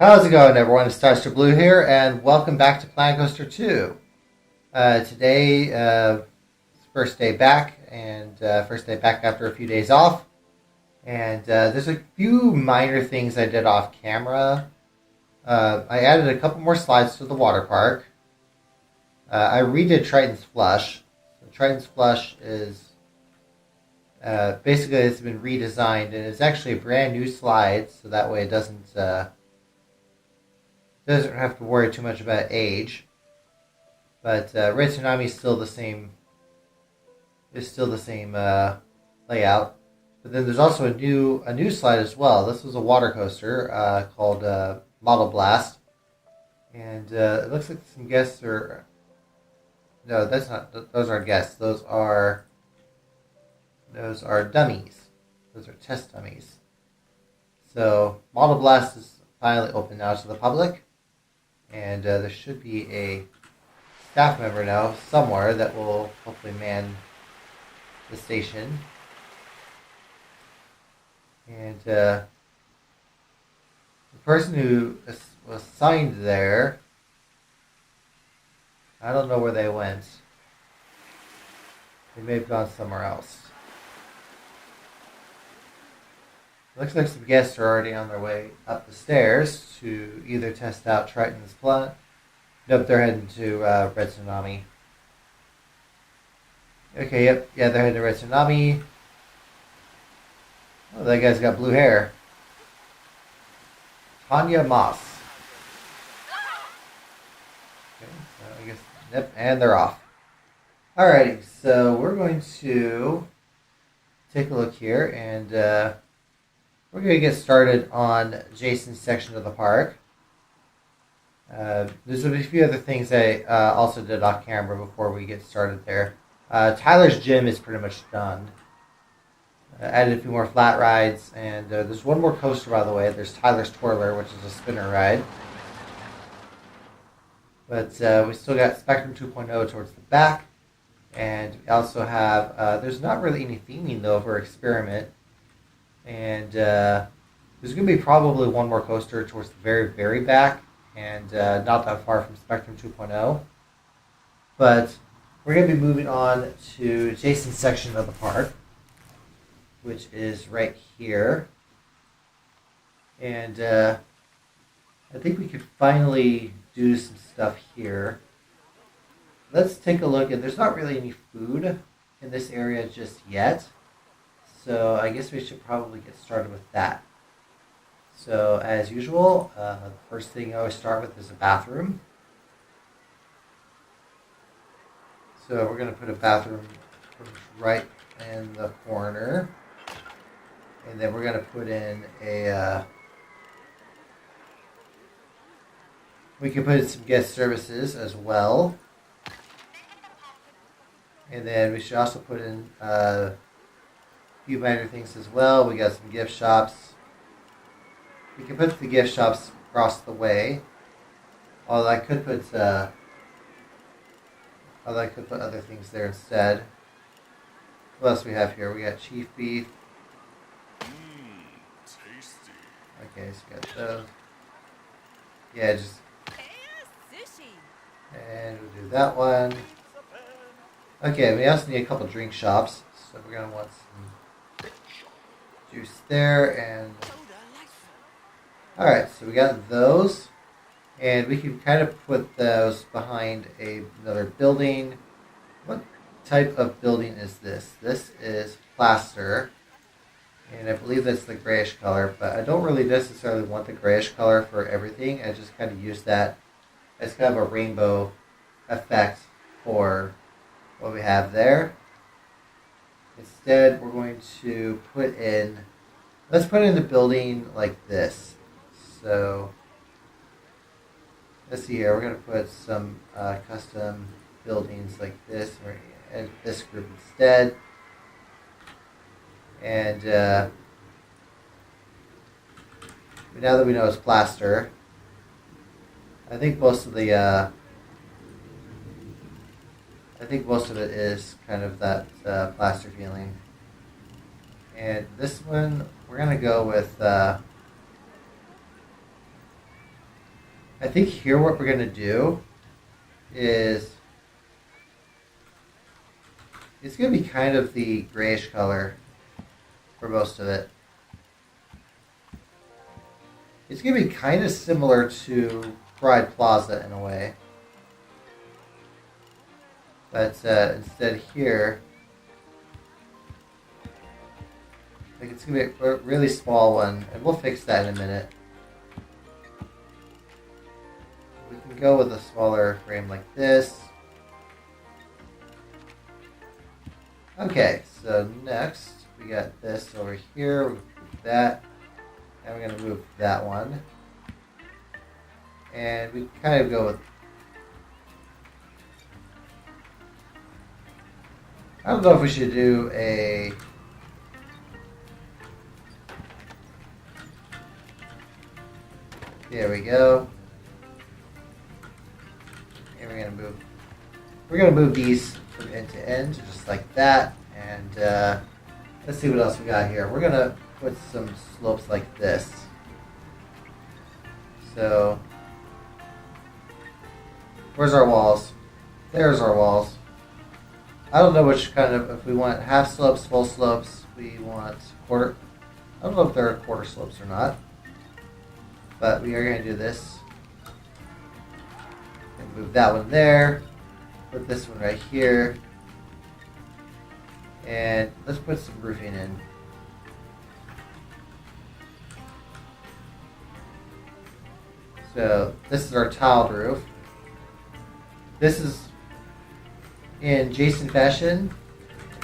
How's it going, everyone? It's Dr. Blue here, and welcome back to Planet Coaster 2. Today, it's first day back, and first day back after a few days off. And there's a few minor things I did off camera. I added a couple more slides to the water park. I redid Triton's Flush. So Triton's Flush is basically it's been redesigned, and it's actually a brand new slide, so that way it doesn't have to worry too much about age. But Red Tsunami is still the same. Is still the same layout. But then there's also a new slide as well. This was a water coaster called Model Blast, and it looks like some guests are. No, that's not. Those aren't guests. Those are dummies. Those are test dummies. So Model Blast is finally open now to the public. And there should be a staff member now somewhere that will hopefully man the station. And the person who was assigned there, I don't know where they went. They may have gone somewhere else. Looks like some guests are already on their way up the stairs to either test out Triton's Plant. Nope, they're heading to Red Tsunami. Okay, yep, yeah, they're heading to Red Tsunami. Oh, that guy's got blue hair. Tanya Moss. Okay, so I guess, yep, and they're off. Alrighty, so we're going to take a look here and we're going to get started on Jason's section of the park. There's a few other things I also did off camera before we get started there. Tyler's gym is pretty much done. Added a few more flat rides, and there's one more coaster, by the way. There's Tyler's Twirler, which is a spinner ride. But we still got Spectrum 2.0 towards the back. And we also have, there's not really any theming, though, for Experiment. And there's going to be probably one more coaster towards the very, very back, and not that far from Spectrum 2.0. But we're going to be moving on to Jason's section of the park, which is right here. And I think we could finally do some stuff here. Let's take a look. And there's not really any food in this area just yet. So I guess we should probably get started with that. So as usual, the first thing I always start with is a bathroom. So we're going to put a bathroom right in the corner. And then we're going to put in a... we can put in some guest services as well. And then we should also put in... few minor things as well. We got some gift shops. We can put the gift shops across the way. Although I could put other things there instead. What else we have here? We got Chief Beef. Tasty. Okay, so we got those. Yeah, just and we'll do that one. Okay, we also need a couple drink shops. So we're gonna want some juice there, and alright, so we got those, and we can kind of put those behind another building. What type of building is this? This is plaster, and I believe that's the grayish color, but I don't really necessarily want the grayish color for everything. I just kind of use that as kind of a rainbow effect for what we have there. Instead, we're going to let's put in the building like this. So, let's see here, we're going to put some custom buildings like this, and this group instead. And now that we know it's plaster, I think most of it is kind of that plaster feeling. And this one, we're going to go with I think here what we're going to do is it's going to be kind of the grayish color for most of it. It's going to be kind of similar to Pride Plaza in a way. But instead here, like it's going to be a really small one, and we'll fix that in a minute. We can go with a smaller frame like this. Okay, so next we got this over here, we'll move that, and we're going to move that one. And we kind of go with, I don't know if we should do a, there we go. And we're gonna move these from end to end, just like that. And let's see what else we got here. We're gonna put some slopes like this. So, where's our walls? There's our walls. I don't know which kind of, if we want half slopes, full slopes, we want quarter. I don't know if they're quarter slopes or not. But we are going to do this. And move that one there. Put this one right here. And let's put some roofing in. So this is our tiled roof. This is in Jason fashion.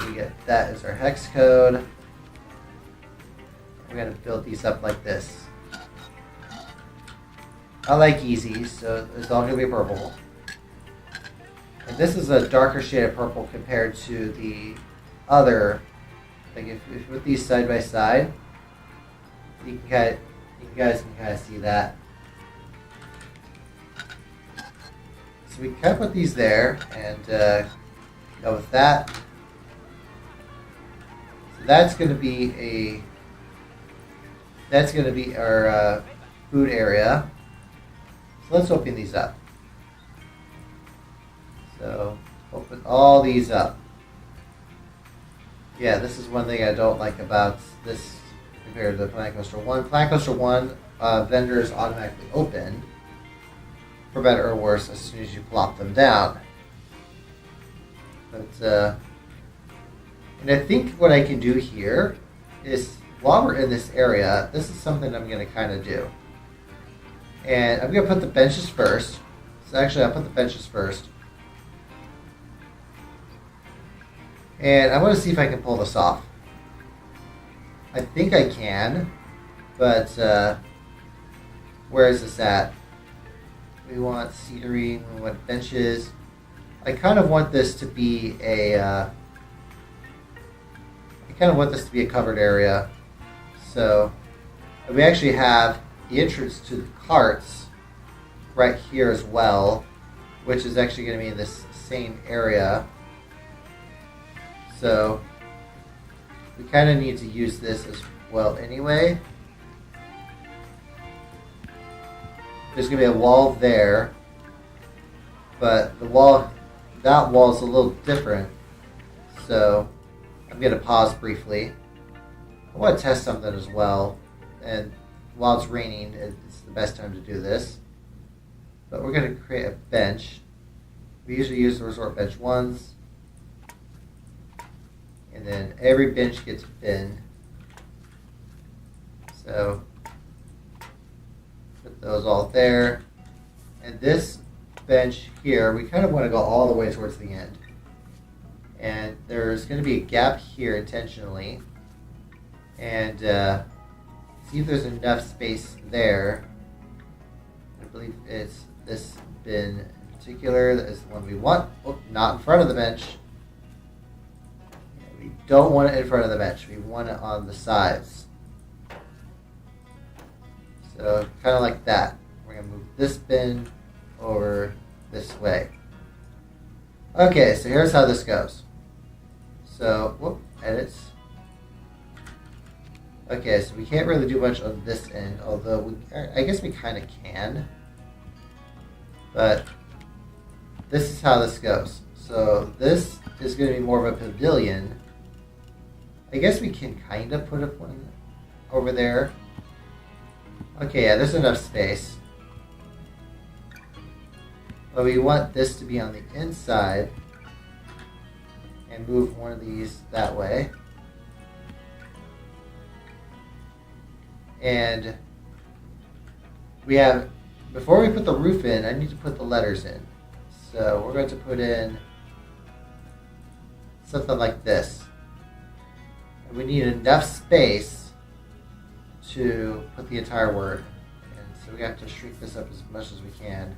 We get that as our hex code. We're going to build these up like this. I like easy, so it's all going to be purple. And this is a darker shade of purple compared to the other. Like if you put these side by side, you guys can kind of see that. So we kind of put these there and go with that. So that's going to be our food area. So let's open these up. So open all these up. Yeah, this is one thing I don't like about this compared to Planet Coaster 1. Planet Coaster 1 vendors automatically open, for better or worse, as soon as you plop them down. But and I think what I can do here is, while we're in this area, this is something I'm going to kind of do. And I'm going to put the benches first. So actually, I'll put the benches first. And I want to see if I can pull this off. I think I can, but where is this at? We want scenery, we want benches. I kind of want this to be a covered area. So we actually have the entrance to the carts right here as well, which is actually going to be in this same area. So we kind of need to use this as well anyway. There's going to be a wall there, but that wall is a little different. So I'm going to pause briefly. I want to test something as well, and while it's raining, it's the best time to do this. But we're going to create a bench. We usually use the resort bench ones. And then every bench gets a bin. So put those all there. And this bench here, we kind of want to go all the way towards the end. And there's going to be a gap here intentionally. And see if there's enough space there. I believe it's this bin in particular that is the one we want. Oh, not in front of the bench. We don't want it in front of the bench. We want it on the sides. So kind of like that. We're going to move this bin over this way. Okay, so here's how this goes. So, edits. Okay, so we can't really do much on this end, although I guess we kind of can. But this is how this goes. So this is going to be more of a pavilion. I guess we can kind of put up one over there. Okay, yeah, there's enough space. But we want this to be on the inside and move one of these that way. And we have, before we put the roof in, I need to put the letters in. So we're going to put in something like this. And we need enough space to put the entire word. And so we have to shrink this up as much as we can.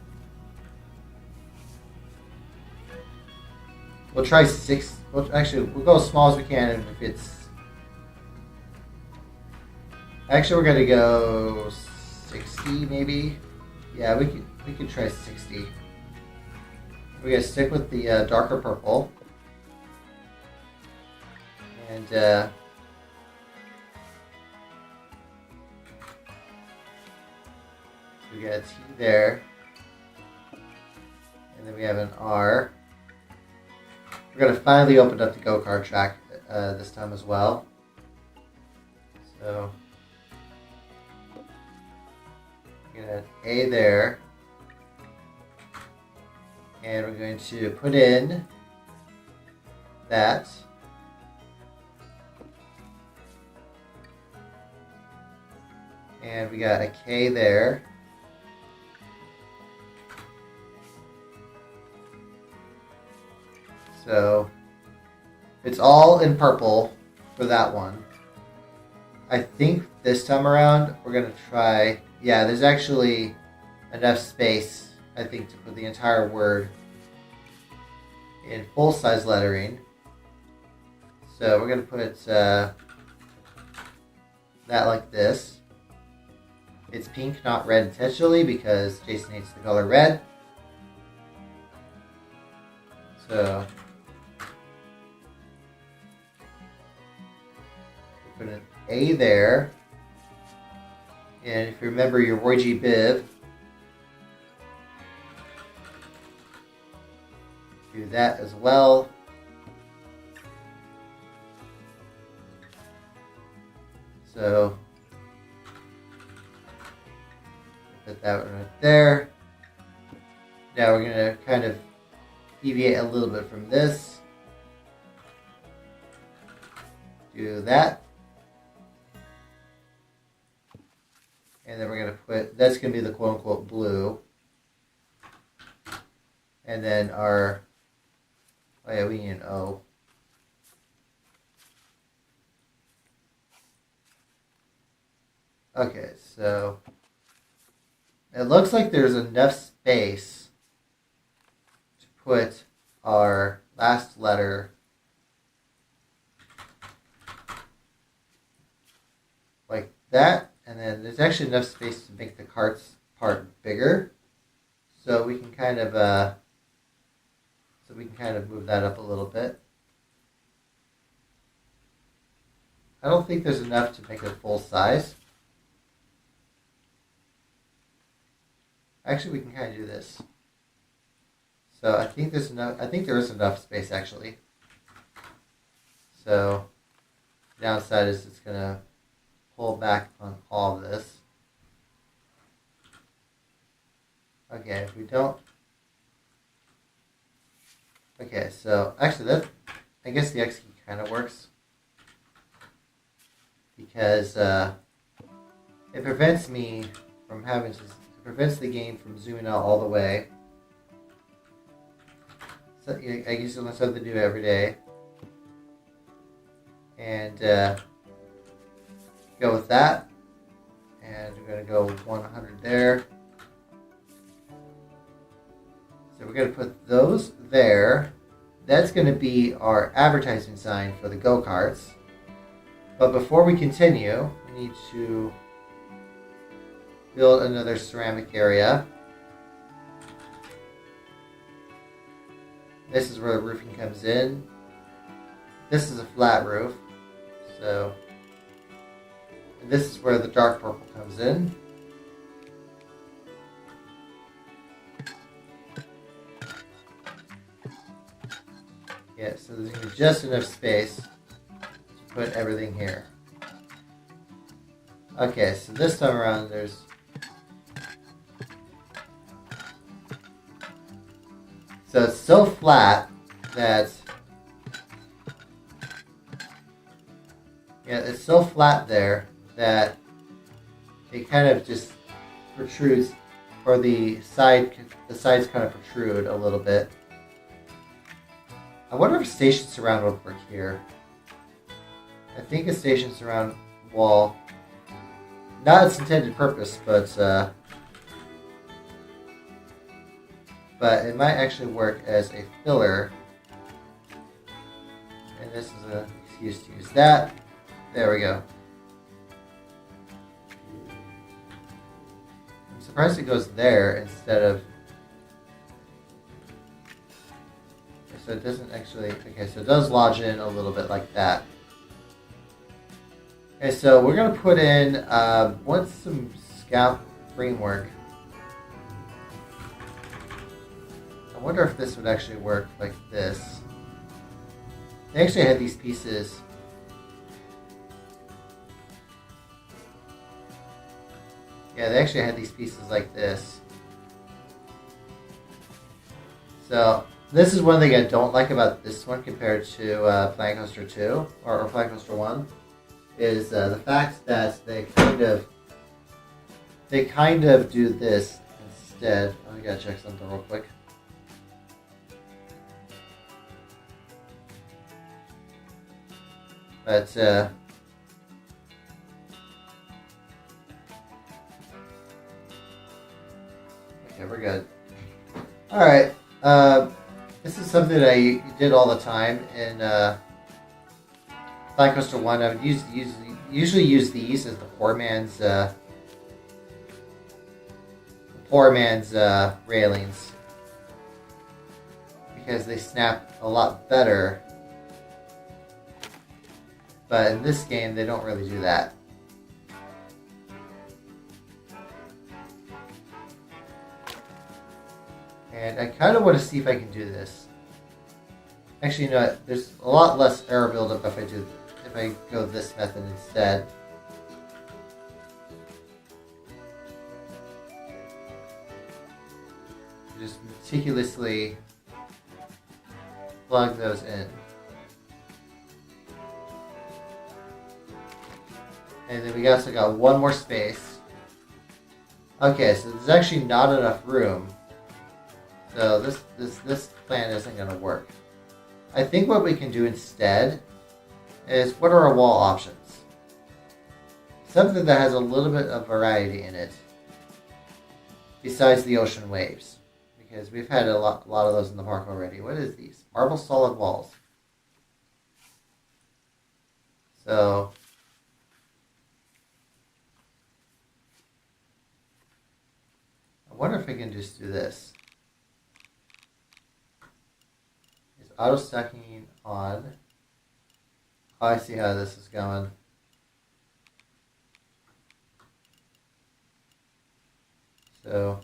We'll try 6. Well, actually, we'll go as small as we can, and if it's... Actually, we're going to go 60, maybe. Yeah, we could try 60. We're going to stick with the darker purple. And we got a T there. And then we have an R. We're going to finally open up the go-kart track this time as well. So, we're going to have A there. And we're going to put in that. And we got a K there. So it's all in purple for that one. I think this time around we're going to try, yeah, there's actually enough space, I think, to put the entire word in full-size lettering. So we're going to put that like this. It's pink, not red intentionally, because Jason hates the color red. So put an A there. And if you remember your Roy G. Biv, do that as well. So put that one right there. Now we're going to kind of deviate a little bit from this. Do that. And then we're going to put, that's going to be the quote-unquote blue. And then our, oh yeah, we need an O. Okay, so it looks like there's enough space to put our last letter like that. And then there's actually enough space to make the carts part bigger, so we can kind of move that up a little bit. I don't think there's enough to make it full size. Actually, we can kind of do this. So I think there's enough. I think there is enough space actually. So the downside is it's gonna pull back on all of this. Okay, if we don't. Okay, so actually that, I guess the X key kind of works, because it prevents me from having to, it prevents the game from zooming out all the way. So I guess it's something to do every day. And go with that, and we're going to go 100 there. So we're going to put those there. That's going to be our advertising sign for the go-karts. But before we continue, we need to build another ceramic area. This is where the roofing comes in. This is a flat roof, so this is where the dark purple comes in. there's just enough space to put everything here. Okay, so this time around there's... So it's so flat that... Yeah, it's so flat there that it kind of just protrudes, or the sides kind of protrude a little bit. I wonder if station surround would work here. I think a station surround wall, not its intended purpose, but it might actually work as a filler. And this is an excuse to use that. There we go. I'm surprised it goes there instead of... So it doesn't actually... Okay, so it does lodge in a little bit like that. Okay, so we're going to put in... what's some scalp framework? I wonder if this would actually work like this. They actually had these pieces... Yeah, they actually had these pieces like this. So, this is one thing I don't like about this one compared to Planet Coaster 2, or Planet Coaster 1, is the fact that they kind of do this instead. I gotta check something real quick. But, okay, we're good. Alright, this is something that I did all the time in Planet Coaster 1. I would usually use these as the poor man's railings, because they snap a lot better. But in this game, they don't really do that. And I kind of want to see if I can do this. Actually, you know what? There's a lot less error buildup if I go this method instead. Just meticulously plug those in. And then we also got one more space. Okay, so there's actually not enough room. So this plan isn't going to work. I think what we can do instead is, what are our wall options? Something that has a little bit of variety in it, besides the ocean waves, because we've had a lot of those in the park already. What is these? Marble solid walls. So I wonder if we can just do this. Is auto stacking on? Oh, I see how this is going. So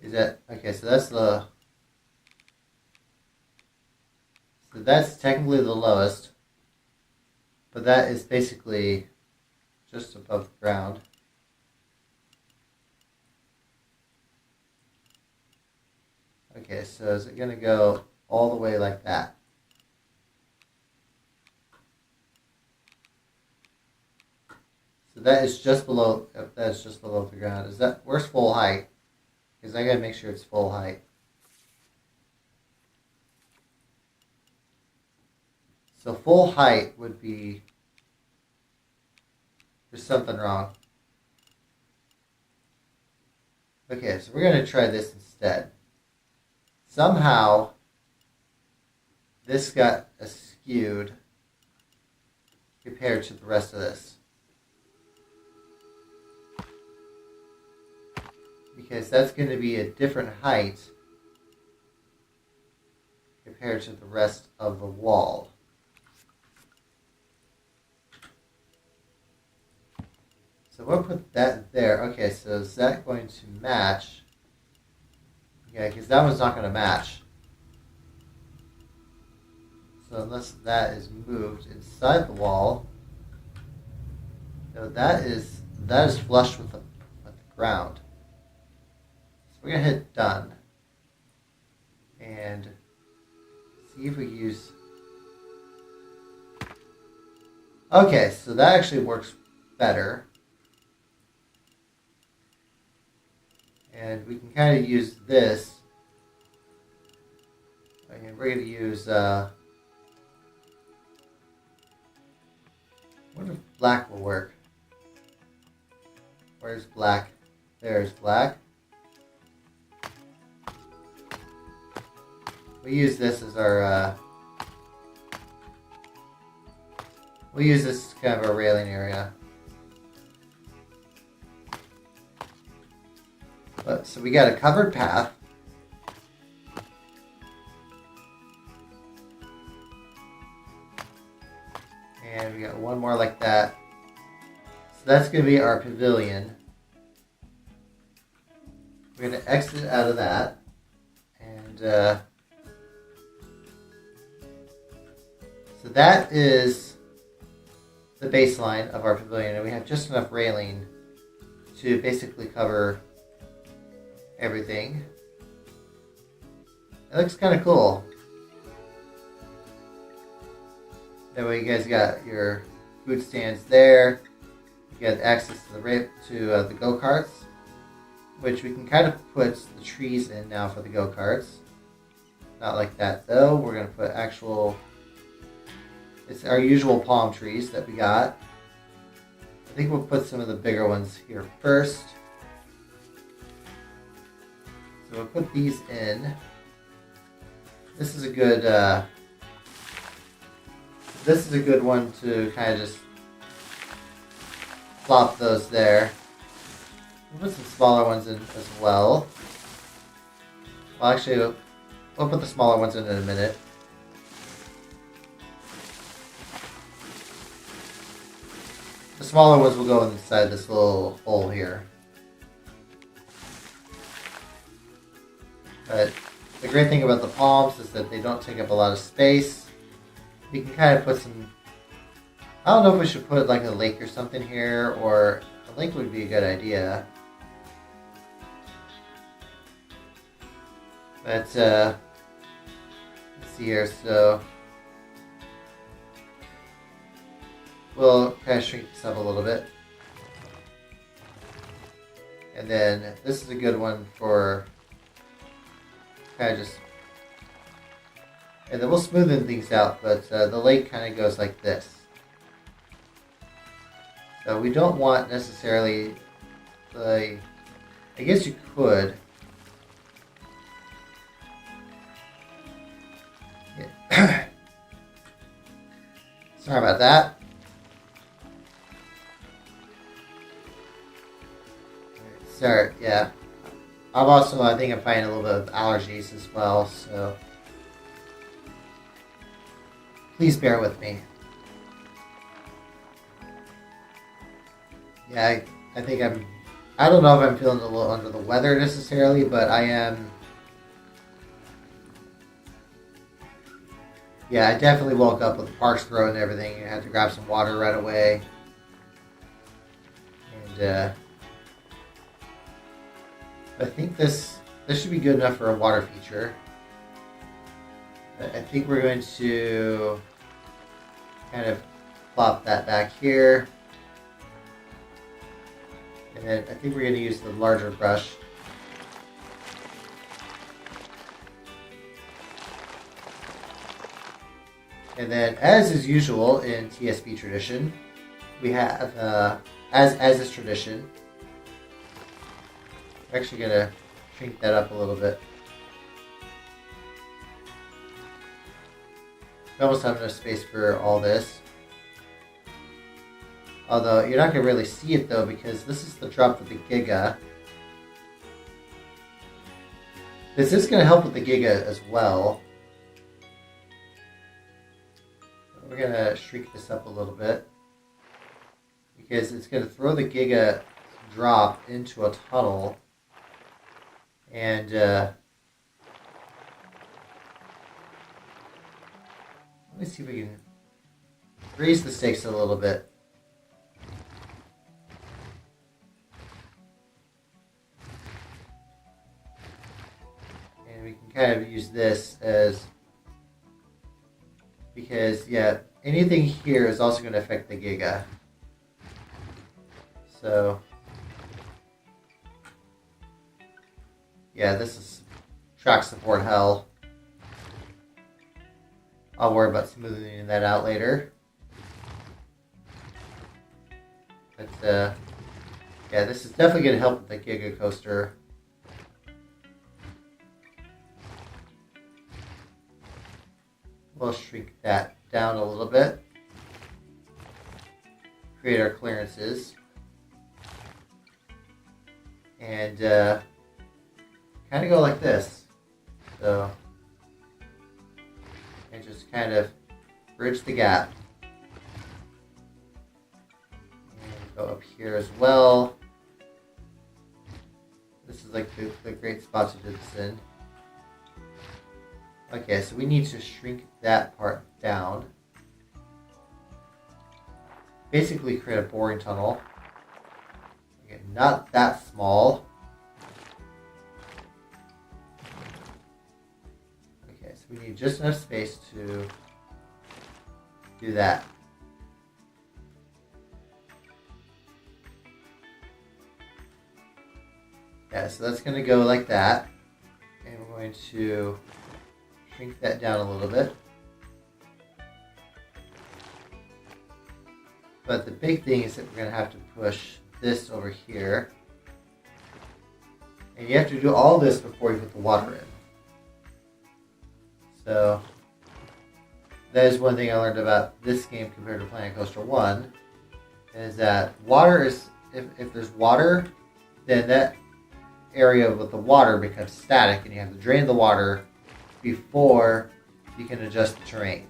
is that okay? So that's technically the lowest, but that is basically just above the ground. Okay, so is it going to go all the way like that? So that is just below. That's just below the ground. Is that where's full height? Because I got to make sure it's full height. So full height would be. There's something wrong. Okay, so we're going to try this instead. Somehow, this got skewed compared to the rest of this. Because that's going to be a different height compared to the rest of the wall. So we'll put that there. Okay, so is that going to match? Yeah, because that one's not going to match. So unless that is moved inside the wall, no, that is flush with the ground. So we're gonna hit done and see if we use. Okay, so that actually works better, and we can kind of use this. Okay, we're gonna use. I wonder if black will work. Where's black? There's black. We use this as our. We'll use this as kind of a railing area. So we got a covered path. And we got one more like that. So that's going to be our pavilion. We're going to exit out of that. And so that is the baseline of our pavilion. And we have just enough railing to basically cover everything. It looks kind of cool. That way you guys got your food stands there. You got access to the go-karts, which we can kind of put the trees in now for the go-karts. Not like that though. We're going to put it's our usual palm trees that we got. I think we'll put some of the bigger ones here first. So we'll put these in. This is a good one to kind of just plop those there. We'll put some smaller ones in as well. Well, actually, we'll put the smaller ones in a minute. The smaller ones will go inside this little hole here. But the great thing about the palms is that they don't take up a lot of space. You can kind of put some. I don't know if we should put like a lake or something here, or a lake would be a good idea. But let's see here. So we'll kind of shrink this up a little bit, and then this is a good one for kind of just. And then we'll smoothen things out, but the lake kind of goes like this. So we don't want necessarily I guess you could. Yeah. Sorry about that. Sorry, yeah. I think I'm fighting a little bit of allergies as well, so. Please bear with me. Yeah, I think I don't know if I'm feeling a little under the weather necessarily, but I am. Yeah, I definitely woke up with a parched throat and everything. I had to grab some water right away. And I think this should be good enough for a water feature. I think we're going to kind of plop that back here. And then I think we're going to use the larger brush. And then, as is usual in TSP tradition, we have, as is tradition, we're actually going to shrink that up a little bit. We almost have enough space for all this. Although, you're not going to really see it though, because this is the drop of the Giga. This is going to help with the Giga as well. We're going to shrink this up a little bit. We because it's going to throw the Giga drop into a tunnel, and let me see if we can raise the stakes a little bit. And we can kind of use this as, because yeah, anything here is also going to affect the Giga. So yeah, this is track support hell. I'll worry about smoothing that out later. But yeah, this is definitely going to help with the Giga Coaster. We'll shrink that down a little bit. Create our clearances. And kind of go like this. So, and just kind of bridge the gap. And go up here as well. This is like the great spot to do this in. Okay, so we need to shrink that part down. Basically create a boring tunnel. Okay, not that small. Okay, so we need just enough space to do that. Yeah, so that's going to go like that. And we're going to shrink that down a little bit. But the big thing is that we're going to have to push this over here. And you have to do all this before you put the water in. So that is one thing I learned about this game compared to Planet Coaster 1, is that water is, if there's water, then that area with the water becomes static and you have to drain the water before you can adjust the terrain.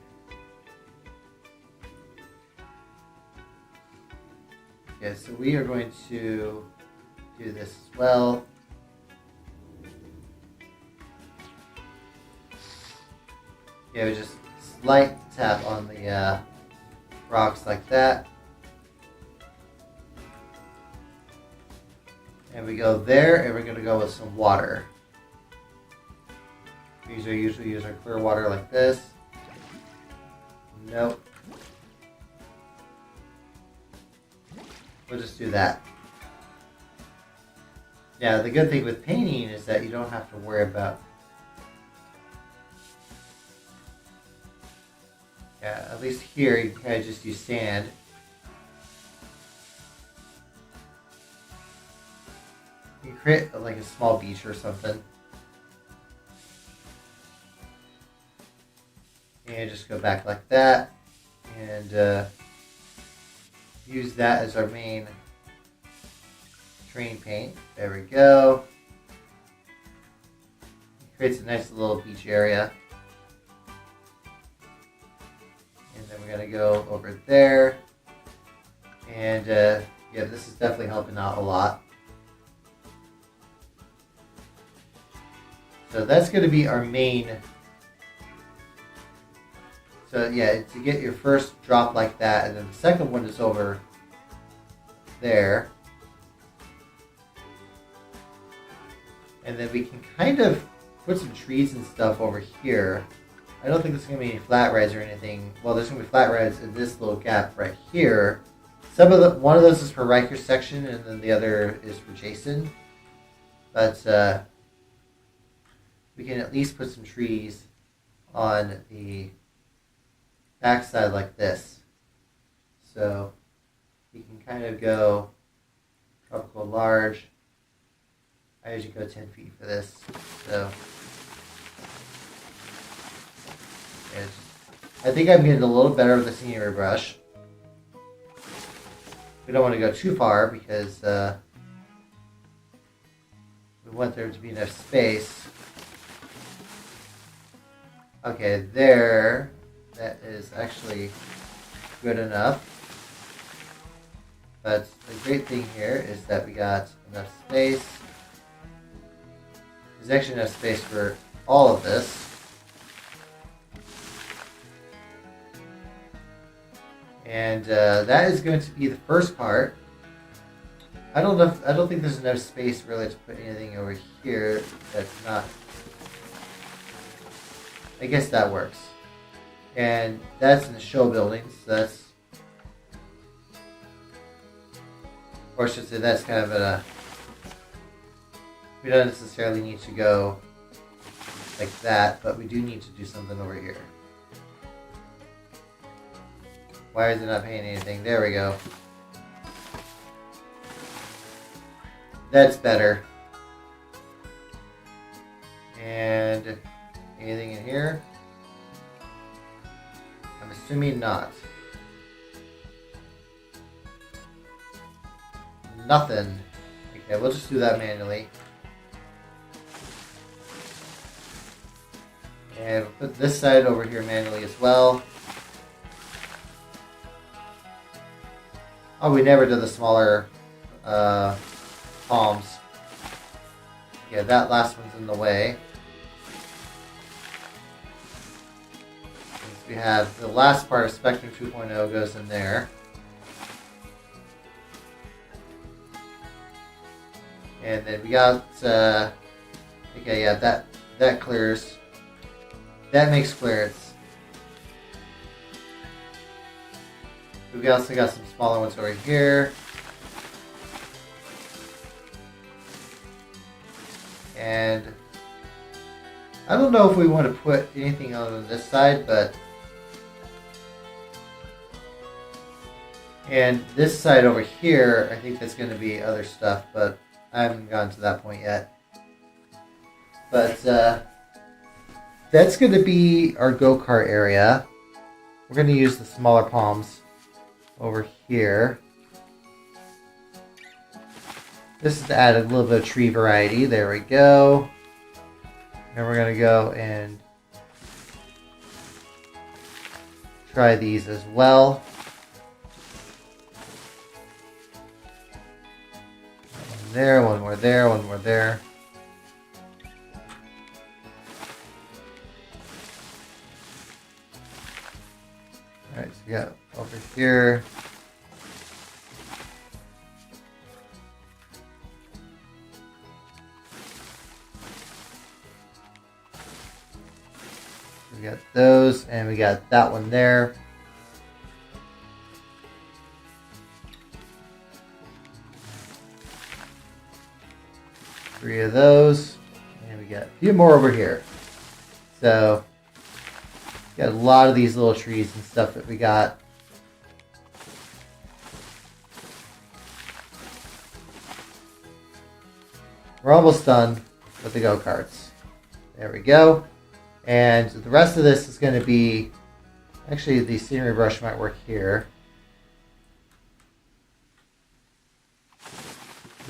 Okay, so we are going to do this as well. Yeah, we just slight tap on the rocks like that. And we go there, and we're going to go with some water. We usually use our clear water like this. Nope. We'll just do that. Yeah, the good thing with painting is that you don't have to worry about... Yeah, at least here you can kind of just use sand. You can create like a small beach or something. And just go back like that. And use that as our main terrain paint. There we go. It creates a nice little beach area. And then we're going to go over there. And yeah, this is definitely helping out a lot. So that's going to be our main. So yeah, to get your first drop like that, and then the second one is over there. And then we can kind of put some trees and stuff over here. I don't think there's going to be any flat rides or anything. Well, there's going to be flat rides in this little gap right here. One of those is for Riker's section, and then the other is for Jason. But we can at least put some trees on the backside like this. So you can kind of go tropical large. I usually go 10 feet for this. So yeah, I think I'm getting a little better with the scenery brush. We don't want to go too far because we want there to be enough space. Okay, there. That is actually good enough. But the great thing here is that we got enough space. There's actually enough space for all of this. And that is going to be the first part. I don't think there's enough space really to put anything over here that's not. I guess that works. And that's in the show buildings. So that's, or I should say, that's kind of a. We don't necessarily need to go like that, but we do need to do something over here. Why is it not paying anything? There we go. That's better. And anything in here? I'm assuming not. Nothing. Okay, we'll just do that manually. And we'll put this side over here manually as well. Oh, we never did the smaller palms. Yeah, that last one's in the way. Since we have the last part of Spectrum 2.0 goes in there. And then we got, okay, yeah, that clears. That makes clearance. We also got some smaller ones over here. And I don't know if we want to put anything on this side, but and this side over here, I think that's going to be other stuff, but I haven't gotten to that point yet. But that's going to be our go-kart area. We're going to use the smaller palms over here. This is to add a little bit of tree variety. There we go. And we're going to go and try these as well. One there, one more there, one more there. Alright, so we got over here. We got those, and we got that one there. Three of those, and we got a few more over here. So, got a lot of these little trees and stuff that we got. We're almost done with the go-karts. There we go. And the rest of this is going to be, actually the scenery brush might work here.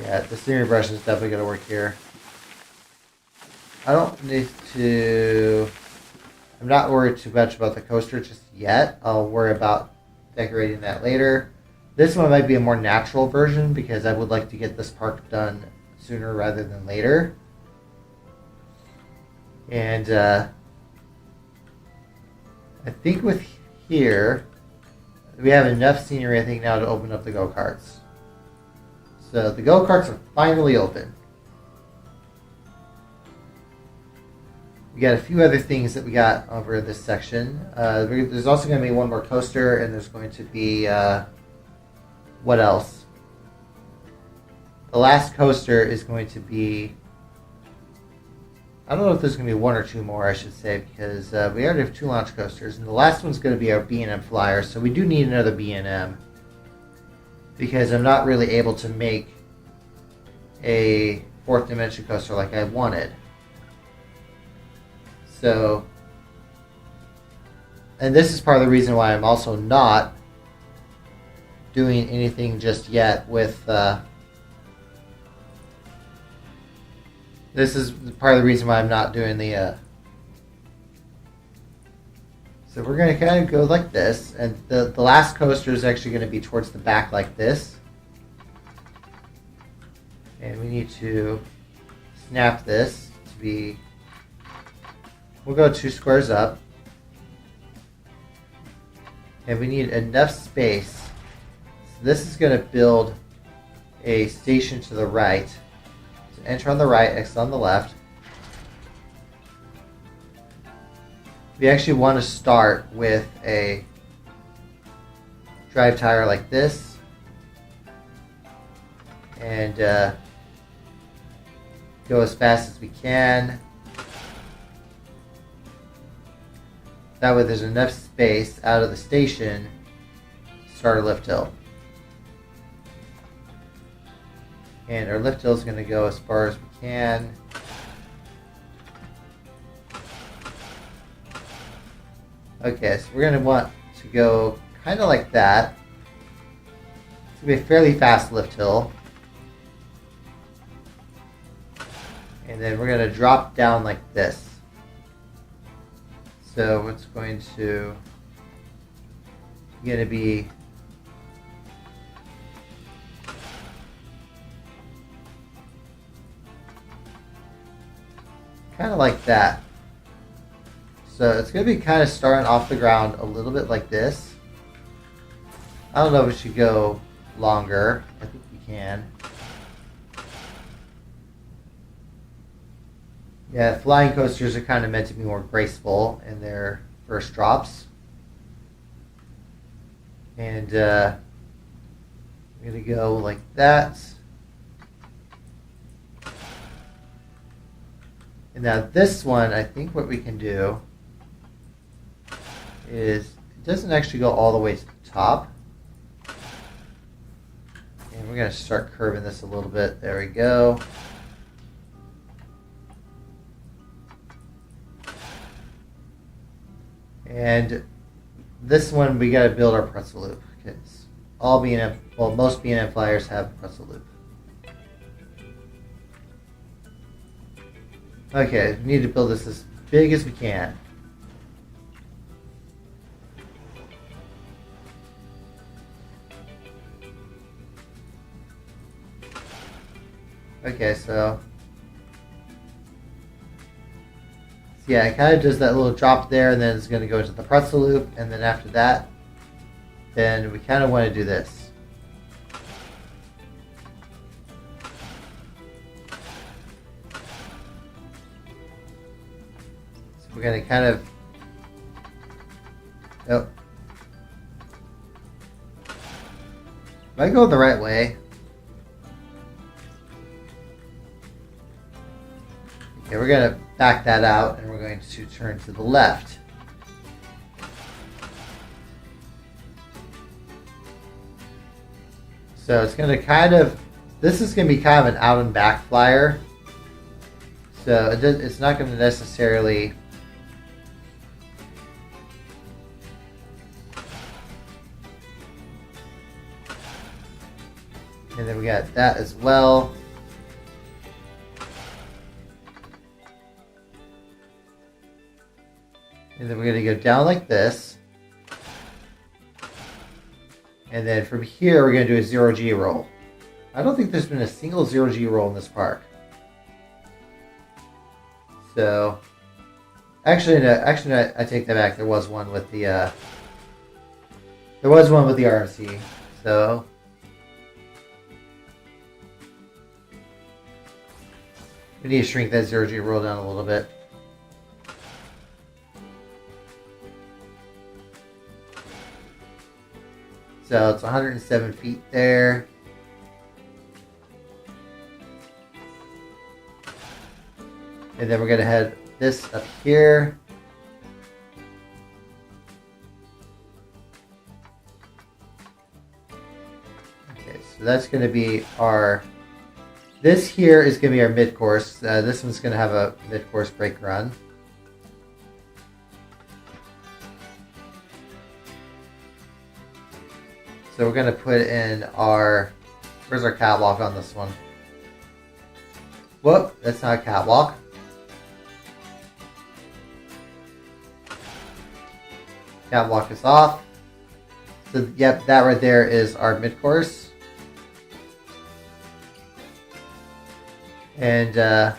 Yeah, the scenery brush is definitely going to work here. I don't need to, I'm not worried too much about the coaster just yet. I'll worry about decorating that later. This one might be a more natural version because I would like to get this park done sooner rather than later. And I think with here, we have enough scenery, I think, now to open up the go-karts. So the go-karts are finally open. We got a few other things that we got over this section. There's also going to be one more coaster, and there's going to be, what else? The last coaster is going to be, I don't know if there's going to be one or two more, I should say, because we already have two launch coasters, and the last one's going to be our B&M Flyer, so we do need another B&M, because I'm not really able to make a fourth dimension coaster like I wanted. So, and this is part of the reason why I'm also not doing anything just yet with, this is part of the reason why I'm not doing the, so we're going to kind of go like this, and the last coaster is actually going to be towards the back like this. need to snap this to be, we'll go 2 squares up. And we need enough space. So this is going to build a station to the right. So enter on the right, exit on the left. We actually want to start with a drive tire like this. And go as fast as we can. That way there's enough space out of the station to start a lift hill. And our lift hill is going to go as far as we can. Okay, so we're going to want to go kind of like that. It's going to be a fairly fast lift hill. And then we're going to drop down like this. So it's going to be kind of like that. So it's going to be kind of starting off the ground a little bit like this. I don't know if we should go longer. I think we can. Yeah, flying coasters are kind of meant to be more graceful in their first drops. And I'm going to go like that. And now this one, I think what we can do is, it doesn't actually go all the way to the top. And we're going to start curving this a little bit. There we go. And this one, we got to build our pretzel loop, because most B&M flyers have pretzel loop. Okay, we need to build this as big as we can. Okay, so yeah, it kind of does that little drop there, and then it's going to go into the pretzel loop, and then after that, then we kind of want to do this. So we're going to kind of, oh, am I going the right way? Okay, we're going to back that out, and we're going to turn to the left. So it's going to kind of, this is going to be kind of an out and back flyer. So it's not going to necessarily, and then we got that as well. And then we're going to go down like this. And then from here, we're going to do a 0G roll. I don't think there's been a single 0G roll in this park. So, actually, no, I take that back. There was one with the RMC. So, we need to shrink that 0G roll down a little bit. So it's 107 feet there. And then we're going to head this up here. Okay, so that's going to be our, this here is going to be our mid-course. This one's going to have a mid-course brake run. So we're going to put in our, where's our catwalk on this one? Whoop, that's not a catwalk. Catwalk is off. So yep, that right there is our mid-course. And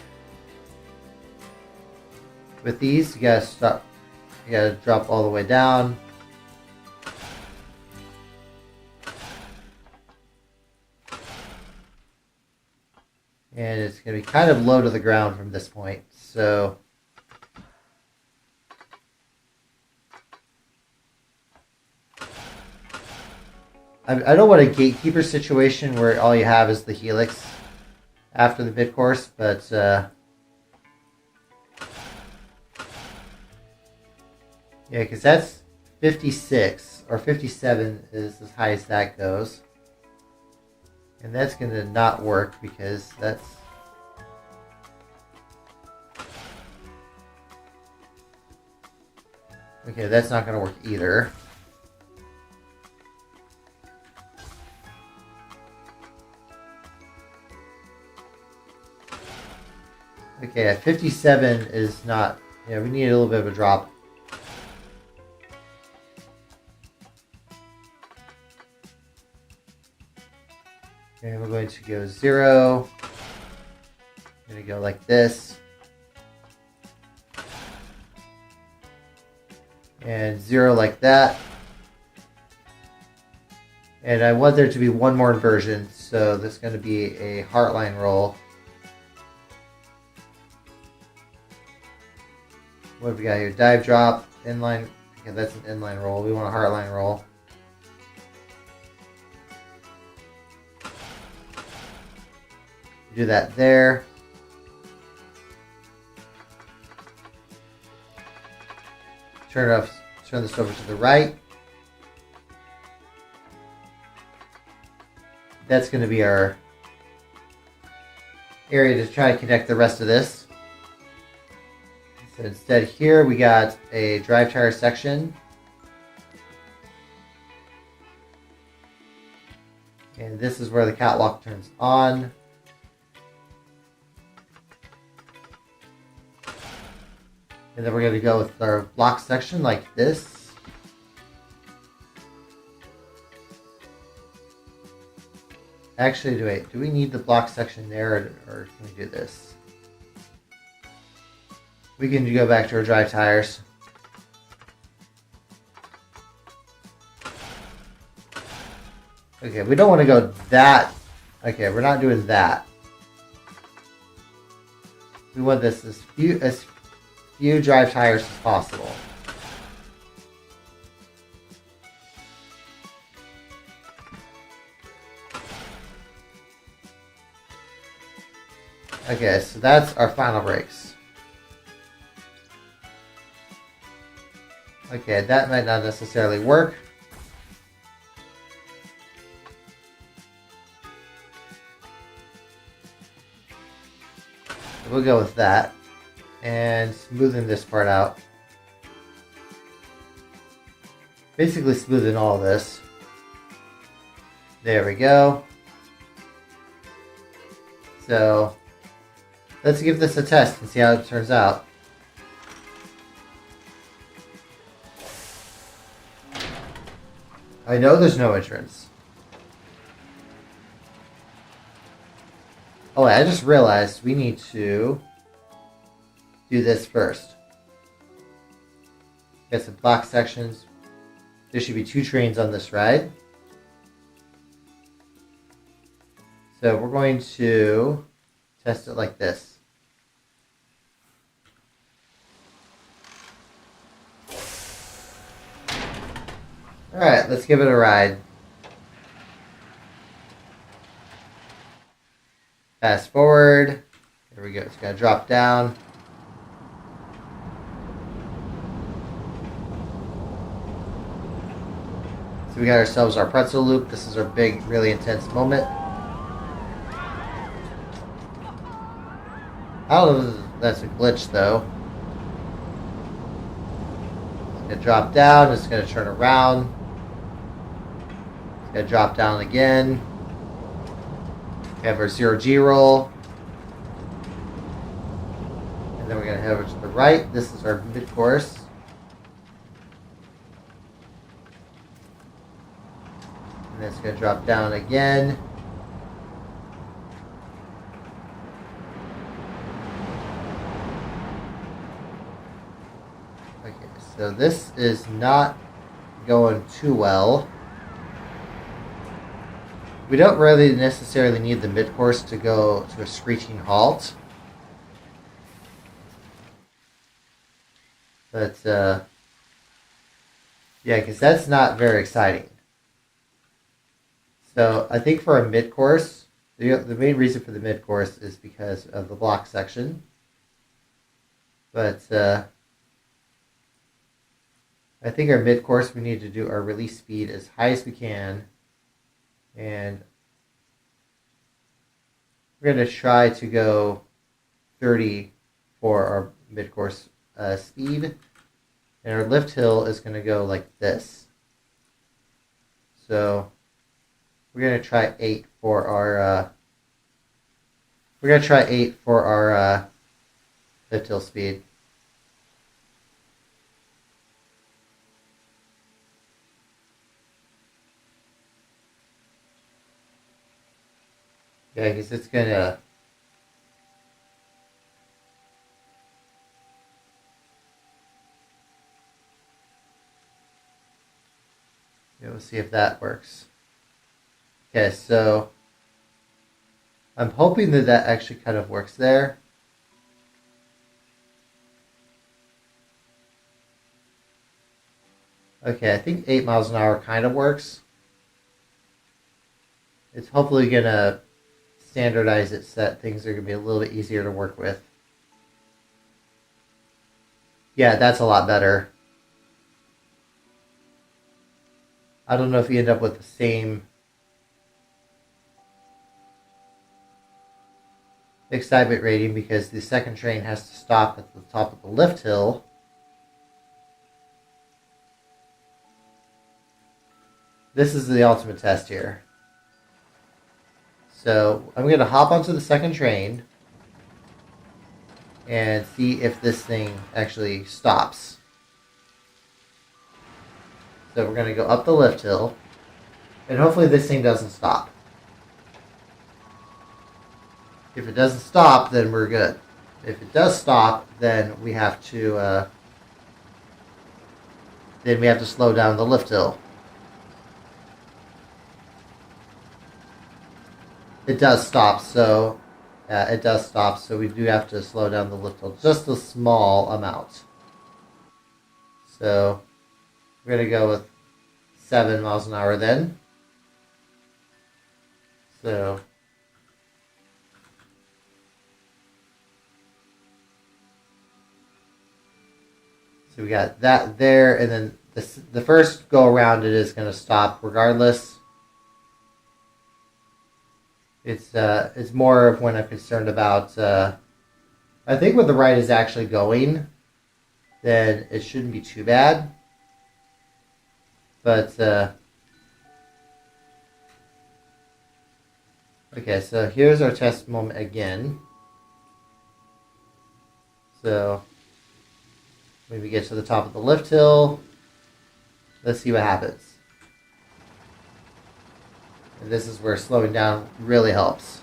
with these, you gotta stop. You gotta drop all the way down. And it's going to be kind of low to the ground from this point. So I don't want a gatekeeper situation where all you have is the helix after the mid course, but yeah, because that's 56 or 57 is as high as that goes. And that's going to not work because that's... Okay, that's not going to work either. Okay, at 57 is not... Yeah, we need a little bit of a drop. Okay, we're going to go 0. I'm going to go like this. And 0 like that. And I want there to be one more inversion, so there's going to be a heartline roll. What have we got here? Dive drop, inline. Okay, that's an inline roll. We want a heartline roll. Do that there. Turn this over to the right. That's going to be our area to try to connect the rest of this. So instead here we got a drive tire section. And this is where the catwalk turns on. And then we're going to go with our block section like this. Actually, do we need the block section there, or can we do this? We can go back to our drive tires. Okay, we don't want to go that. Okay, we're not doing that. We want this as few drive tires as possible. Okay, so that's our final brakes. Okay, that might not necessarily work. So we'll go with that. And smoothing this part out. Basically smoothing all of this. There we go. So let's give this a test and see how it turns out. I know there's no entrance. Oh, I just realized we need to do this first. Get some block sections. There should be 2 trains on this ride. So we're going to test it like this. Alright, let's give it a ride. Fast forward. There we go. It's going to drop down. So we got ourselves our pretzel loop. This is our big, really intense moment. I don't know if that's a glitch though. It's going to drop down. It's going to turn around. It's going to drop down again. We have our 0G roll. And then we're going to head over to the right. This is our mid-course. And it's going to drop down again. so this is not going too well. We don't really necessarily need the mid-course to go to a screeching halt. But, yeah, because that's not very exciting. So I think for a mid-course, the main reason for the mid-course is because of the block section. But I think our mid-course, we need to do our release speed as high as we can. And we're going to try to go 30 for our mid-course speed. And our lift hill is going to go like this. So we're going to try 8 for our lift hill speed. Yeah, because it's gonna. Yeah, we'll see if that works. Okay, so I'm hoping that that actually kind of works there. Okay, I think 8 miles an hour kind of works. It's hopefully gonna standardize it so that things are gonna be a little bit easier to work with. Yeah, that's a lot better. I don't know if you end up with the same excitement rating because the second train has to stop at the top of the lift hill. This is the ultimate test here. So I'm going to hop onto the second train and see if this thing actually stops. So we're going to go up the lift hill, and hopefully this thing doesn't stop. If it doesn't stop, then we're good. If it does stop, then we have to slow down the lift hill. It does stop, so we do have to slow down the lift hill just a small amount. So we're going to go with 7 miles an hour then. So we got that there, and then the first go around it is going to stop regardless. It's more of when I'm concerned about. I think when the ride is actually going, then it shouldn't be too bad. But okay, so here's our test moment again. So when we get to the top of the lift hill, let's see what happens. And this is where slowing down really helps.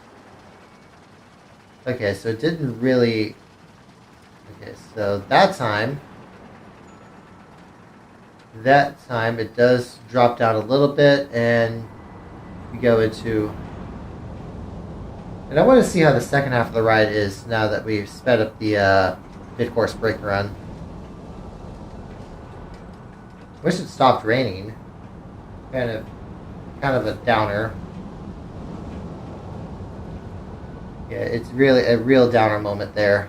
Okay, so it didn't really... Okay, so that time it does drop down a little bit, and we go into... And I want to see how the second half of the ride is now that we've sped up the mid-course brake run. Wish it stopped raining. Kind of a downer. Yeah, it's really a real downer moment there.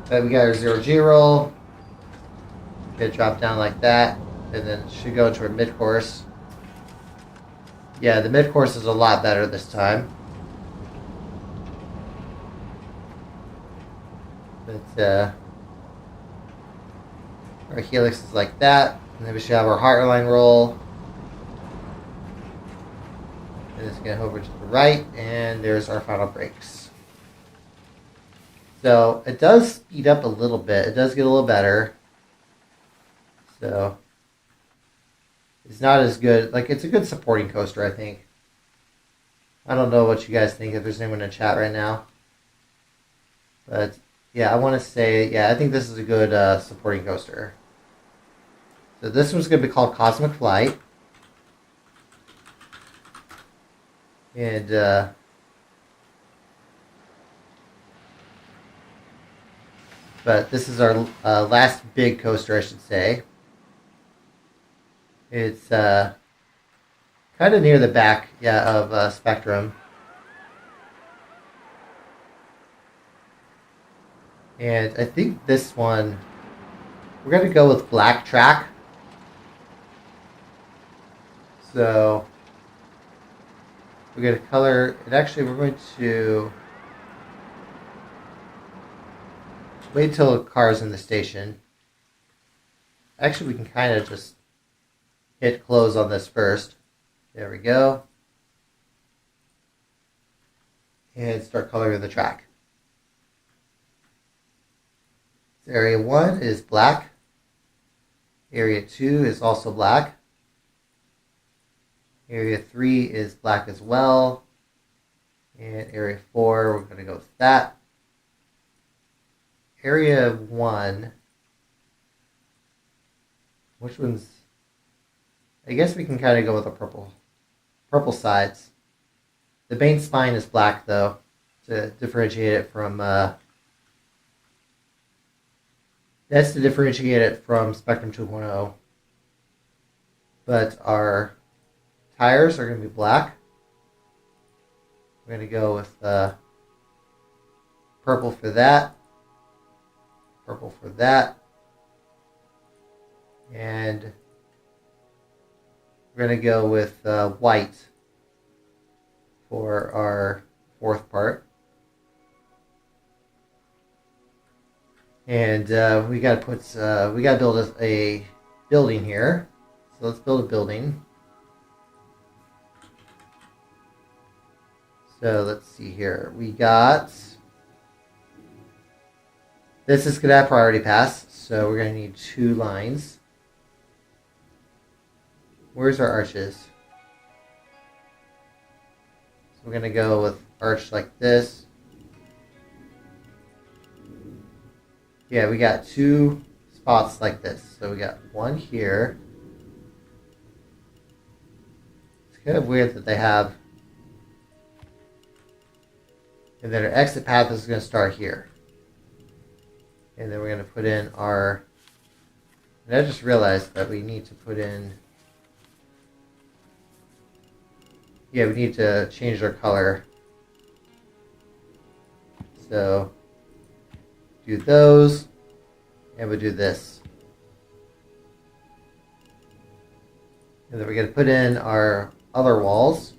But we got our 0G roll. Gonna drop down like that, and then it should go into our mid-course. Yeah, the mid-course is a lot better this time. But our helix is like that. And then we should have our heartline roll. And it's going to hover to the right. And there's our final brakes. So it does speed up a little bit. It does get a little better. So it's not as good. Like, it's a good supporting coaster, I think. I don't know what you guys think, if there's anyone in chat right now. But Yeah, I want to say, yeah, I think this is a good supporting coaster. So this one's going to be called Cosmic Flight. And but this is our last big coaster, I should say. It's kind of near the back, yeah, of Spectrum. And I think this one, we're going to go with black track. So we're going to color, and actually we're going to wait till the car's in the station. Actually, we can kind of just hit close on this first. There we go. And start coloring the track. So area 1 is black. Area 2 is also black. Area 3 is black as well. And area 4, we're going to go with that. Area 1, which one's... I guess we can kind of go with the purple sides. The main spine is black, though, to differentiate it from... that's to differentiate it from Spectrum 2.0. But our tires are going to be black. We're going to go with purple for that. Purple for that. And we're going to go with white for our fourth part. And we got to build a building here. So let's build a building. So let's see here. We got... This is going to have priority pass, so we're going to need 2 lines. Where's our arches? So we're going to go with arch like this. Yeah, we got 2 spots like this. So we got one here. It's kind of weird that they have... And then our exit path is going to start here. And then we're going to put in our... And I just realized that we need to put in... Yeah, we need to change our color. So, do those, and we'll do this. And then we're going to put in our other walls.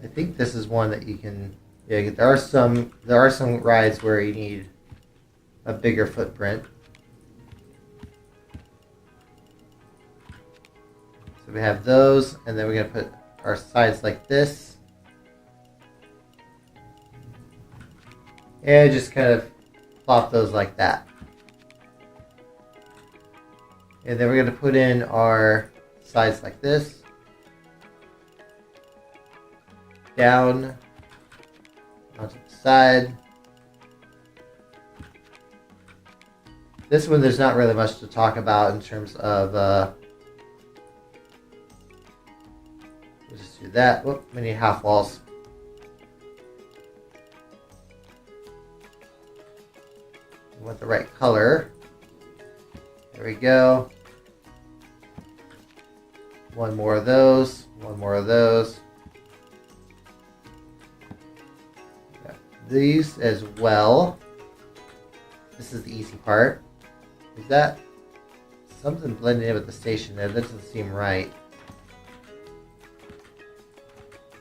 I think this is one that you can... Yeah, there are some rides where you need a bigger footprint. So we have those, and then we're going to put our sides like this. And just kind of plop those like that. And then we're going to put in our sides like this. Down onto the side. This one, there's not really much to talk about in terms of... we'll just do that. Whoop, we need half walls. We want the right color. There we go. One more of those. One more of those. Got these as well. This is the easy part. Is that something blending in with the station there? That doesn't seem right.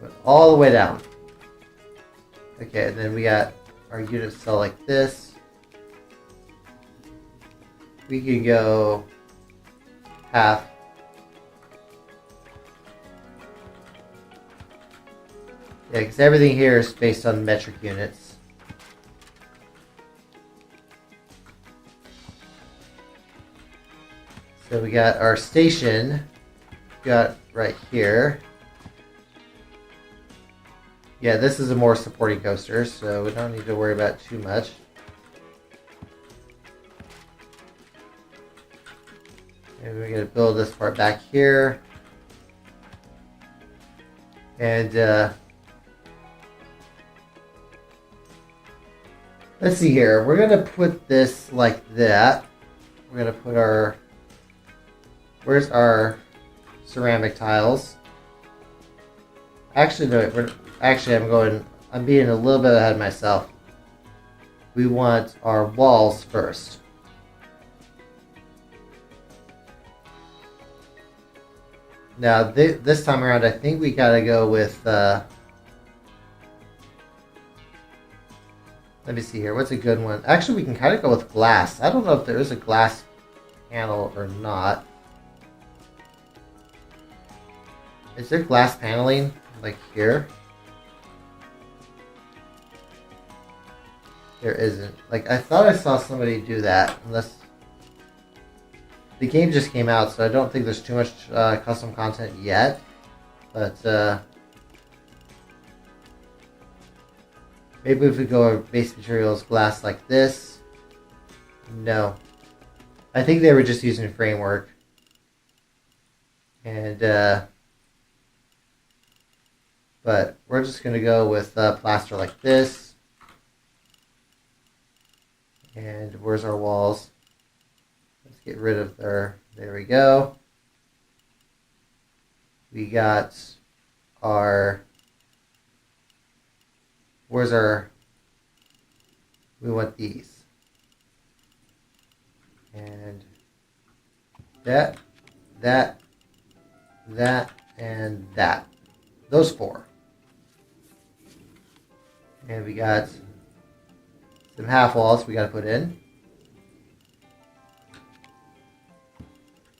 But all the way down. Okay, and then we got our unit cell like this. We can go half. Yeah, because everything here is based on metric units. So we got our station, got right here. Yeah, this is a more supporting coaster, so we don't need to worry about too much. And we're going to build this part back here. And let's see here. We're going to put this like that. We're going to put our... Where's our ceramic tiles? Actually, no. I'm being a little bit ahead of myself. We want our walls first. Now, this time around, I think we gotta go with, let me see here, what's a good one? Actually, we can kind of go with glass. I don't know if there is a glass panel or not. Is there glass paneling, like here? There isn't. Like, I thought I saw somebody do that, unless... The game just came out, so I don't think there's too much custom content yet. But maybe if we go over base materials glass like this. No. I think they were just using framework. And but we're just going to go with plaster like this. And where's our walls? Let's get rid of there we go. We got our, we want these. And that, and that. Those four. And we got some half walls we got to put in.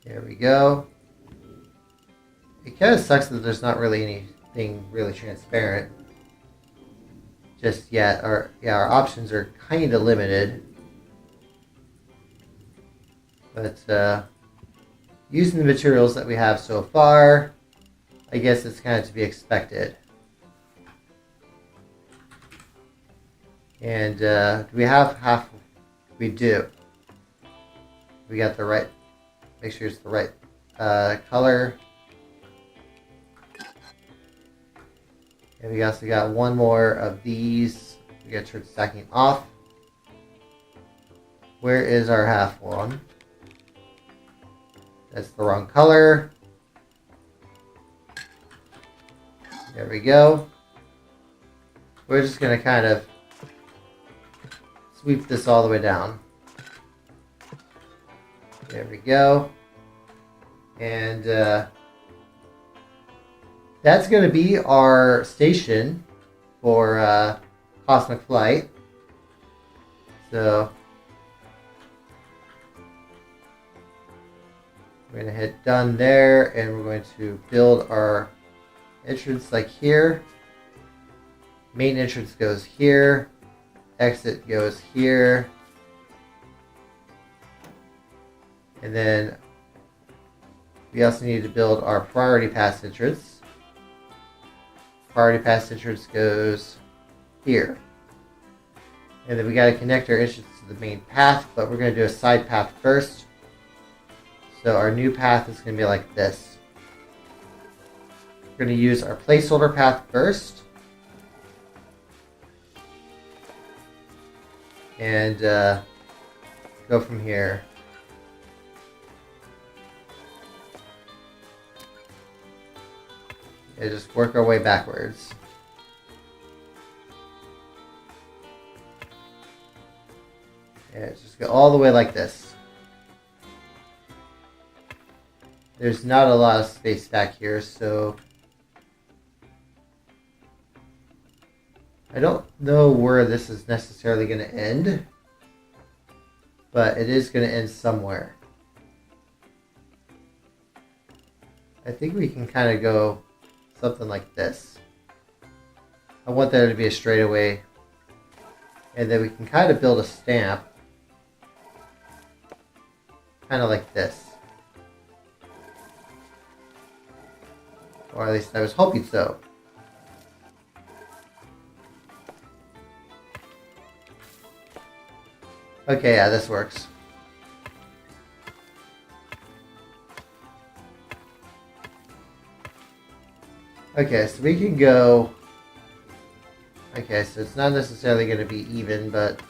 There we go. It kind of sucks that there's not really anything really transparent just yet. Our options are kind of limited. But using the materials that we have so far, I guess it's kind of to be expected. And do we have half? We do. We got the right. Make sure it's the right color. And we also got one more of these. We got to turn stacking off. Where is our half one? That's the wrong color. There we go. We're just going to kind of sweep this all the way down. There we go. And that's going to be our station for Cosmic Flight. So we're going to hit done there, and we're going to build our entrance like here. Main entrance goes here. Exit goes here. And then we also need to build our priority pass entrance. Priority pass entrance goes here. And then we got to connect our entrance to the main path, but we're going to do a side path first. So our new path is going to be like this. We're going to use our placeholder path first. And go from here. And just work our way backwards. And just go all the way like this. There's not a lot of space back here, so I don't know where this is necessarily going to end, but it is going to end somewhere. I think we can kind of go something like this. I want there to be a straightaway, and then we can kind of build a stamp, kind of like this. Or at least I was hoping so. Okay, yeah, this works. Okay, so we can go... Okay, so it's not necessarily going to be even, but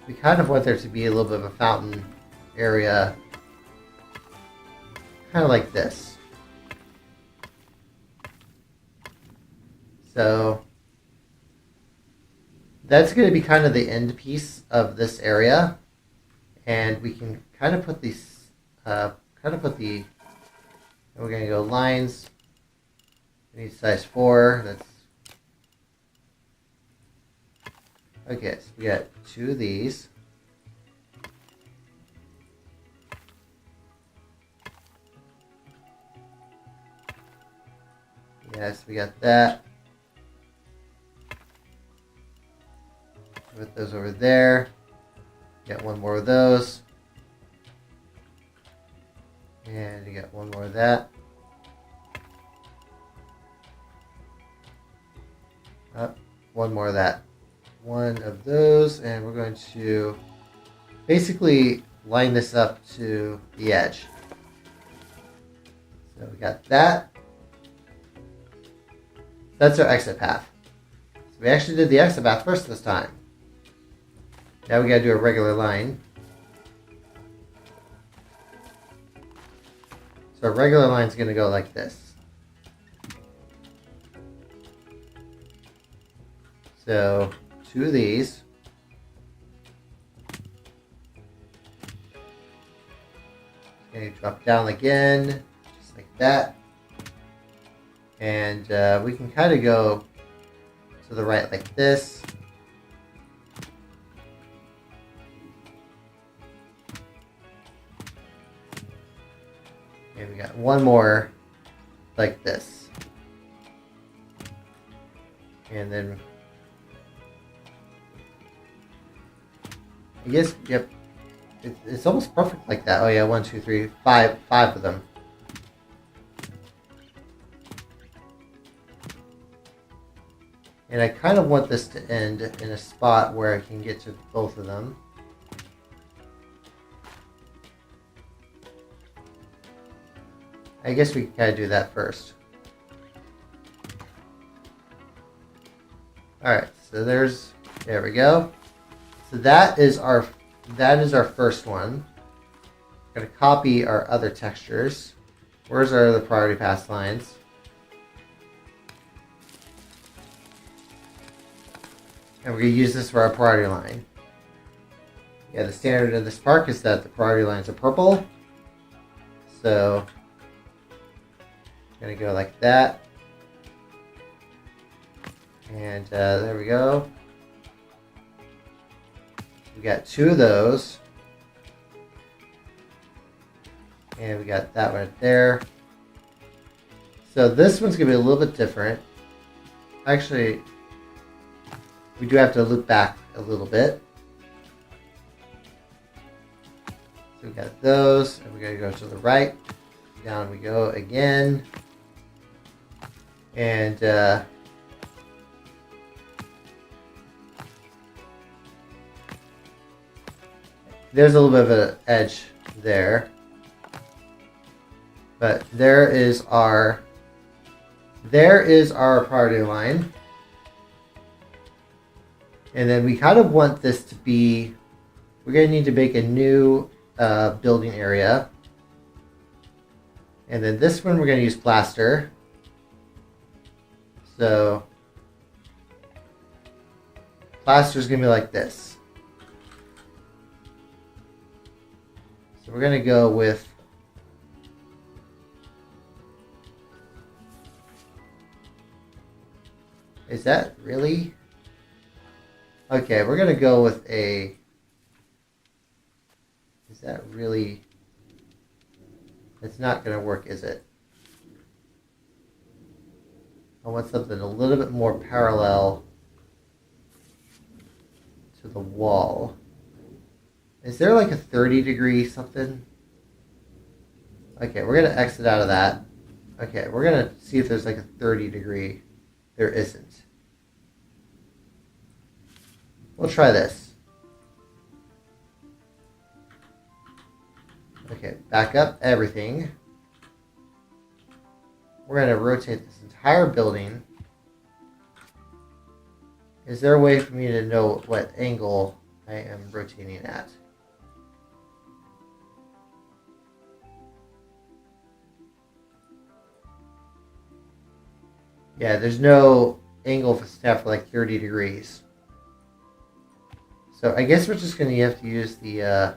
we kind of want there to be a little bit of a fountain area. Kind of like this. So that's going to be kind of the end piece of this area. And we can kind of put these, we're going to go lines. We need size 4. That's okay. So we got 2 of these. Yes, we got that. Put those over there. Got 1 more of those. And you got 1 more of that. Up, 1 more of that. 1 of those, and we're going to basically line this up to the edge. So we got that. That's our exit path. So we actually did the exit path first this time. Now we got to do a regular line. So a regular line is going to go like this. So 2 of these. Okay, drop down again, just like that. And we can kind of go to the right like this. And we got 1 more like this. And then I guess, yep, it's almost perfect like that. Oh yeah, 1, 2, 3, 5 of them. And I kind of want this to end in a spot where I can get to both of them. I guess we can kind of do that first. Alright, so there we go. So that is our first one. I'm going to copy our other textures. Where's our other priority pass lines? And we're going to use this for our priority line. Yeah, the standard in this park is that the priority lines are purple. So I'm going to go like that. And there we go. We got 2 of those. And we got that right there. So this one's going to be a little bit different. Actually, we do have to loop back a little bit. So we got those, and we're going to go to the right. Down we go again. And there's a little bit of an edge there. But there is our priority line. And then we kind of want this to be, we're going to need to make a new building area. And then this one we're going to use plaster. So plaster is going to be like this. So we're going to go with is that really? Okay, we're going to go with a... Is that really... It's not going to work, is it? I want something a little bit more parallel to the wall. Is there like a 30-degree something? Okay, we're going to exit out of that. Okay, we're going to see if there's like a 30-degree. There isn't. We'll try this. back up everything. We're going to rotate this entire building. Is there a way for me to know what angle I am rotating at? Yeah, there's no angle for snap for like 30 degrees. So I guess we're just going to have to use the...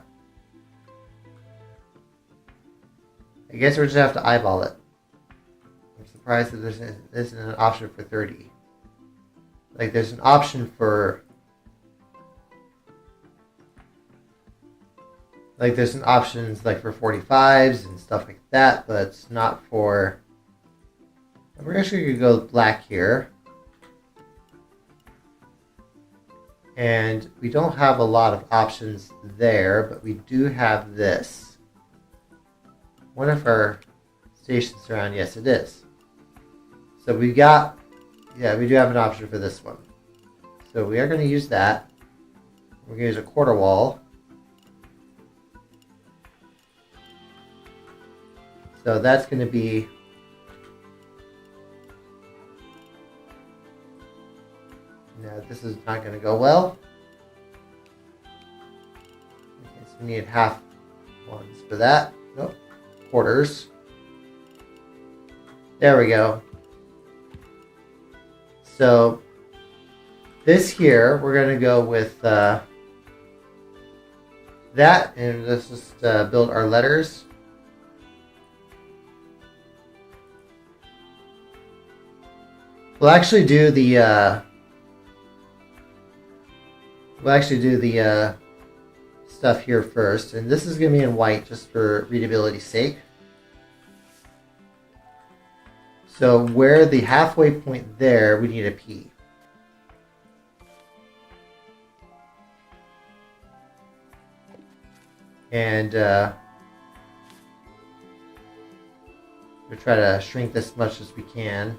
I guess we're just have to eyeball it. I'm surprised that there isn't an option for 30. Like there's an option for... Like there's an options like for 45s and stuff like that, but it's not for... We're actually going to go black here. And we don't have a lot of options there, but we do have this. One of our stations around, yes it is. So we got, yeah, we do have an option for this one. So we are going to use that. We're going to use a quarter wall. So that's going to be... No, this is not going to go well. Okay, so we need half ones for that. Nope. Quarters. There we go. So this here, we're going to go with that, and let's just build our letters. We'll actually do the stuff here first, and this is going to be in white just for readability's sake. So where the halfway point there, we need a P. And we'll try to shrink this as much as we can.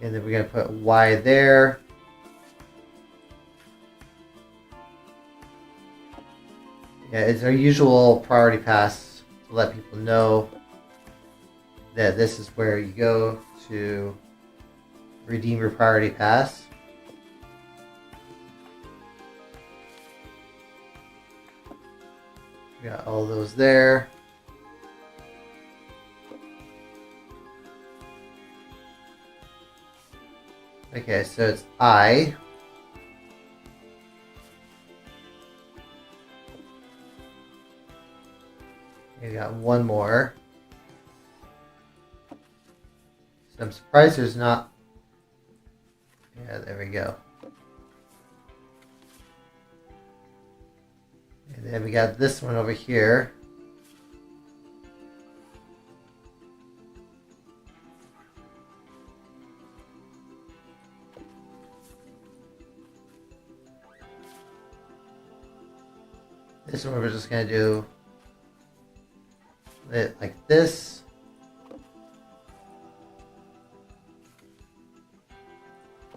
And then we're going to put Y there. Yeah, it's our usual priority pass to let people know that this is where you go to redeem your priority pass. We got all those there. Okay, so it's I. We got one more. So I'm surprised there's not... Yeah, there we go. And then we got this one over here. This one we're just going to do it like this.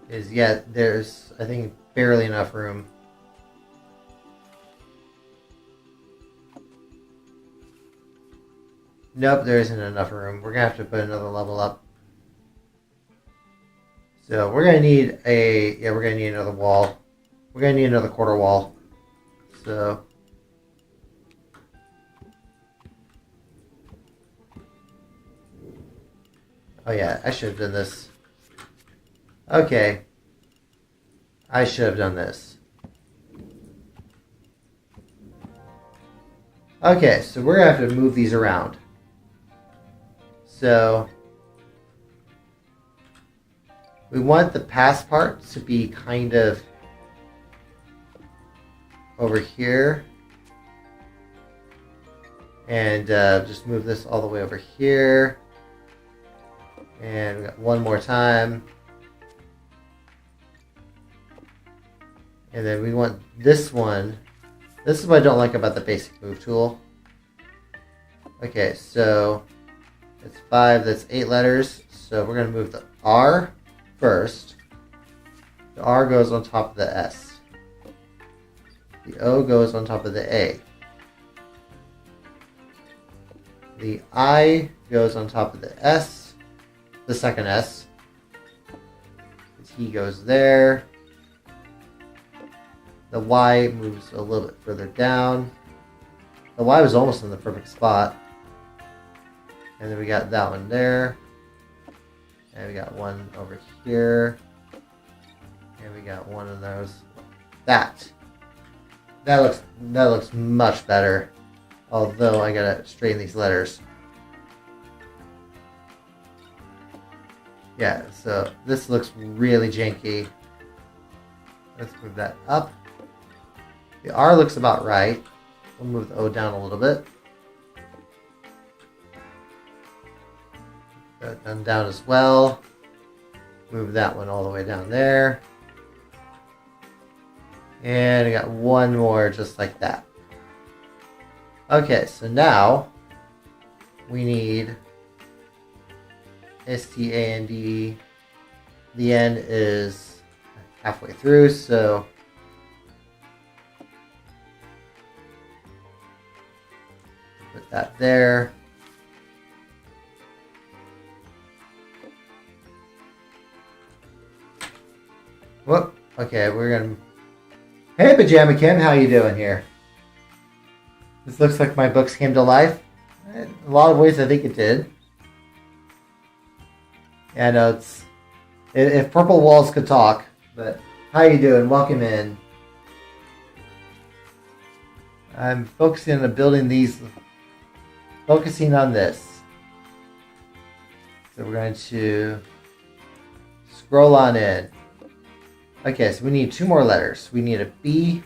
Is yet there's, I think, barely enough room. Nope, there isn't enough room. We're going to have to put another level up. So we're going to need we're going to need another wall. We're going to need another quarter wall. So... Oh yeah, I should have done this. Okay. I should have done this. Okay, so we're going to have to move these around. So we want the pass part to be kind of over here. And just move this all the way over here. And we got one more time. And then we want this one. This is what I don't like about the basic move tool. Okay, so it's 5, that's 8 letters. So we're going to move the R first. The R goes on top of the S. The O goes on top of the A. The I goes on top of the S, the second S. The T goes there. The Y moves a little bit further down. The Y was almost in the perfect spot. And then we got that one there. And we got one over here. And we got one of those. That looks much better. Although I gotta straighten these letters. Yeah, so this looks really janky. Let's move that up. The R looks about right. We'll move the O down a little bit. That done down as well. Move that one all the way down there. And I got one more just like that. Okay, so now we need STAND. The N is halfway through, so put that there. Whoop. Okay, we're gonna. Hey, Pajama Kim, how you doing here? This looks like my books came to life. In a lot of ways, I think it did. Yeah, no, it's if purple walls could talk. But how you doing? Welcome in. I'm focusing on building these. Focusing on this. So we're going to scroll on in. Okay, so we need two more letters. We need a B.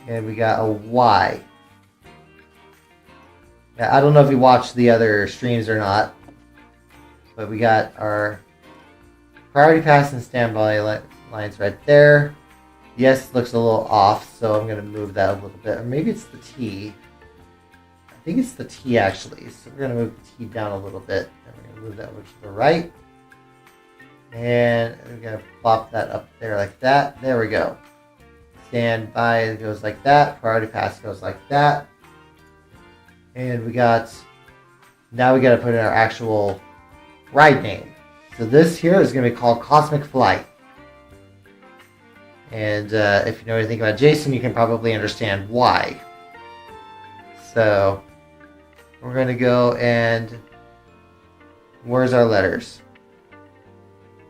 And we got a Y. Yeah, I don't know if you watched the other streams or not. But we got our priority pass and standby lines right there. Yes, looks a little off, so I'm going to move that a little bit. Or maybe it's the T. I think it's the T actually. So we're going to move the T down a little bit. And we're going to move that over to the right. And we're going to plop that up there like that. There we go. Standby goes like that. Priority pass goes like that. And we got, now we got to put in our actual ride name. So this here is going to be called Cosmic Flight. And if you know anything about Jason, you can probably understand why. So we're going to go and where's our letters?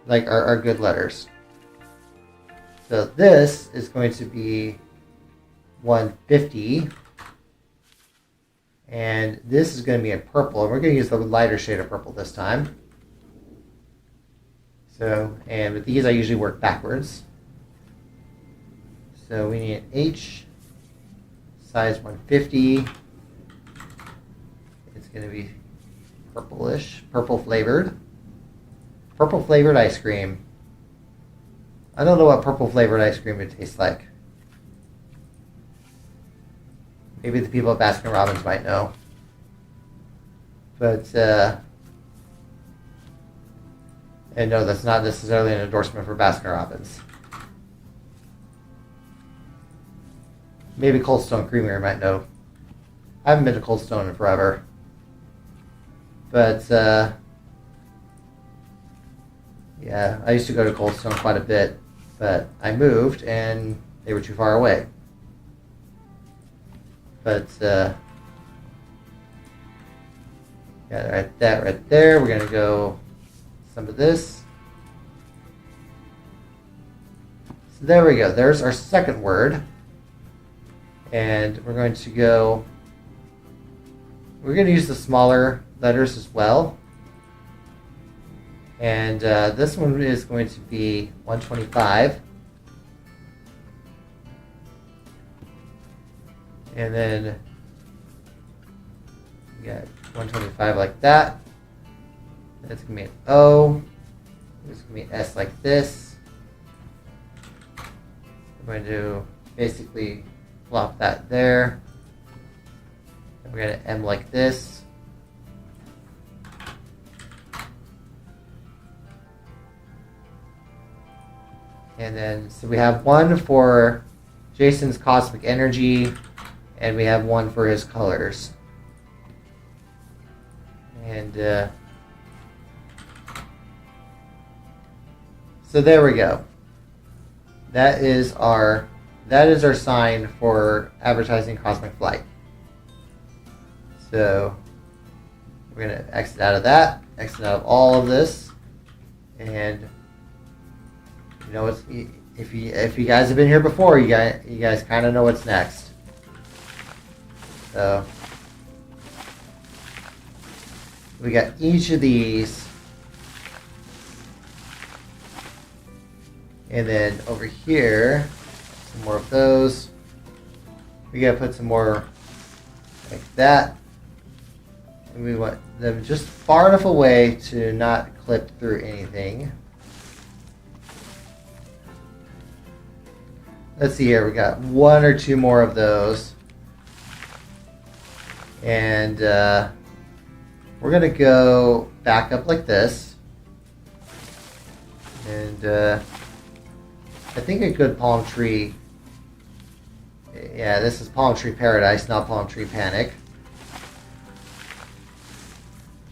Like our good letters. So this is going to be 150. And this is going to be in purple. And we're going to use the lighter shade of purple this time. So, and with these I usually work backwards. So we need an H, size 150. It's going to be purplish, purple flavored. Purple flavored ice cream. I don't know what purple flavored ice cream would taste like. Maybe the people at Baskin Robbins might know. But, and no, that's not necessarily an endorsement for Baskin Robbins. Maybe Cold Stone Creamery might know. I haven't been to Cold Stone in forever. But, yeah, I used to go to Cold Stone quite a bit, but I moved and they were too far away. But, yeah, that right there. We're going to go some of this. So there we go. There's our second word. And we're going to go, we're going to use the smaller letters as well. And this one is going to be 125. And then we got 125 like that. That's going to be an O. This is going to be an S like this. We're going to basically plop that there. And we're going to M like this. And then, so we have one for Jason's cosmic energy, and we have one for his colors. And so there we go. That is our sign for advertising Cosmic Flight. So we're gonna exit out of that, exit out of all of this, and you know, if you guys have been here before, you guys kind of know what's next. So we got each of these, and then over here, some more of those. We gotta put some more like that. And we want them just far enough away to not clip through anything. Let's see here, we got one or two more of those. And we're gonna go back up like this. And I think a good palm tree, yeah, this is palm tree paradise, not palm tree panic.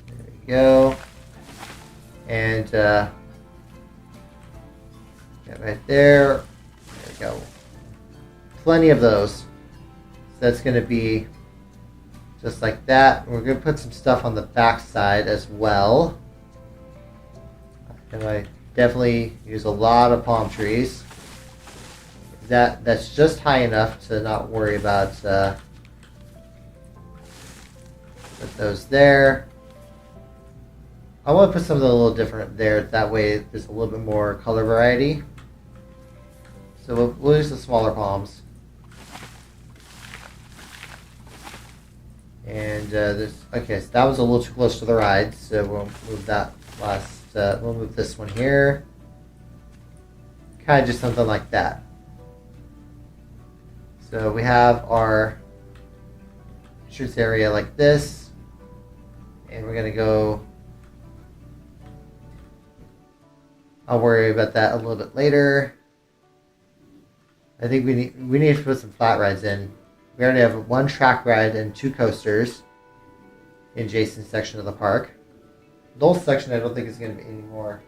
There we go. And yeah, right there. There we go. Plenty of those. So that's going to be just like that. We're going to put some stuff on the back side as well. And I definitely use a lot of palm trees. That's just high enough to not worry about put those there. I want to put something a little different there. That way there's a little bit more color variety. So we'll use the smaller palms. And okay, so that was a little too close to the ride, so we'll move that we'll move this one here. Kind of just something like that. So we have our entrance area like this, and we're gonna go, I'll worry about that a little bit later. I think we need to put some flat rides in. We already have one track ride and two coasters in Jason's section of the park. Noel's section I don't think is going to be any more.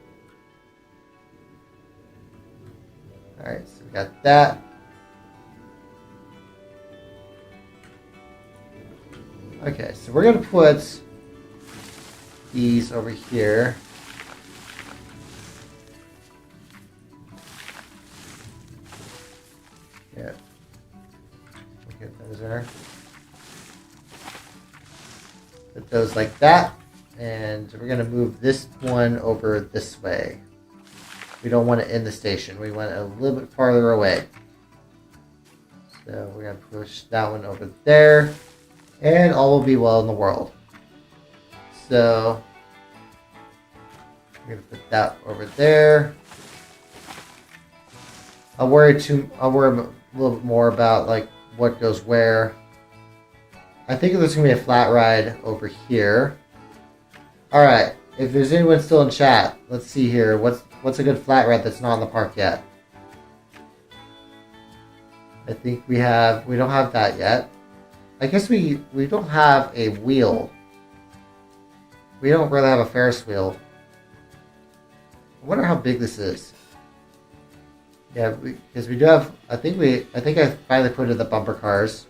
Alright, so we got that. Okay, so we're going to put these over here. Yeah. Get those there. Put those like that, and we're going to move this one over this way. We don't want it in the station. We want it a little bit farther away. So we're going to push that one over there, and all will be well in the world. So we're going to put that over there. I'll worry a little bit more about like what goes where. I think there's going to be a flat ride over here. Alright, if there's anyone still in chat, let's see here. What's a good flat ride that's not in the park yet? I think we don't have that yet. I guess we don't have a wheel. We don't really have a Ferris wheel. I wonder how big this is. Yeah, because we do have. I think I finally put in the bumper cars.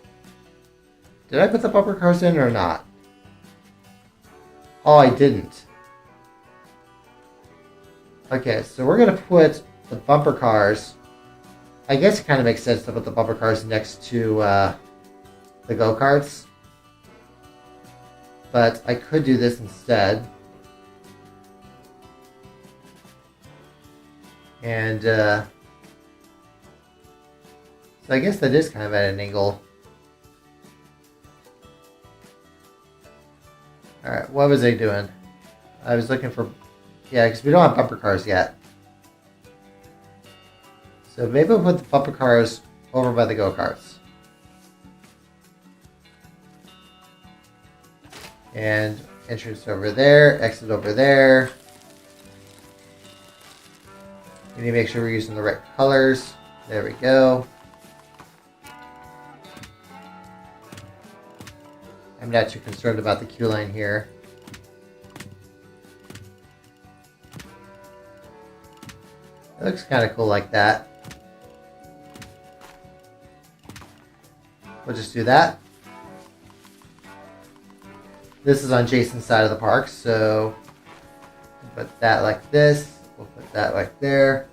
Did I put the bumper cars in or not? Oh, I didn't. Okay, so we're gonna put the bumper cars. I guess it kind of makes sense to put the bumper cars next to the go-karts, but I could do this instead. And so I guess that is kind of at an angle. Alright, what was I doing? I was looking for... Yeah, because we don't have bumper cars yet. So maybe we'll put the bumper cars over by the go-karts. And entrance over there, exit over there. We need to make sure we're using the right colors. There we go. I'm not too concerned about the Q line here. It looks kind of cool like that. We'll just do that. This is on Jason's side of the park, so we'll put that like this. We'll put that like there.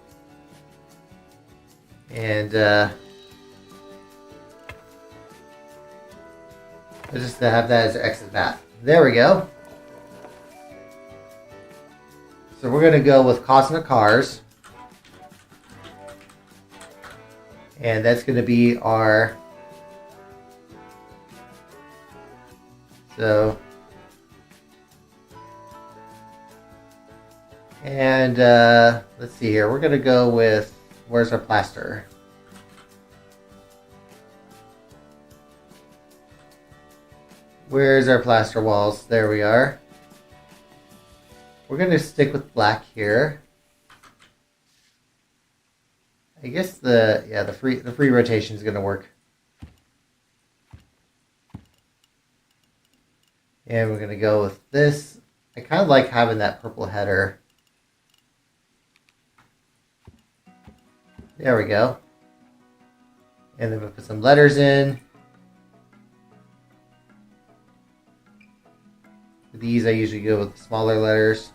And we'll just have that as our exit map. There we go. So we're going to go with Cosmic Cars. And that's going to be our... So... And let's see here. We're going to go with... Where's our plaster? Where's our plaster walls? There we are. We're going to stick with black here. I guess the free rotation is going to work. And we're going to go with this. I kind of like having that purple header. There we go. And then we'll put some letters in. For these, I usually go with smaller letters.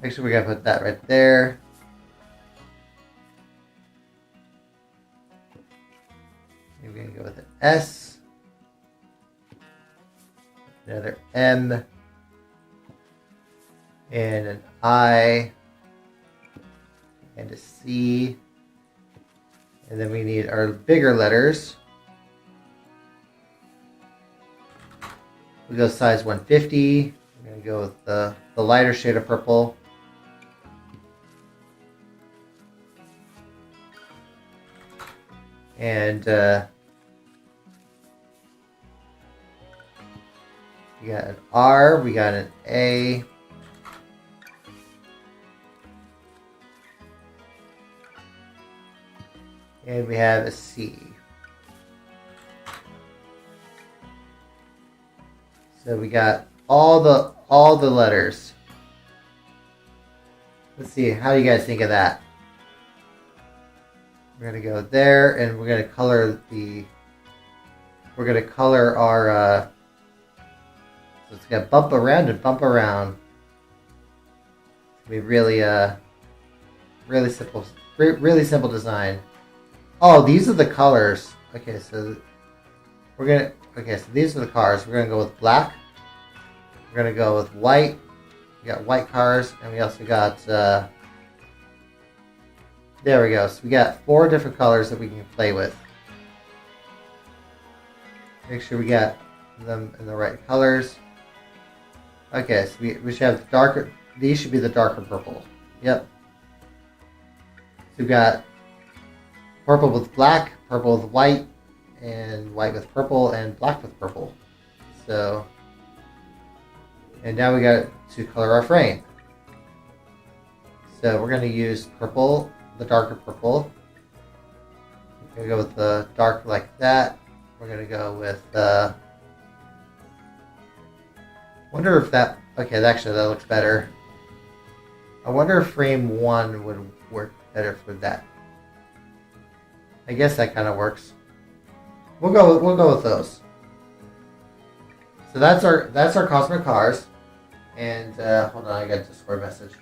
Actually, we're going to put that right there. And we're going to go with an S. Another M. And an I. And a C. And then we need our bigger letters. We go size 150. We're going to go with the lighter shade of purple. And we got an R, we got an A. And we have a C. So we got all the letters. Let's see, how do you guys think of that? We're gonna go there, and we're gonna color our. So it's gonna bump around and bump around. It's gonna be really simple design. Oh, these are the colors. Okay, so these are the cars. We're gonna go with black. We're gonna go with white. We got white cars, and we also got. There we go. So we got 4 different colors that we can play with. Make sure we got them in the right colors. Okay, so we should have darker. These should be the darker purple. Yep. So we've got purple with black, purple with white, and white with purple, and black with purple. So, and now we got to color our frame. So we're going to use purple, the darker purple. We're going to go with the dark like that. We're going to go with, wonder if that, okay, actually that looks better. I wonder if frame 1 would work better for that. I guess that kind of works. We'll go with those. So that's our Cosmic Cars. And hold on, I got a Discord message.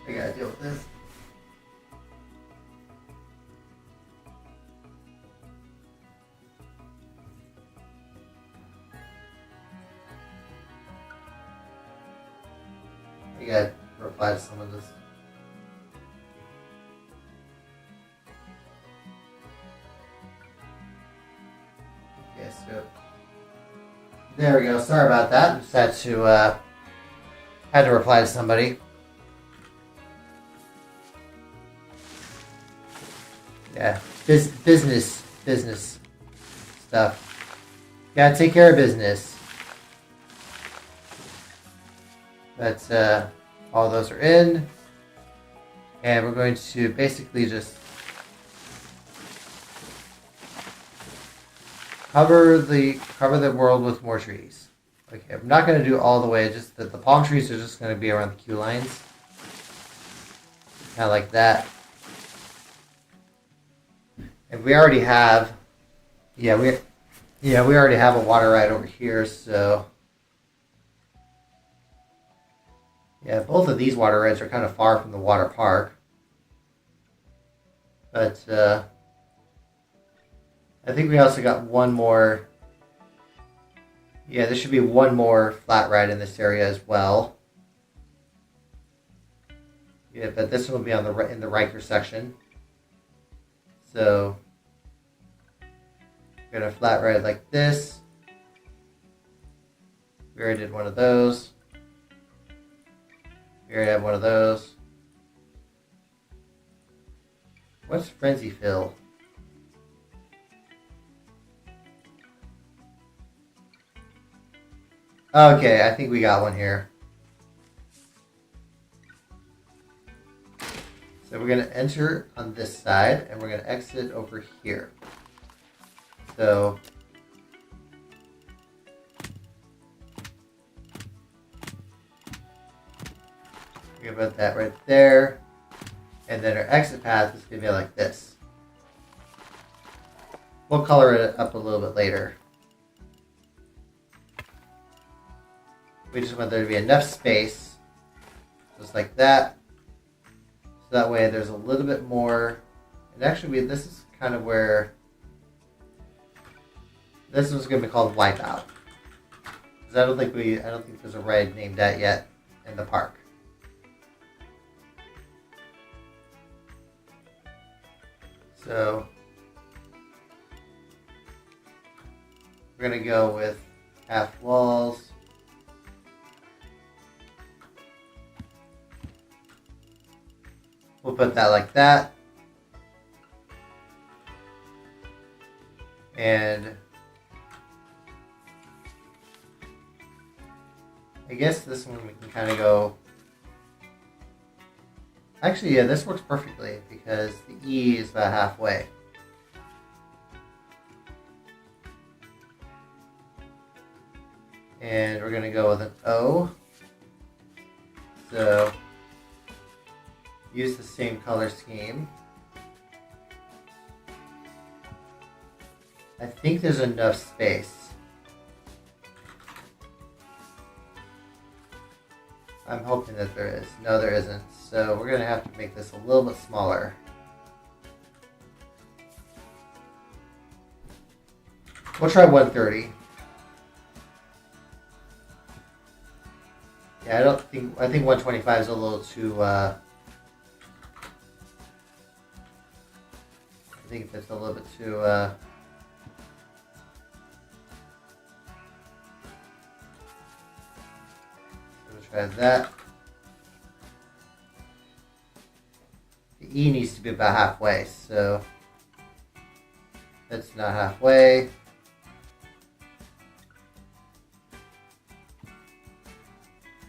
I gotta deal with this. I gotta reply to some of this. Okay, so there we go. Sorry about that. Just had to reply to somebody. Yeah, business stuff. Gotta take care of business. But all those are in. And we're going to basically just cover the world with more trees. Okay, I'm not going to do all the way, just the palm trees are just going to be around the queue lines. Kind of like that. And we already have, we already have a water right over here, so yeah, both of these water rides are kind of far from the water park. But I think we also got one more. Yeah, there should be one more flat ride in this area as well. Yeah, but this one will be on in the Riker section. So we're gonna flat ride like this. We already did one of those. We already have one of those. What's Frenzy Fill? Okay, I think we got one here. So we're going to enter on this side, and we're going to exit over here. So we're going to put that right there. And then our exit path is going to be like this. We'll color it up a little bit later. We just want there to be enough space, just like that. So that way there's a little bit more. And actually, this is kind of where this one's going to be called Wipeout. Because I don't think there's a ride named that yet in the park. So we're going to go with half walls. We'll put that like that. And I guess this one we can kind of go. Actually, yeah, this works perfectly because the E is about halfway. And we're going to go with an O. So use the same color scheme. I think there's enough space. I'm hoping that there is. No, there isn't. So we're going to have to make this a little bit smaller. We'll try 130. Yeah, I think 125 is a little too, I think that's a little bit too, so we'll try that. The E needs to be about halfway, so that's not halfway.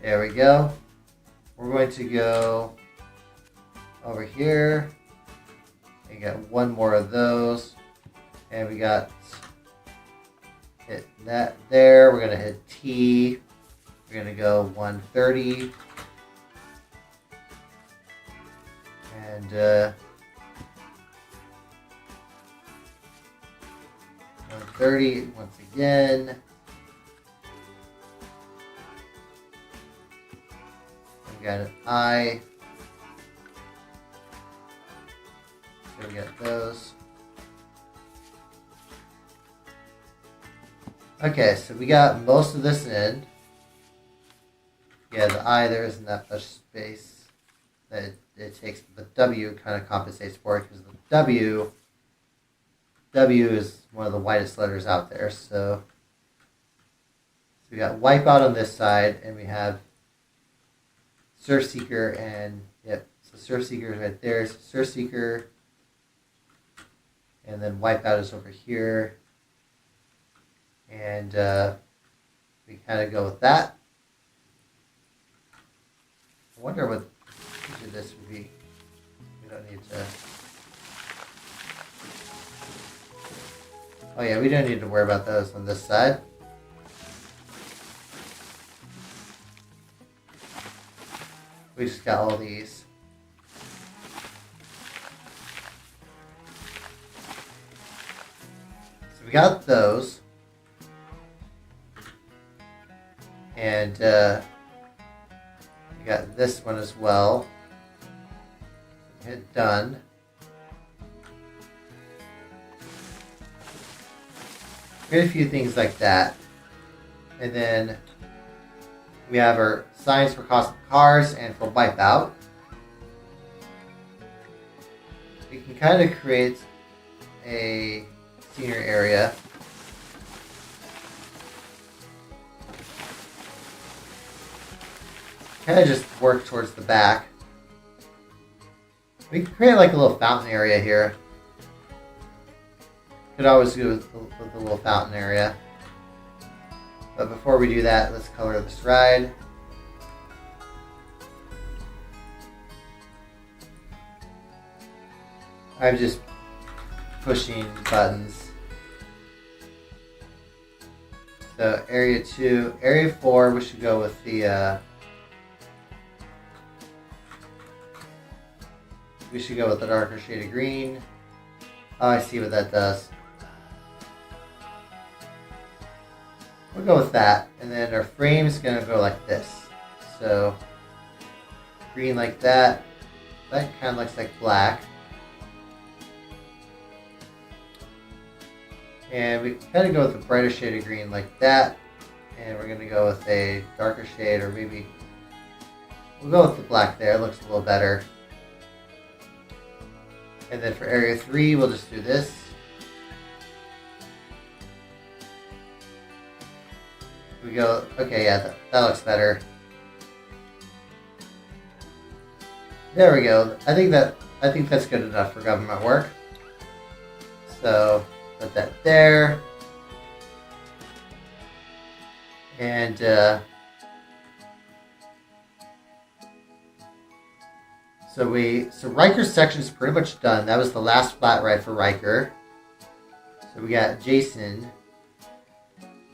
There we go. We're going to go over here. We got one more of those. And we got hit that there. We're going to hit T. We're going to go 130. And 130 once again. We got an I. So we got those. Okay, so we got most of this in. Yeah, the I, there isn't that much space that it takes. The W kind of compensates for it because the W is one of the whitest letters out there. So we got Wipeout on this side, and we have Surf Seeker, and yep, so Surf Seeker is right there. So Surf Seeker, and then Wipeout is over here, and we kind of go with that. I wonder what each of this would be. We don't need to. Oh yeah, we don't need to worry about those on this side. We just got all these. So we got those. And we got this one as well. Hit done. We got a few things like that. And then we have our signs for custom cars and for wipeout. We can kind of create a senior area. Kind of just work towards the back. We can create like a little fountain area here. Could always do with the little fountain area. But before we do that, let's color this ride. I'm just pushing buttons. So area 2, area 4, we should go with the darker shade of green. Oh, I see what that does. We'll go with that, and then our frame is going to go like this. So green like that. That kind of looks like black. And we kind of go with a brighter shade of green like that. And we're going to go with a darker shade, or maybe we'll go with the black there. It looks a little better. And then for area 3, we'll just do this. We go, okay, yeah, that looks better. There we go. I think that's good enough for government work. So put that there. And so Riker's section is pretty much done. That was the last flat ride for Riker. So we got Jason.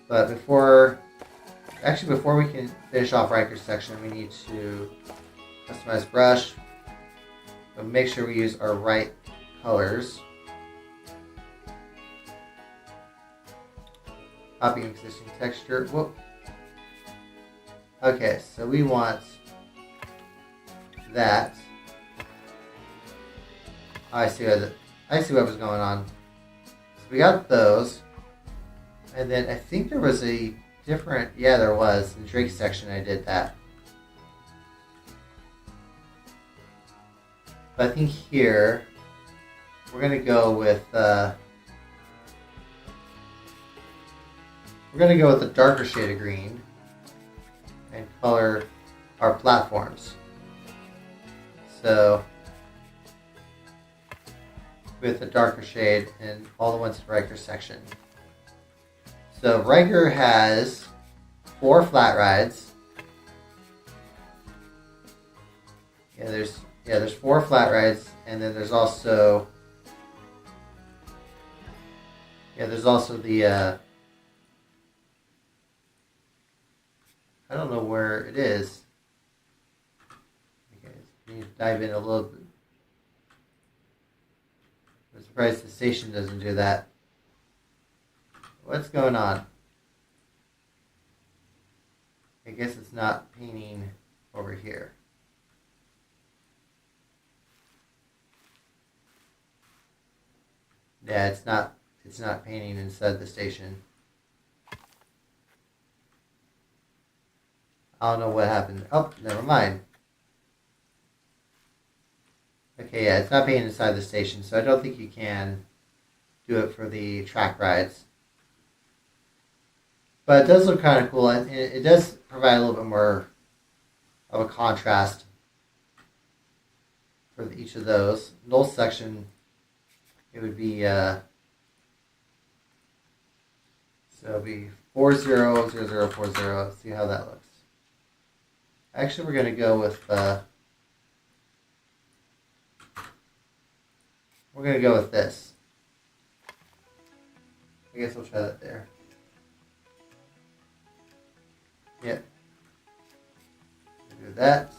But before we can finish off Riker's section, we need to customize brush. So make sure we use our right colors. Copy existing texture. Whoop. Okay, so we want that. I see what was going on. So we got those. And then I think there was a different, yeah, there was. In Drake's section I did that. But I think here we're gonna go with the darker shade of green and color our platforms. So with a darker shade and all the ones in Riker's section. So Riker has 4 flat rides. There's 4 flat rides, and then there's also the I don't know where it is. Okay, we need to dive in a little bit. I'm surprised the station doesn't do that. What's going on? I guess it's not painting over here. Yeah, it's not painting inside the station. I don't know what happened. Oh, never mind. Okay, yeah, it's not painting inside the station, so I don't think you can do it for the track rides. But it does look kind of cool, and it does provide a little bit more of a contrast for each of those. Null section, it would be so it'll be 400040. See how that looks. Actually, we're going to go with this. I guess we'll try that there. Yep. Do that.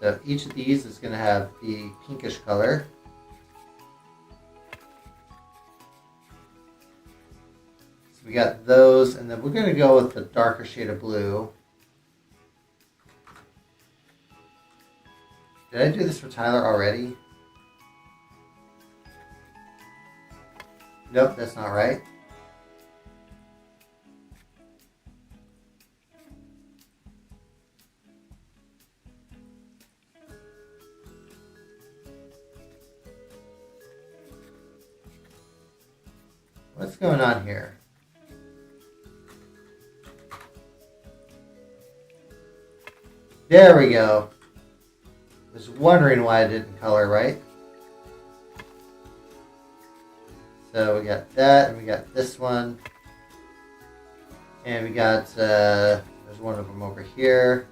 So each of these is going to have the pinkish color. So we got those, and then we're going to go with the darker shade of blue. Did I do this for Tyler already? Nope, that's not right. What's going on here? There we go. I was wondering why I didn't color right. So we got that, and we got this one. And we got, there's one of them over here.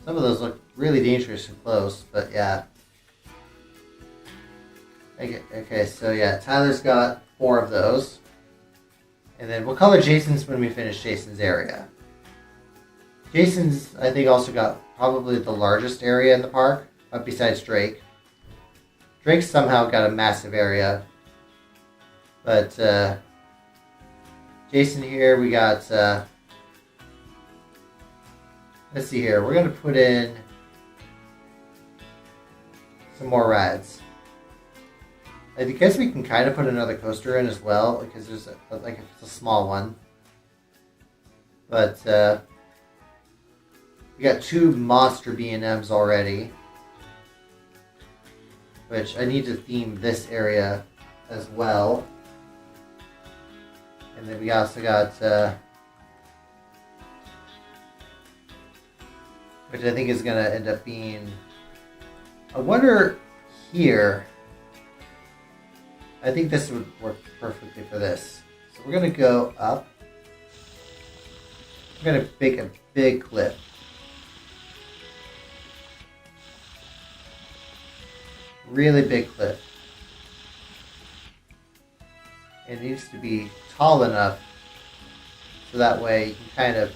Some of those look really dangerous and close, but yeah. Okay, so yeah, Tyler's got 4 of those. And then we'll color Jason's when we finish Jason's area. Jason's, I think, also got probably the largest area in the park, besides Drake. Drake somehow got a massive area. But Jason here, we got, let's see here, we're going to put in some more rides. I guess we can kind of put another coaster in as well, because there's it's a small one. But we got 2 monster B&Ms already, which I need to theme this area as well. And then we also got, which I think is going to end up being, I wonder here, I think this would work perfectly for this. So we're going to go up. We're going to make a big cliff. Really big cliff. It needs to be tall enough so that way you can kind of,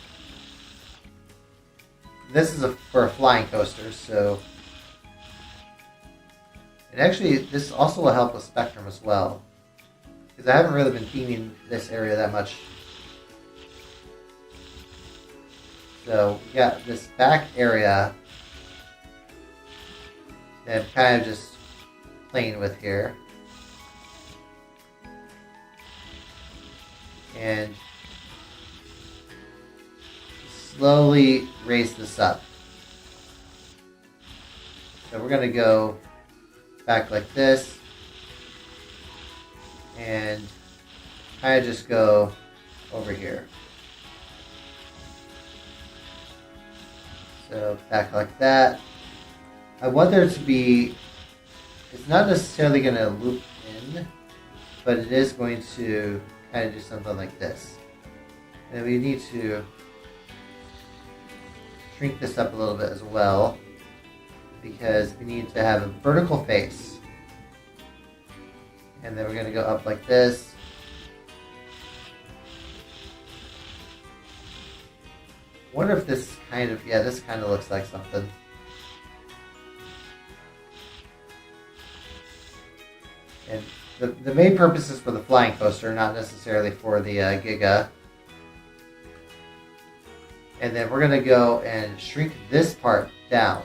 this is for a flying coaster, so, and actually this also will help with spectrum as well, because I haven't really been theming this area that much. So we got this back area that I'm kind of just playing with here. And slowly raise this up. So we're going to go back like this and kind of just go over here. So back like that. I want there to be, it's not necessarily going to loop in, but it is going to kind of do something like this. And we need to shrink this up a little bit as well, because we need to have a vertical face. And then we're going to go up like this. I wonder if this kind of, yeah, this kind of looks like something. And the main purpose is for the flying coaster, not necessarily for the Giga. And then we're going to go and shrink this part down.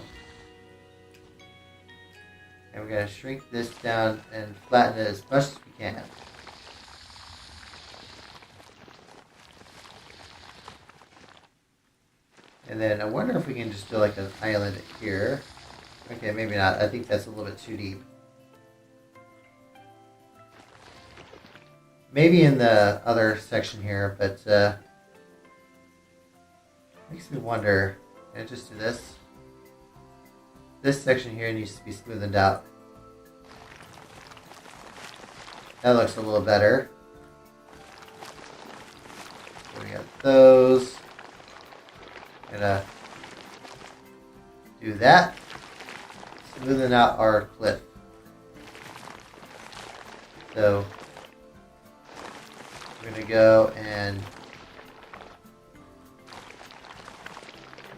And we're going to shrink this down and flatten it as much as we can. And then I wonder if we can just do like an island here. Okay, maybe not. I think that's a little bit too deep. Maybe in the other section here, but makes me wonder. Can I just do this? This section here needs to be smoothened out. That looks a little better. So we got those. And gonna do that, smoothing out our cliff. So we're gonna go and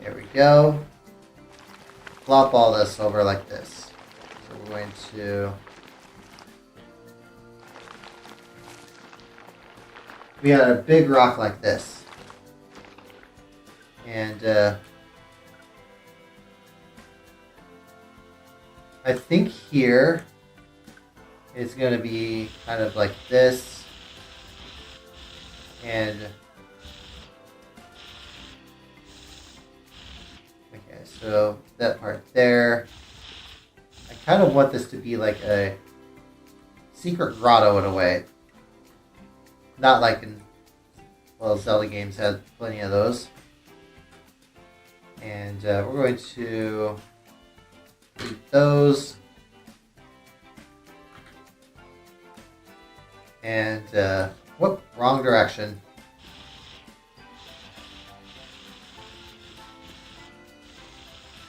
there we go. Flop all this over like this. So we're going to. We got a big rock like this. And I think here it's going to be kind of like this. And okay, so that part there. I kind of want this to be like a secret grotto in a way. Not like in, well, Zelda games had plenty of those. And we're going to delete those. And, whoop, wrong direction.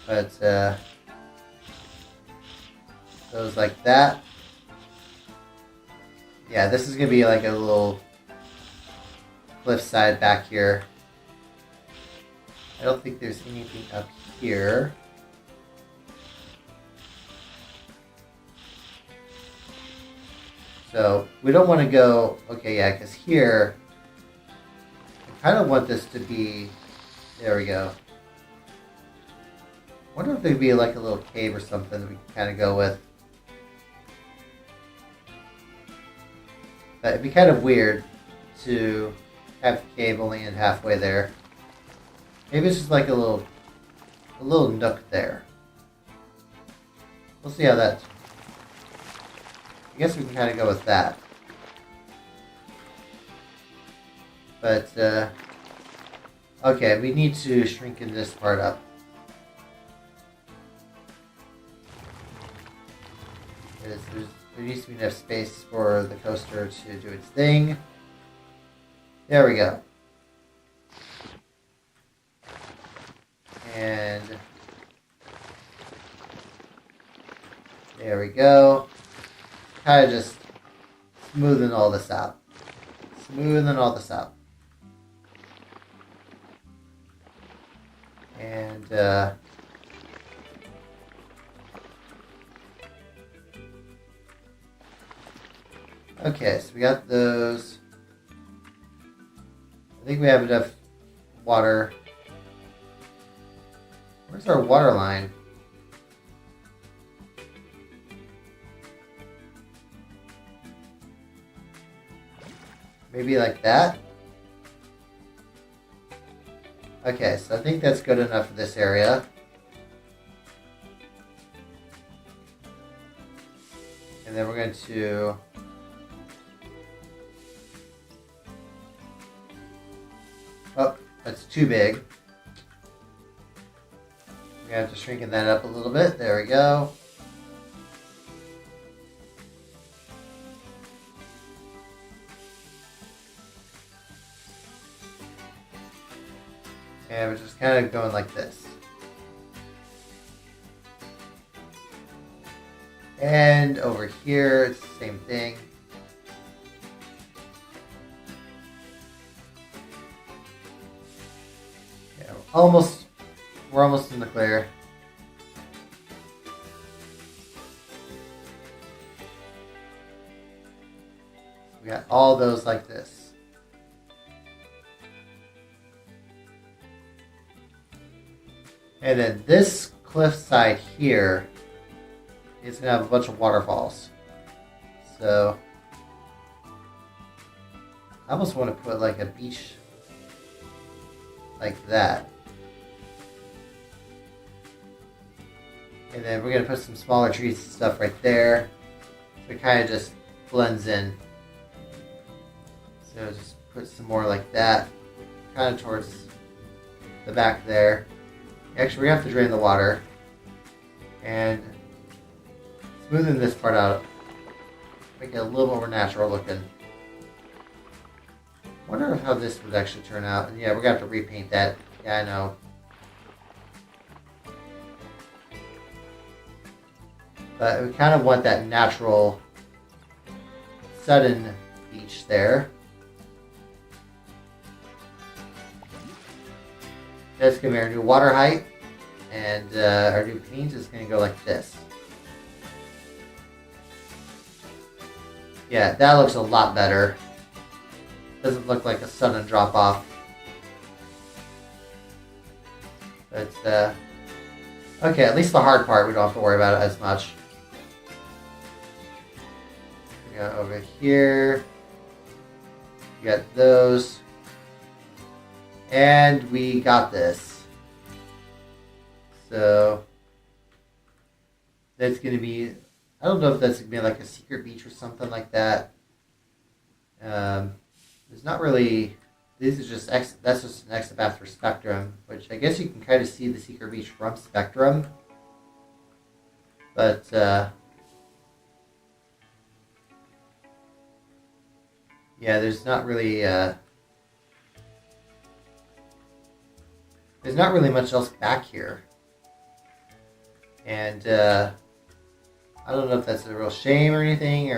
But, those like that. Yeah, this is going to be like a little cliffside back here. I don't think there's anything up here. So we don't want to go, okay, yeah, because here, I kind of want this to be, there we go. I wonder if there'd be like a little cave or something that we can kind of go with. But it'd be kind of weird to have the cave only in halfway there. Maybe it's just like a little nook there. We'll see how that. I guess we can kind of go with that. But okay, we need to shrink in this part up. There needs to be enough space for the coaster to do its thing. There we go. And there we go. Kind of just smoothing all this out. Smoothing all this out. And okay, so we got those. I think we have enough water. Where's our water line? Maybe like that? Okay, so I think that's good enough for this area. And then we're going to oh, that's too big. We have to shrink that up a little bit. There we go. And we're just kind of going like this. And over here, it's the same thing. Yeah, we're almost in the clear. We got all those like this. And then this cliffside here is going to have a bunch of waterfalls. So I almost want to put like a beach like that. And then we're going to put some smaller trees and stuff right there. So it kind of just blends in. So just put some more like that, kind of towards the back there. Actually, we have to drain the water and smoothing this part out, make it a little more natural looking. Wonder how this would actually turn out. And yeah, we're gonna have to repaint that. Yeah, I know. But we kind of want that natural, sudden beach there. That's going to be our new water height. And our new paint is going to go like this. Yeah, that looks a lot better. Doesn't look like a sudden drop off. But, okay, at least the hard part, we don't have to worry about it as much. We got over here. We got those. And we got this. So, that's going to be, I don't know if that's going to be like a secret beach or something like that. There's not really, this is just, that's just an extra for Spectrum, which I guess you can kind of see the secret beach from Spectrum. But, yeah, there's not really much else back here. And, I don't know if that's a real shame or anything,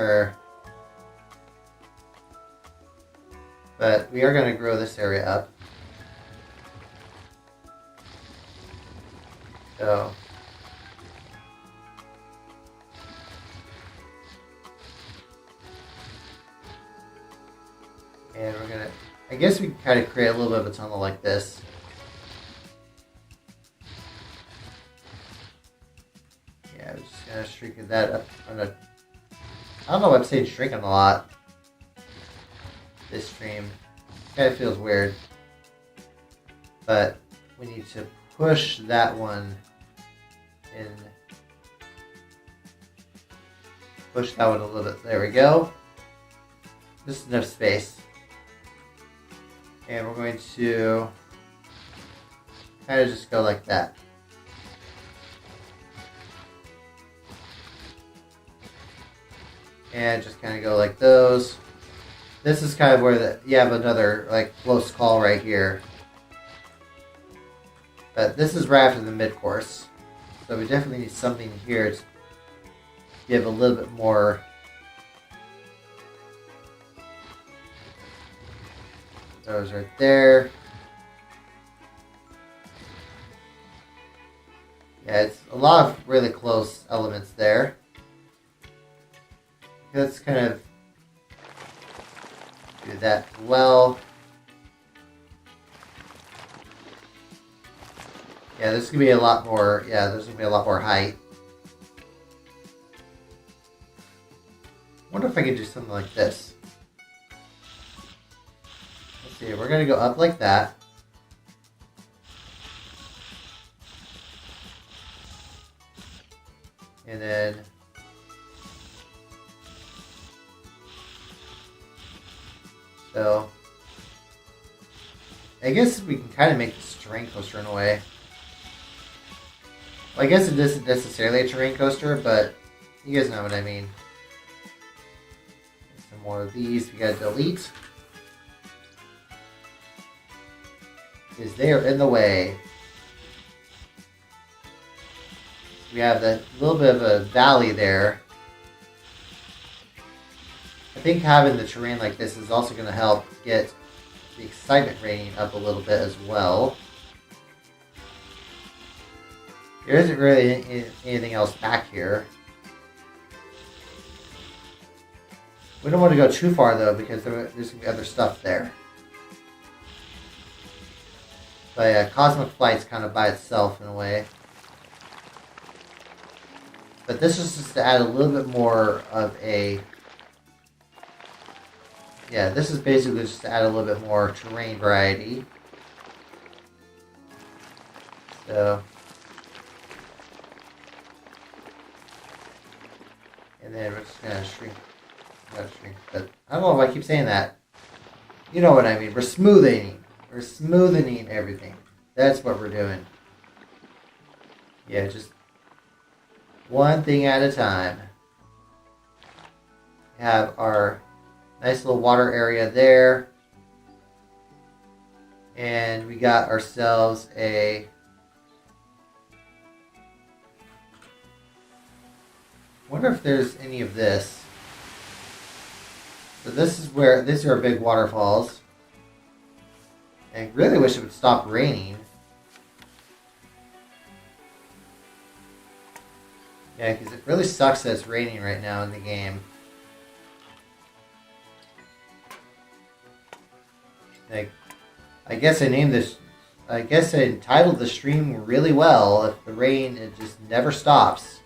but we are going to grow this area up. So, and we're going to, I guess we can kind of create a little bit of a tunnel like this. Yeah, I'm just going to shrink that up on a, I don't know why I'm saying shrinking a lot. This stream kind of feels weird, but we need to push that one in, push that one a little bit. There we go. Just enough space, and we're going to kind of just go like that. And just kind of go like those. This is kind of where you have another like close call right here. But this is right after the mid-course. So we definitely need something here to give a little bit more. Those right there. Yeah, it's a lot of really close elements there. Let's kind of do that well. Yeah, there's gonna be a lot more. Yeah, there's gonna be a lot more height. Wonder if I could do something like this. Let's see. We're gonna go up like that. And then so I guess we can kind of make this a terrain coaster in a way. Well, I guess it isn't necessarily a terrain coaster, but you guys know what I mean. Some more of these we gotta delete, because they are in the way. We have that little bit of a valley there. I think having the terrain like this is also going to help get the excitement rating up a little bit as well. There isn't really anything else back here. We don't want to go too far though, because there's going to be other stuff there. But yeah, Cosmic Flight's kind of by itself in a way. But this is just to add a little bit more of a... Yeah, this is basically just to add a little bit more terrain variety. So... And then we're just going to shrink. But I don't know if I keep saying that. You know what I mean. We're smoothing. We're smoothing everything. That's what we're doing. Yeah, just one thing at a time. We have our nice little water area there. And we got ourselves a wonder if there's any of this. So this is where, these are big waterfalls. I really wish it would stop raining. Yeah, because it really sucks that it's raining right now in the game. Like, I guess I entitled the stream really well. If the rain, it just never stops.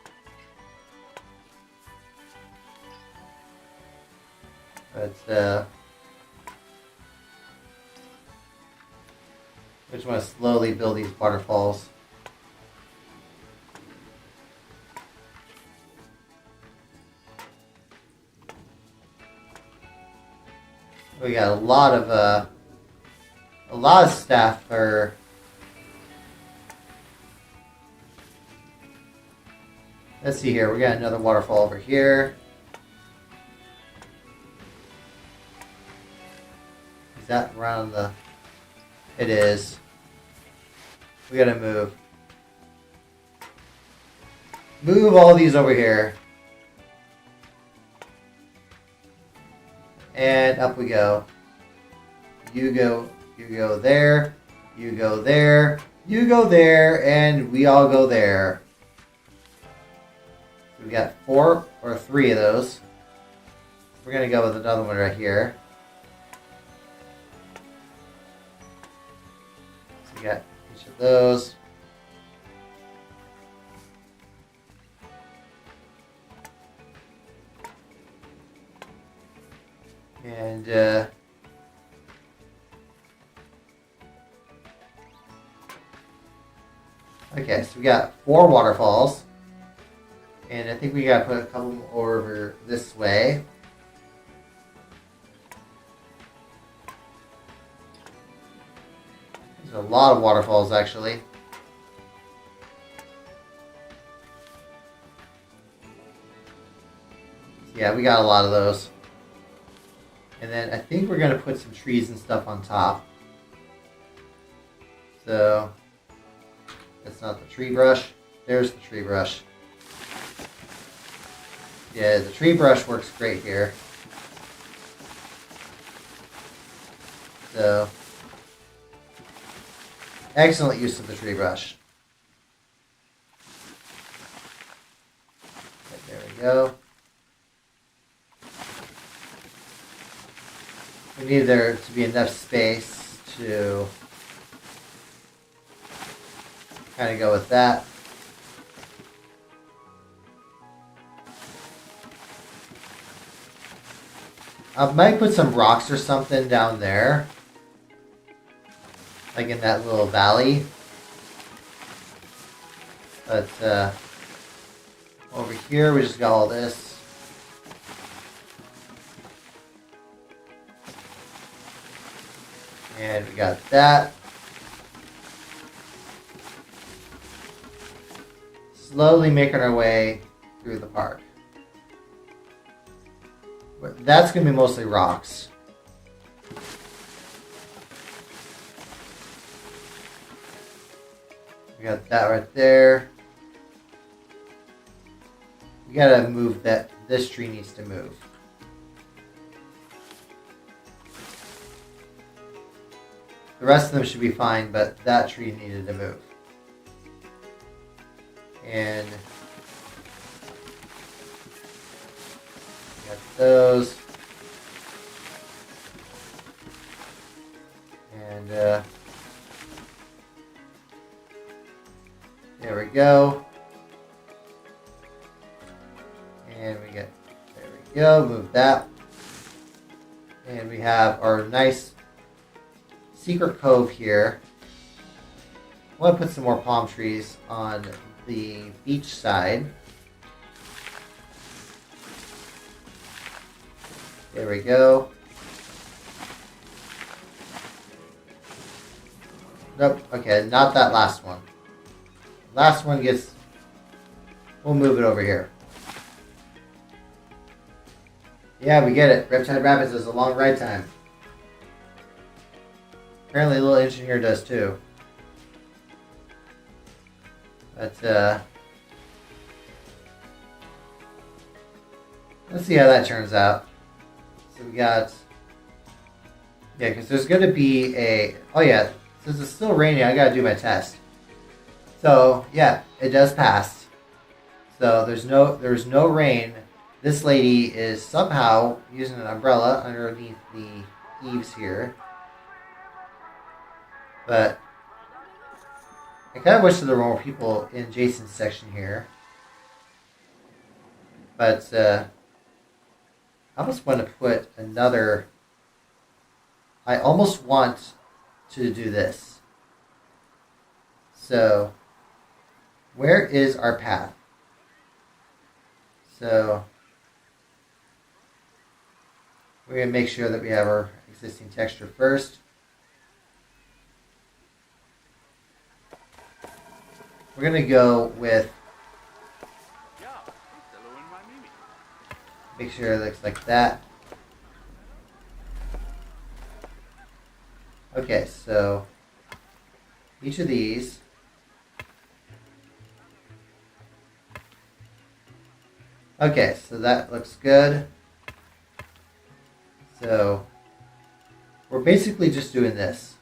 But, I just want to slowly build these waterfalls. We got a lot of staff for. Let's see here. We got another waterfall over here. Is that around the? It is. We gotta move. Move all these over here. And up we go. You go there, you go there, you go there, and we all go there. So we got 4 or 3 of those. We're gonna go with another one right here. So we got each of those. And okay, so we got 4 waterfalls, and I think we gotta put a couple more over this way. There's a lot of waterfalls actually. Yeah, we got a lot of those. And then I think we're going to put some trees and stuff on top. So, that's not the tree brush. There's the tree brush. Yeah, the tree brush works great here. So, excellent use of the tree brush. Okay, there we go. We need there to be enough space to kind of go with that. I might put some rocks or something down there, like in that little valley. But over here we just got all this. And we got that. Slowly making our way through the park. But that's going to be mostly rocks. We got that right there. We got to move that. This tree needs to move. The rest of them should be fine, but that tree needed to move. And got those. And there we go. And we get, there we go, move that. And we have our nice secret cove here. I want to put some more palm trees on the beach side. There we go. Nope, okay, not that last one. Last one gets, we'll move it over here. Yeah, we get it. Riptide Rapids has a long ride time. Apparently, Little Engineer does too. But Let's see how that turns out. So we got, yeah, because there's going to be a, oh yeah, since it's still raining, I got to do my test. So yeah, it does pass. So there's no rain. This lady is somehow using an umbrella underneath the eaves here. But I kind of wish there were more people in Jason's section here. But I almost want to put another... I almost want to do this. So, where is our path? So, we're going to make sure that we have our existing texture first. We're going to go with, make sure it looks like that. Okay, so each of these. Okay, so that looks good. So we're basically just doing this.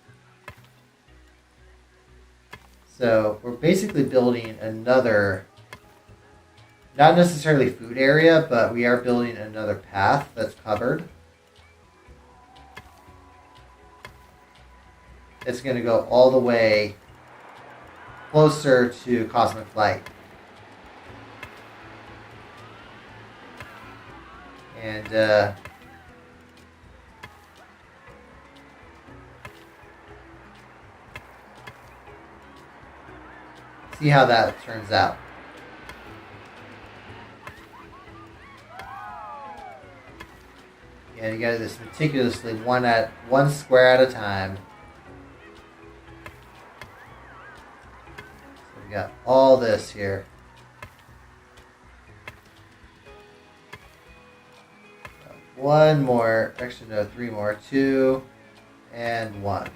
So we're basically building another, not necessarily food area, but we are building another path that's covered. It's going to go all the way closer to cosmic light. And see how that turns out. And you got this meticulously one square at a time. So we got all this here. One more, actually no, three more, 2 and 1.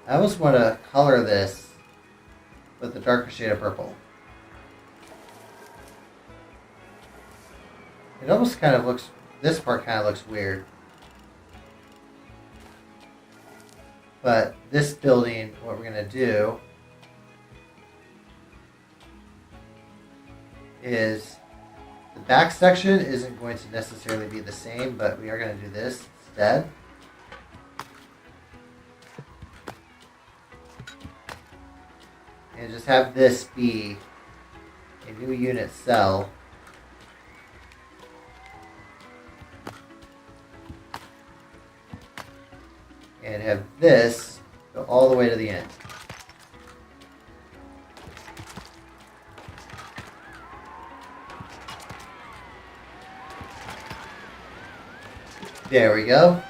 I almost want to color this with a darker shade of purple. It almost kind of looks, this part kind of looks weird. But this building, what we're going to do is the back section isn't going to necessarily be the same, but we are going to do this instead. And just have this be a new unit cell. And have this go all the way to the end. There we go.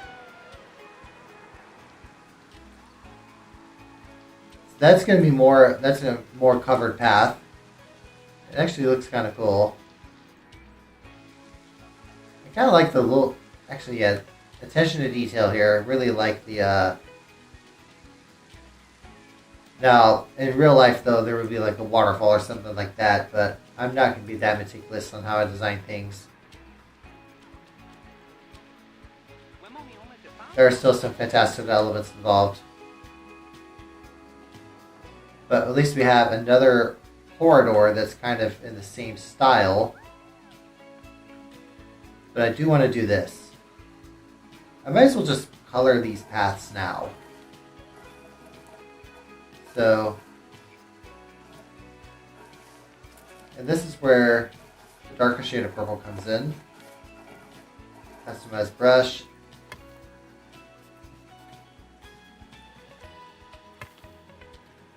So that's going to be more, that's a more covered path. It actually looks kind of cool. I kind of like the little, actually yeah, attention to detail here. I really like the, now in real life though there would be like a waterfall or something like that, but I'm not going to be that meticulous on how I design things. There are still some fantastic elements involved. But at least we have another corridor that's kind of in the same style. But I do want to do this. I might as well just color these paths now. So, and this is where the darker shade of purple comes in. Customize brush.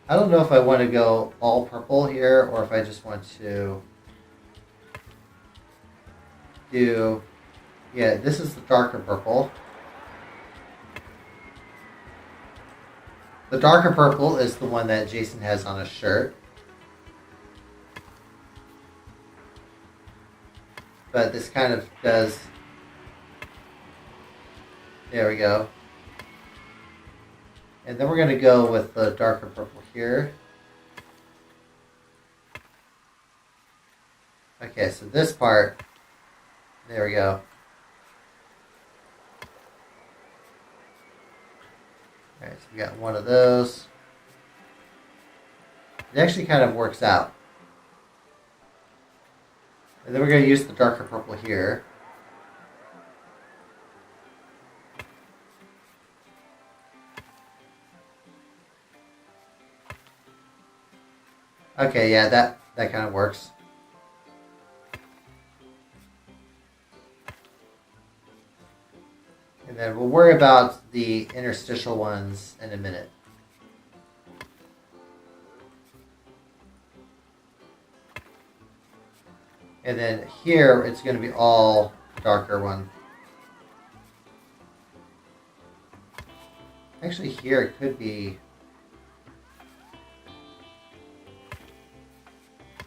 I don't know if I want to go all purple here or if I just want to do, yeah, this is the darker purple. The darker purple is the one that Jason has on his shirt. But this kind of does, there we go. And then we're going to go with the darker purple here. Okay, so this part There we go. Alright, so we got one of those. It actually kind of works out. And then we're going to use the darker purple here. Okay, yeah, that kind of works. And then we'll worry about the interstitial ones in a minute. And then here, it's going to be all darker one. Actually, here it could be...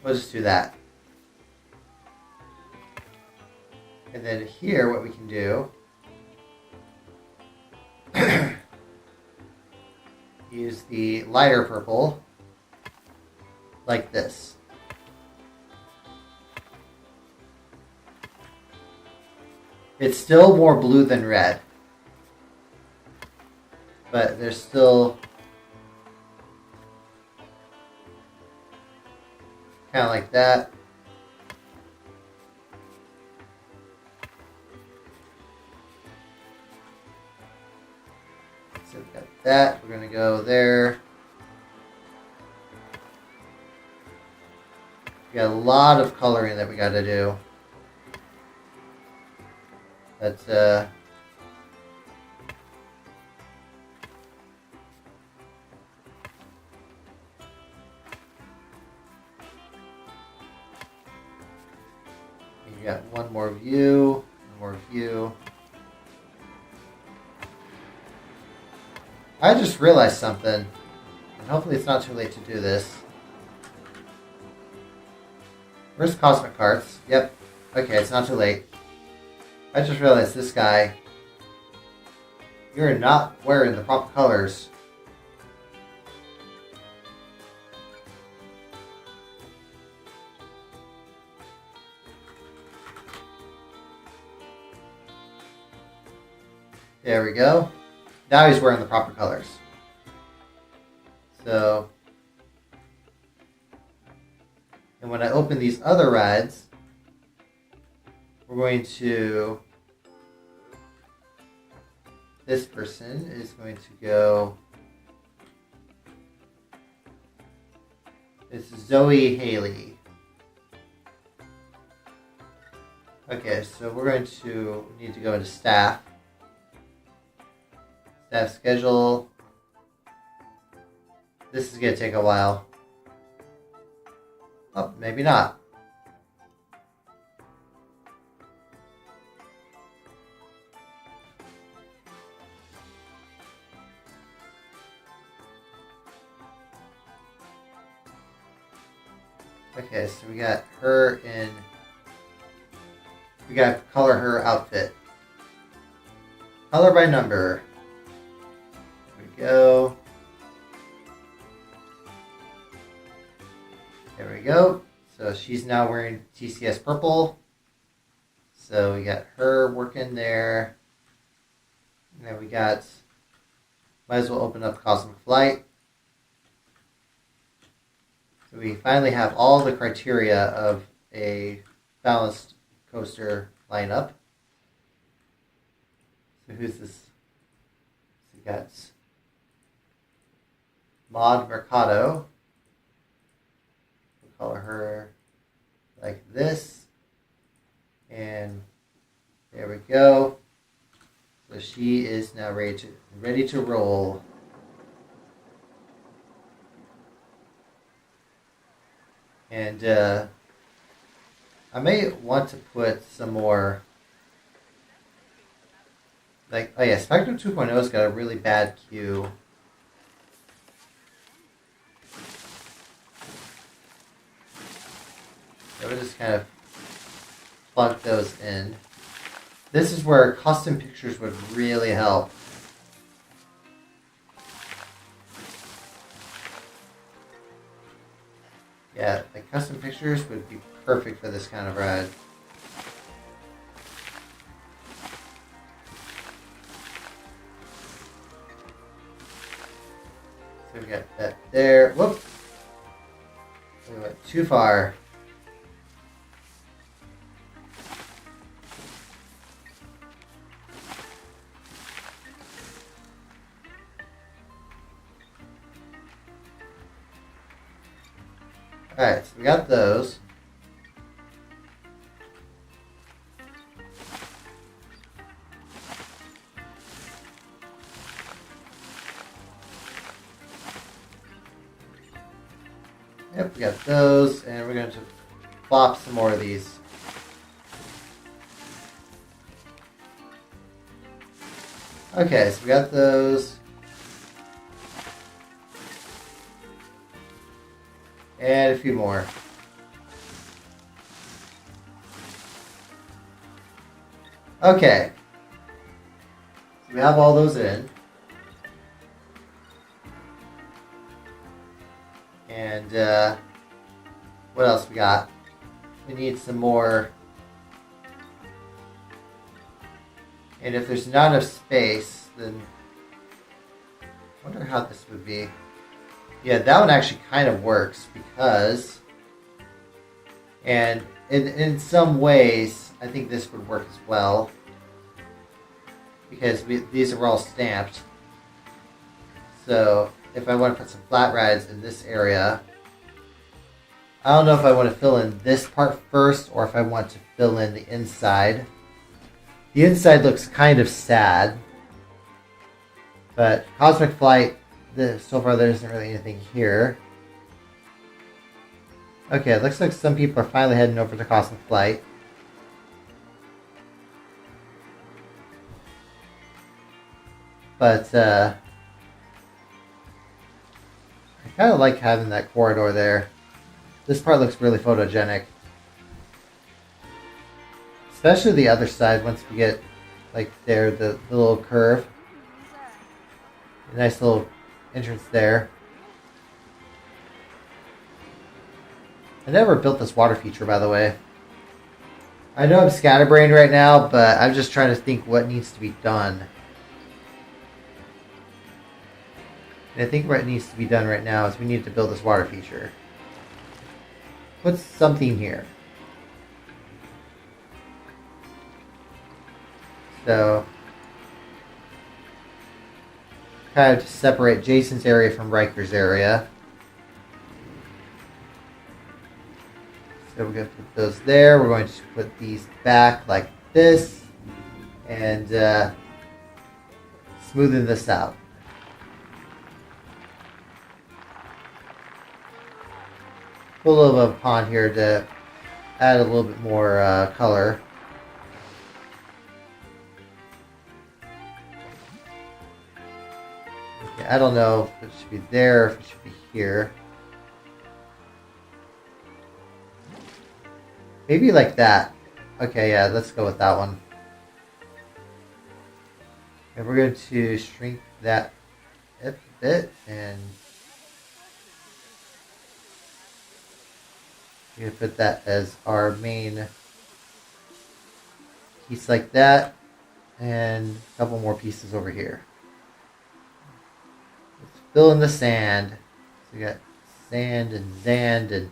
We'll just do that. And then here, what we can do... use the lighter purple, like this. It's still more blue than red, but there's still kind of like that. So we've got that. We're going to go there. We got a lot of coloring that we got to do. But you got one more view, one more view. I just realized something, and hopefully it's not too late to do this. Where's Cosmic Carts? Yep. Okay, it's not too late. I just realized this guy, you're not wearing the proper colors. There we go. Now he's wearing the proper colors. So, and when I open these other rides, we're going to, this person is going to go, it's Zoe Haley. Okay, so we're going to need to go into staff. Staff schedule. This is going to take a while. Oh, maybe not. Okay, so we got her in, we got to color her outfit. Color by number. There we go. There we go. So she's now wearing TCS purple. So we got her working there. And then we got, might as well open up Cosmic Flight. So we finally have all the criteria of a balanced coaster lineup. So who's this? So we got Maud Mercado. We'll color her like this. And there we go. So she is now ready to roll. And I may want to put some more, like, oh yeah, Spectrum 2.0's got a really bad queue. So we'll just kind of plug those in. This is where custom pictures would really help. Yeah, the custom pictures would be perfect for this kind of ride. So we got that there. Whoop! We went too far. Alright, so we got those. Yep, we got those, and we're going to plop some more of these. Okay, so we got those. And a few more. Okay. So we have all those in. And what else we got? We need some more. And if there's not enough space, then I wonder how this would be. Yeah, that one actually kind of works because, and in some ways, I think this would work as well because these are all stamped. So if I want to put some flat rides in this area, I don't know if I want to fill in this part first or if I want to fill in the inside. The inside looks kind of sad, but Cosmic Flight, so far there isn't really anything here. Okay, it looks like some people are finally heading over to Cosmic Flight. But I kind of like having that corridor there. This part looks really photogenic. Especially the other side once we get like there, the little curve. A nice little entrance there. I never built this water feature, by the way. I know I'm scatterbrained right now, but I'm just trying to think what needs to be done. And I think what needs to be done right now is we need to build this water feature. Put something here. So, kind of to separate Jason's area from Riker's area. So we're going to put those there. We're going to put these back like this. And smoothen this out. Put a little bit of a pond here to add a little bit more color. Okay, I don't know if it should be there or if it should be here. Maybe like that. Okay, yeah, let's go with that one. And we're going to shrink that a bit and we're going to put that as our main piece like that and a couple more pieces over here. Let's fill in the sand. So we got sand and Zand and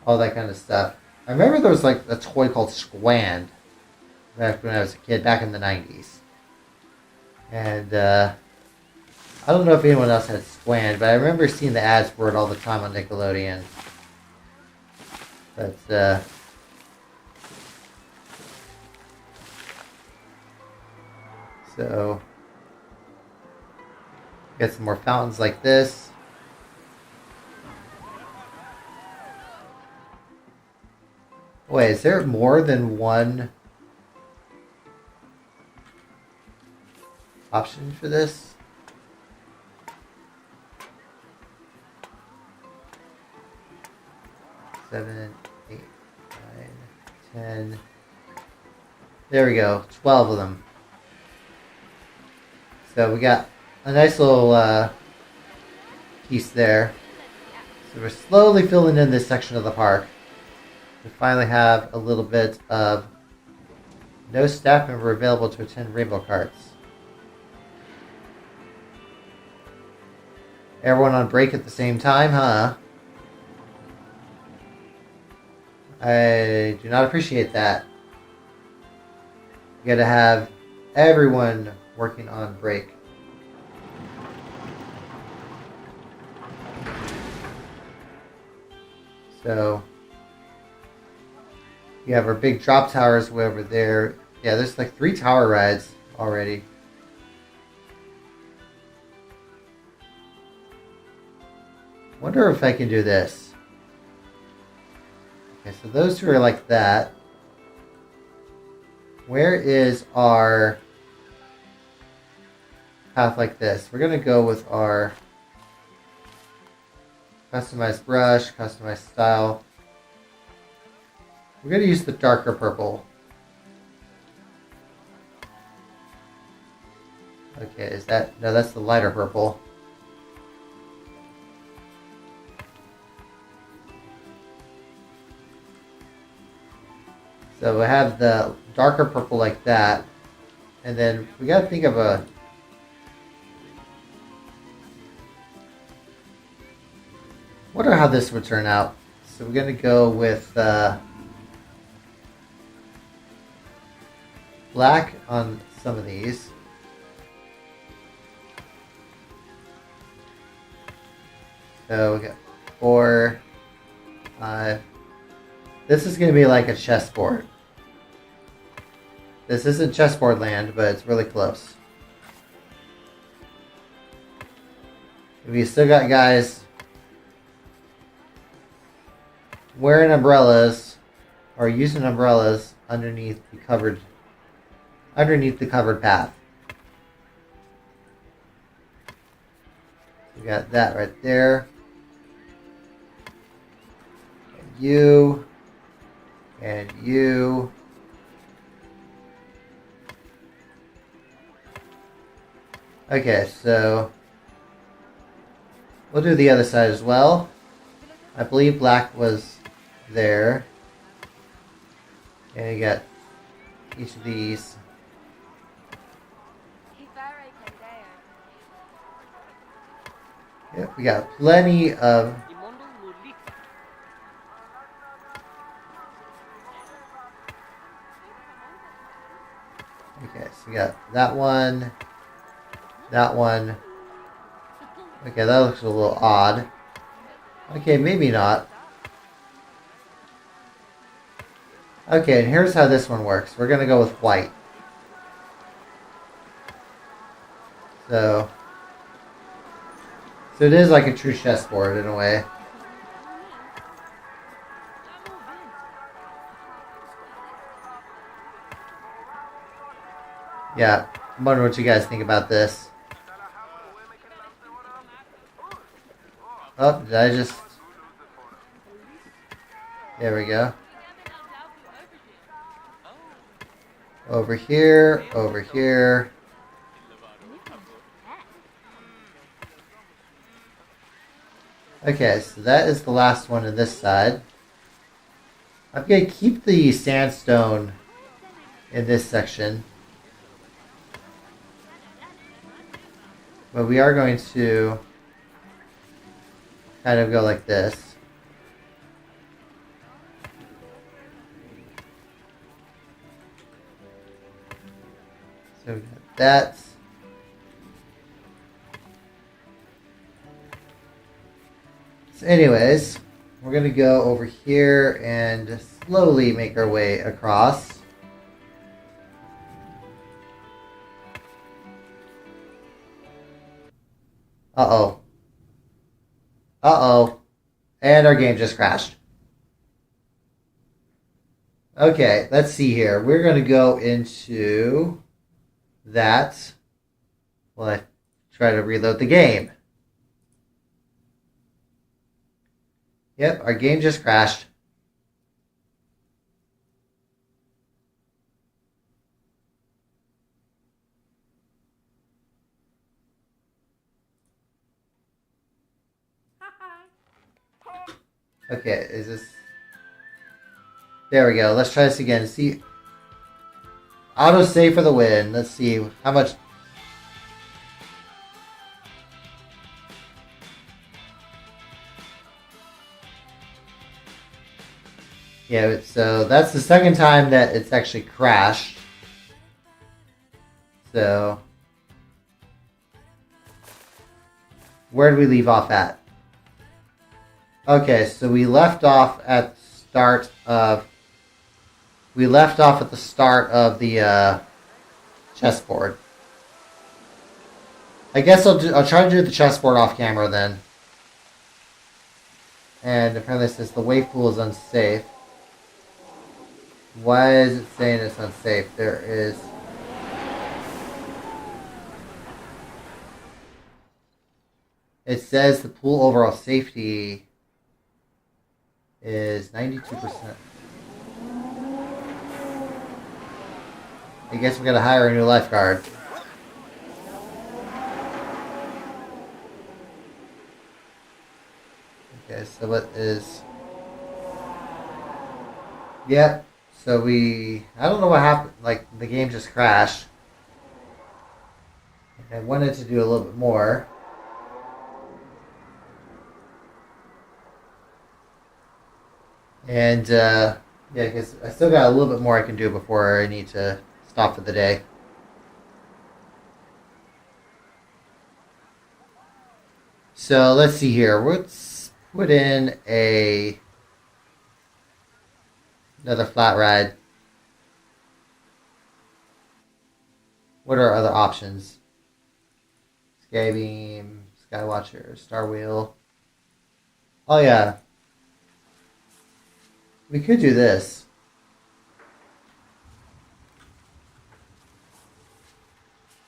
all that kind of stuff. I remember there was like a toy called Squand back when I was a kid, back in the 90s. And I don't know if anyone else had Squand, but I remember seeing the ads for it all the time on Nickelodeon. But so get some more fountains like this. Wait, is there more than one option for this? Seven, 8, 9, 10. There we go. 12 of them. So we got a nice little piece there. So we're slowly filling in this section of the park. We finally have a little bit of no staff member available to attend rainbow carts. Everyone on break at the same time, huh? I do not appreciate that. You gotta have everyone working on break. So you have our big drop towers way over there. Yeah, there's like 3 tower rides already. Wonder if I can do this. Okay, so those two are like that. Where is our path like this? We're gonna go with our customized brush, customized style. We're gonna use the darker purple. Okay, is that... No, that's the lighter purple. So we have the darker purple like that. And then we gotta think of a... Wonder how this would turn out. So we're gonna go with black on some of these. So we got 4, 5. This is going to be like a chessboard. This isn't chessboard land, but it's really close. If you still got guys wearing umbrellas or using umbrellas underneath the covered path. We got that right there. And you. And you. Okay, so we'll do the other side as well. I believe black was there. And you got each of these. Yep, we got plenty of... Okay, so we got that one, that one. Okay, that looks a little odd. Okay, maybe not. Okay, and here's how this one works. We're going to go with white. So it is like a true chessboard in a way. Yeah, I'm wondering what you guys think about this. Oh, did I just... There we go. Over here, over here. Okay, so that is the last one on this side. I'm going to keep the sandstone in this section. But we are going to kind of go like this. So we got that. So anyways, we're going to go over here and slowly make our way across. Uh-oh. Uh-oh. And our game just crashed. Okay, let's see here. We're going to go into that. Well, I try to reload the game. Yep, our game just crashed. Okay, is this... There we go. Let's try this again. See... Auto save for the win. Let's see how much... Yeah, so that's the second time that it's actually crashed. So, where did we leave off at? Okay, so we left off at the start of... We left off at the start of the chessboard. I guess I'll try to do the chessboard off camera then. And apparently it says the wave pool is unsafe. Why is it saying it's unsafe? There is... It says the pool overall safety is 92%. I guess we gotta hire a new lifeguard. Okay, so what is... Yep, so I don't know what happened, like, the game just crashed. I wanted to do a little bit more. And, yeah, because I still got a little bit more I can do before I need to stop for the day. So, let's see here. Let's put in another flat ride. What are our other options? Skybeam, Skywatcher, Star Wheel. Oh, yeah. We could do this.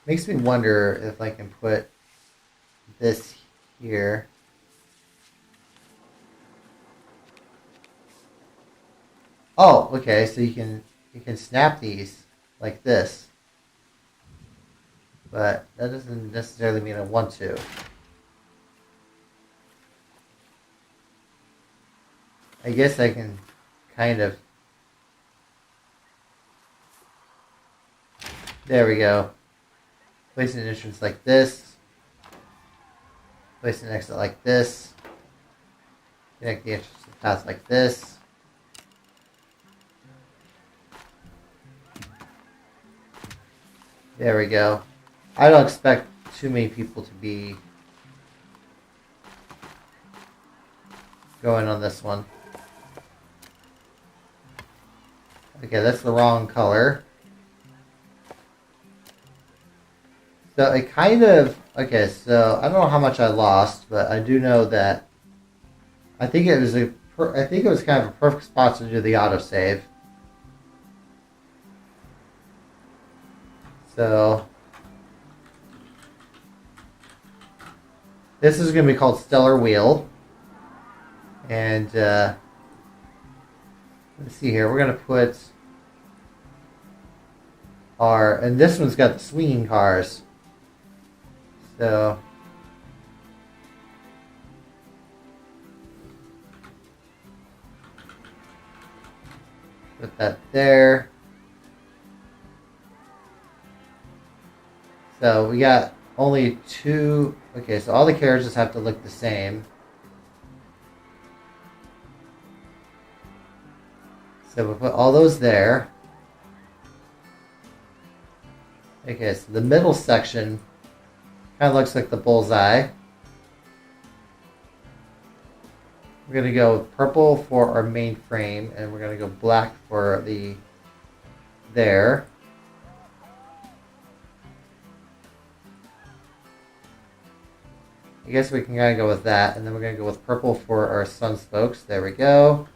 Makes me wonder if I can put this here. Oh, okay, so you can snap these like this. But that doesn't necessarily mean I want to. I guess I can kind of... There we go. Place an entrance like this. Place an exit like this. Connect the entrance to the path like this. There we go. I don't expect too many people to be going on this one. Okay, that's the wrong color. So it kind of... Okay, so I don't know how much I lost, but I do know that I think it was kind of a perfect spot to do the autosave. So this is going to be called Stellar Wheel. And let's see here. We're going to put and this one's got the swinging cars. So put that there. So we got only two. Okay, so all the carriages have to look the same. So we'll put all those there. Okay, so the middle section kind of looks like the bullseye. We're going to go with purple for our main frame, and we're going to go black for the there. I guess we can kind of go with that, and then we're going to go with purple for our sun spokes. There we go.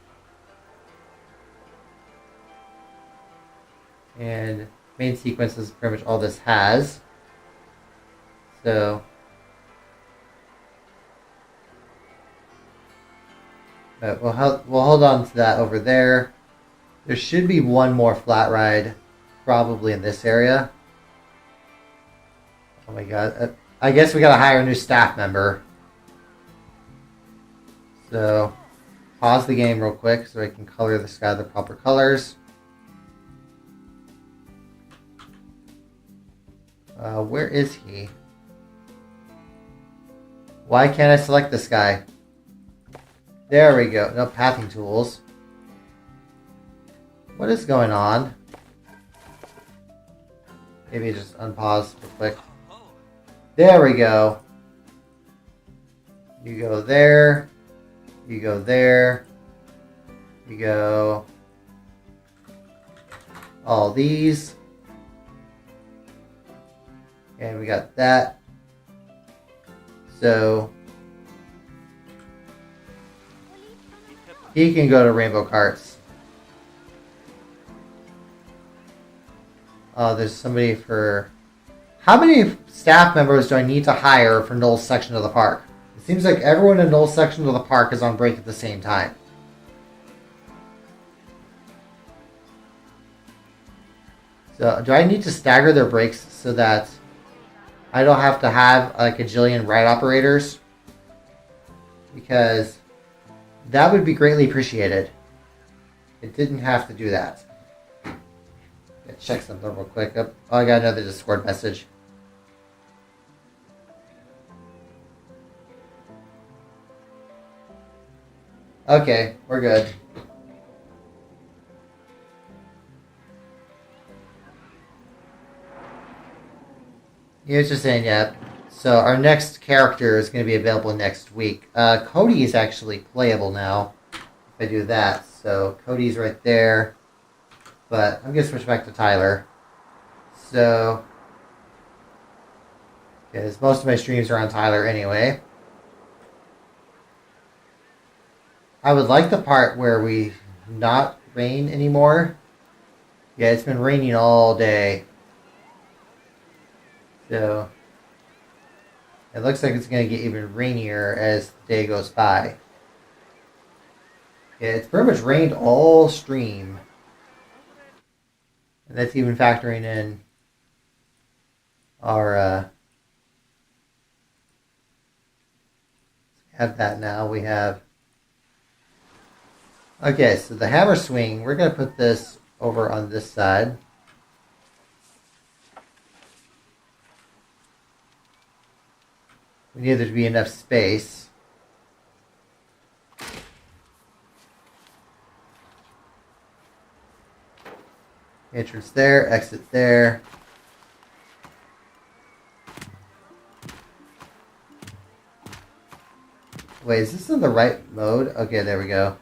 And main sequence is pretty much all this has. So, but we'll hold on to that over there. There should be one more flat ride, probably in this area. Oh my god! I guess we gotta hire a new staff member. So, pause the game real quick so I can color the sky the proper colors. Where is he? Why can't I select this guy? There we go. No, pathing tools. What is going on? Maybe just unpause real quick. There we go. You go there. You go there. You go all these. And we got that. So he can go to Rainbow Carts. Oh, there's somebody for... How many staff members do I need to hire for Noel's section of the park? It seems like everyone in Noel's section of the park is on break at the same time. So, do I need to stagger their breaks so that I don't have to have like a jillion ride operators? Because that would be greatly appreciated. It didn't have to do that. Let's check something real quick. Oh, I got another Discord message. Okay, we're good. He was just saying, yeah. So our next character is going to be available next week. Cody is actually playable now. If I do that. So Cody's right there. But I'm going to switch back to Tyler. So, because most of my streams are on Tyler anyway. I would like the part where we not rain anymore. Yeah, it's been raining all day. So, it looks like it's going to get even rainier as the day goes by. Yeah, it's pretty much rained all stream. And that's even factoring in our, have that now. We have, okay, so the hammer swing, we're going to put this over on this side. We need there to be enough space. Entrance there, exit there. Wait, is this in the right mode? Okay, there we go.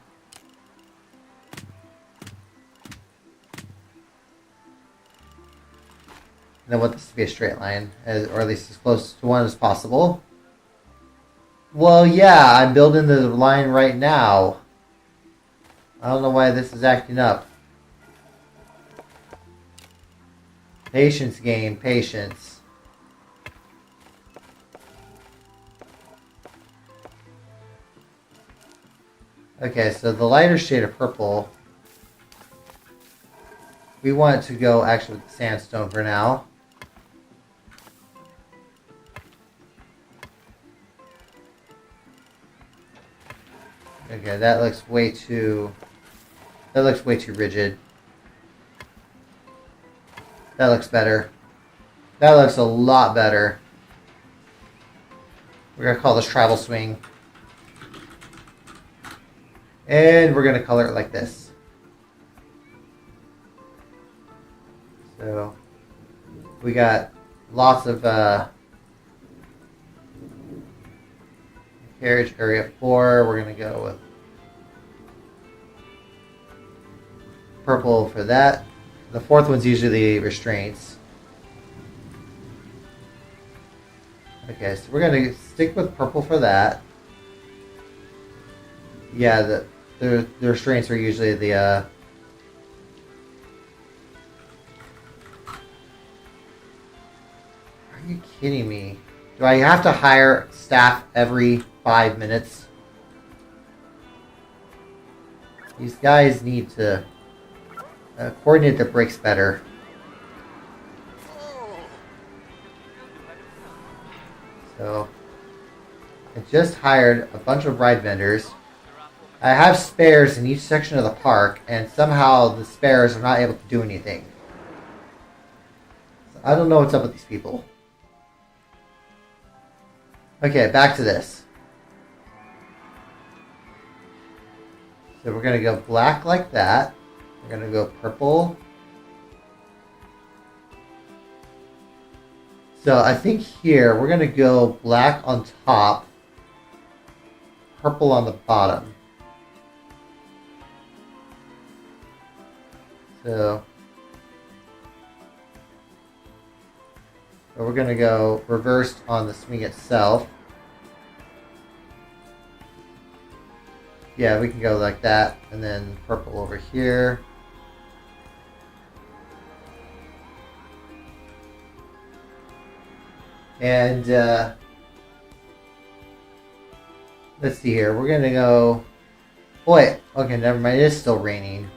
And I want this to be a straight line, or at least as close to one as possible. Well, yeah, I'm building the line right now. I don't know why this is acting up. Patience game, patience. Okay, so the lighter shade of purple, we want to go actually with the sandstone for now. Okay, that looks way too rigid. That looks better. That looks a lot better. We're going to call this Travel Swing. And we're going to color it like this. So, we got lots of carriage area 4. We're going to go with purple for that. The fourth one's usually the restraints. Okay, so we're going to stick with purple for that. Yeah, the restraints are usually the... Are you kidding me? Do I have to hire staff every 5 minutes? These guys need to coordinate their brakes better. So, I just hired a bunch of ride vendors. I have spares in each section of the park, and somehow the spares are not able to do anything. So I don't know what's up with these people. Okay, back to this. So we're going to go black like that. We're gonna go purple. So I think here we're gonna go black on top, purple on the bottom. So we're gonna go reversed on the swing itself. Yeah, we can go like that, and then purple over here. And let's see here. We're gonna go. Boy, okay, never mind. It is still raining.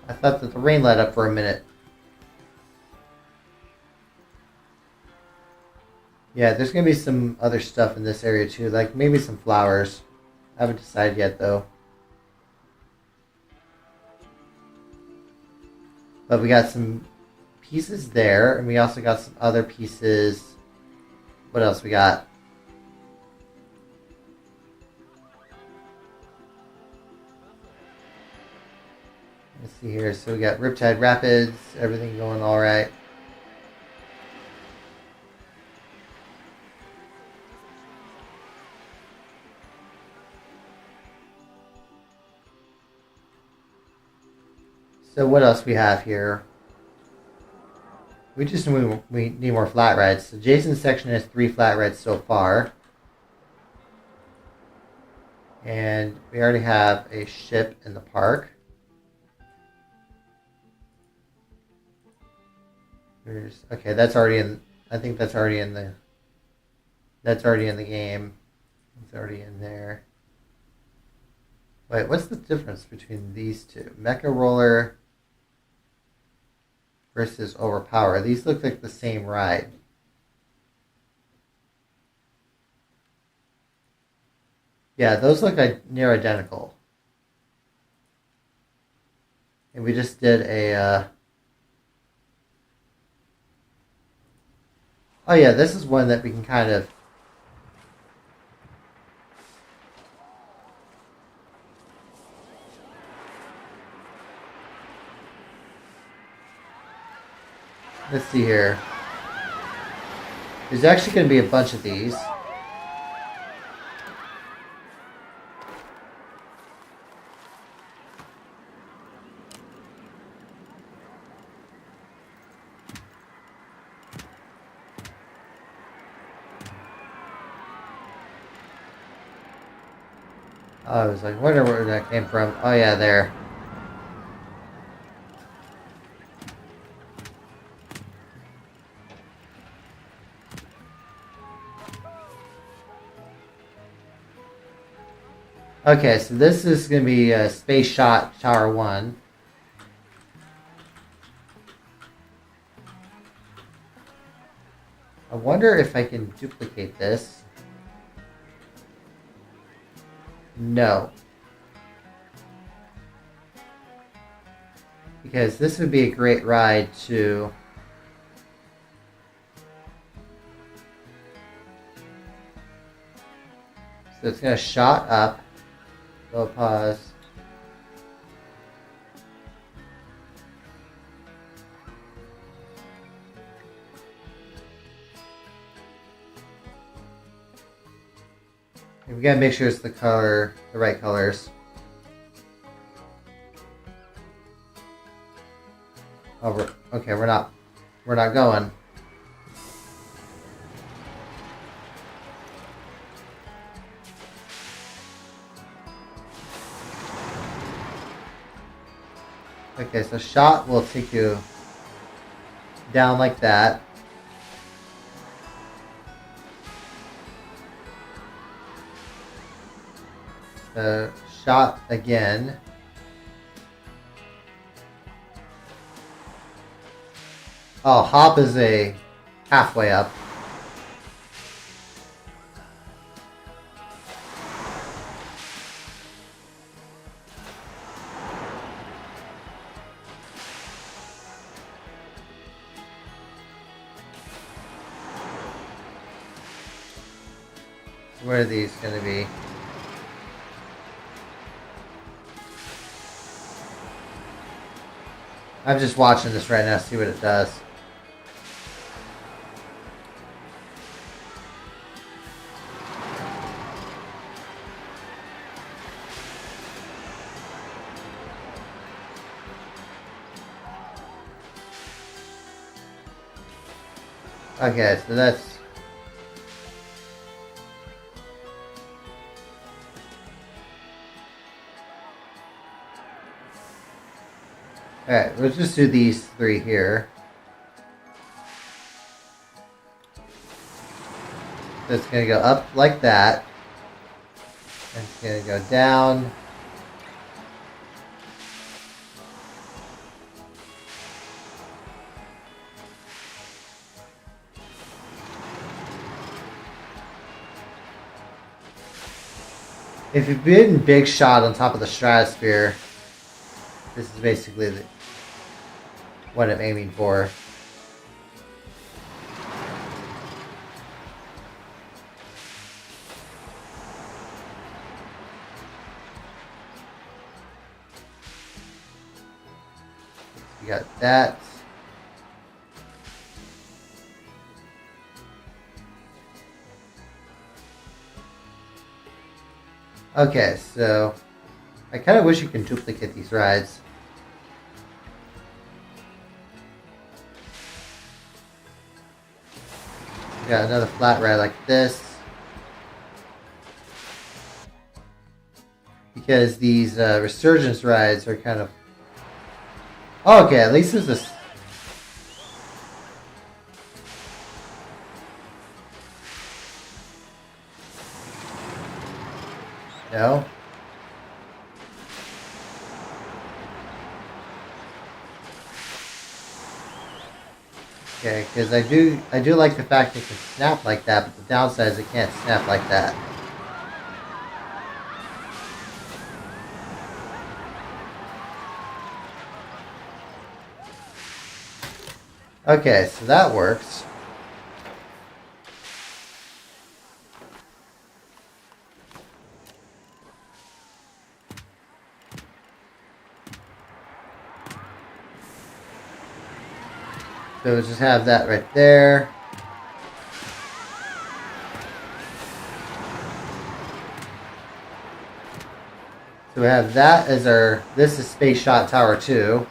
I thought that the rain let up for a minute. Yeah, there's gonna be some other stuff in this area too, like maybe some flowers. I haven't decided yet though. But we got some pieces there, and we also got some other pieces. What else we got? Let's see here. So we got Riptide Rapids, everything going all right. So what else we have here? We need more flat rides. So Jason's section has 3 flat rides so far. And we already have a ship in the park. Okay, that's already in. I think that's already in the. That's already in the game. It's already in there. Wait, what's the difference between these two? Mecha Roller versus Overpower. These look like the same ride. Yeah, those look like near identical. And we just did a. Oh yeah, this is one that we can kind of. Let's see here. There's actually going to be a bunch of these. I was like, wonder where that came from. Oh yeah, there. Okay, so this is going to be Space Shot Tower 1. I wonder if I can duplicate this. No. Because this would be a great ride to... So it's going to shot up. Go pause. We gotta make sure it's the color, the right colors. Oh, okay, we're not going. Okay, so shot will take you down like that. Shot again. Oh, hop is a halfway up. Where are these going to be? I'm just watching this right now, see what it does. Okay, so that's... Alright, let's just do these three here. So it's going to go up like that. And it's going to go down. If you've been big shot on top of the stratosphere, this is basically what I'm aiming for. You got that. Okay, so I kind of wish you can duplicate these rides. We got another flat ride like this. Because these resurgence rides are kind of... Oh, okay, at least there's this... No? Okay, because I do like the fact it can snap like that, but the downside is it can't snap like that. Okay, so that works. So we'll just have that right there. So we have that as our... This is Space Shot Tower 2.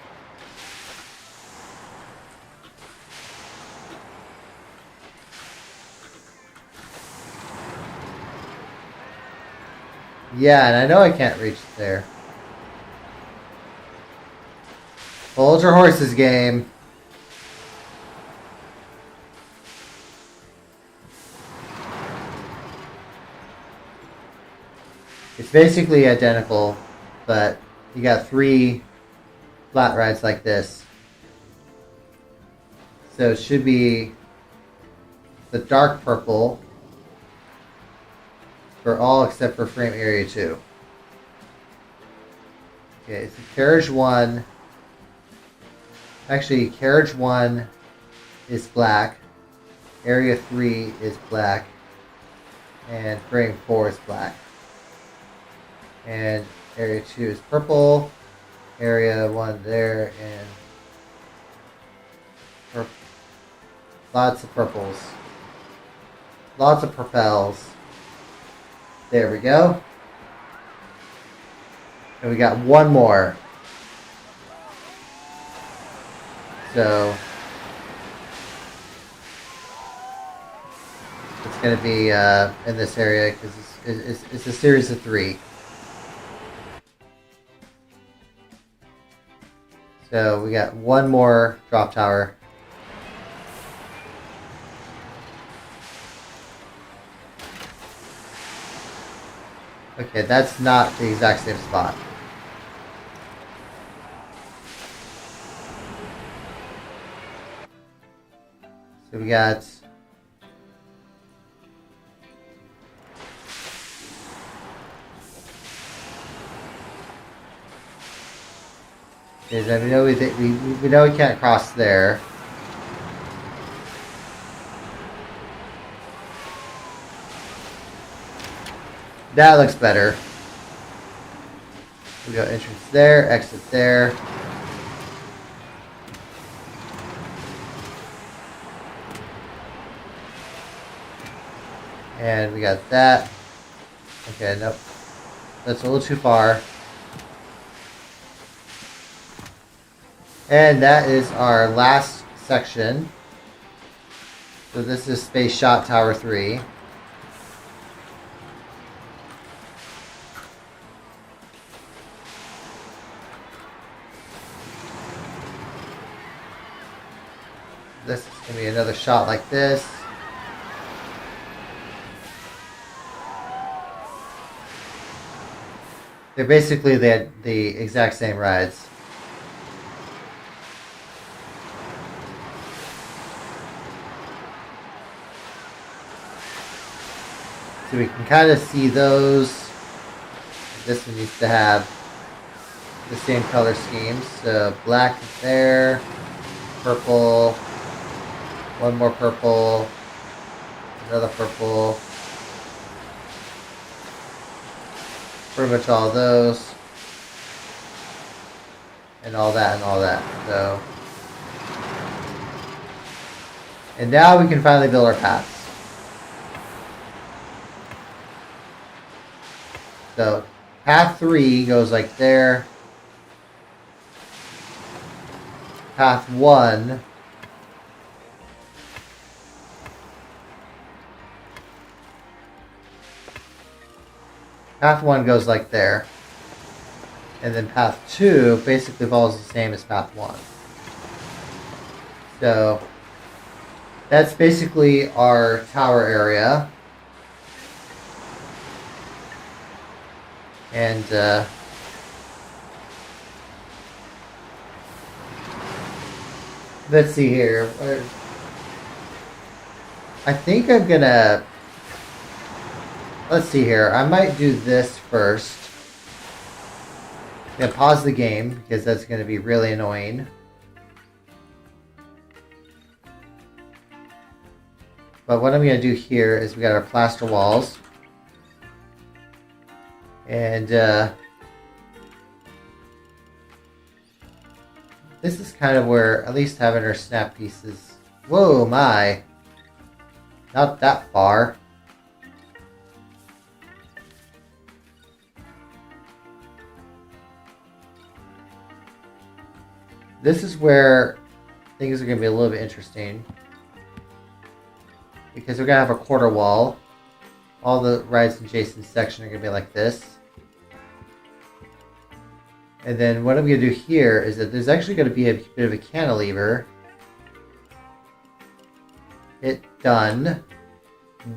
Yeah, and I know I can't reach there. Hold your horses, game. It's basically identical, but you got 3 flat rides like this. So it should be the dark purple for all except for frame area 2. Okay, so carriage 1... Actually, carriage 1 is black. Area 3 is black. And frame 4 is black. And area 2 is purple. Area 1 there, and purple. Lots of purples. Lots of purples. There we go. And we got one more. So it's going to be in this area because it's a series of 3. So we got one more drop tower. Okay, that's not the exact same spot. So we got... we know we know we can't cross there. That looks better. We got entrance there, exit there. And we got that. Okay, nope. That's a little too far. And that is our last section. So this is Space Shot Tower 3. This is going to be another shot like this. They're basically the exact same rides. So we can kind of see those. This one needs to have the same color schemes. So black is there, purple, one more purple, another purple. Pretty much all of those. And all that and all that. So. And now we can finally build our paths. So path 3 goes like there. Path 1 goes like there. And then path 2 basically follows the same as path 1. So that's basically our tower area. And let's see here. I think I'm gonna. Let's see here. I might do this first. I'm gonna pause the game because that's gonna be really annoying. But what I'm gonna do here is we got our plaster walls. And this is kind of where, at least having our snap pieces. Whoa, my. Not that far. This is where things are going to be a little bit interesting. Because we're going to have a quarter wall. All the rides in Jason's section are going to be like this. And then what I'm going to do here is that there's actually going to be a bit of a cantilever. Hit done.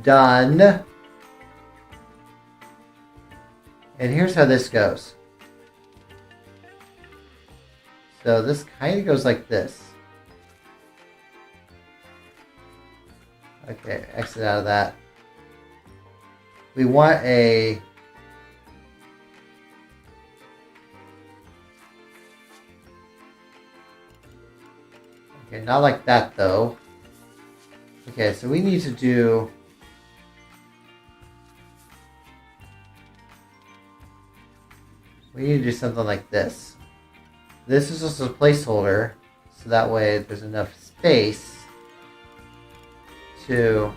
Done. And here's how this goes. So this kind of goes like this. Okay, exit out of that. We want a... Okay, not like that though. Okay, so we need to do... We need to do something like this. This is just a placeholder, so that way there's enough space to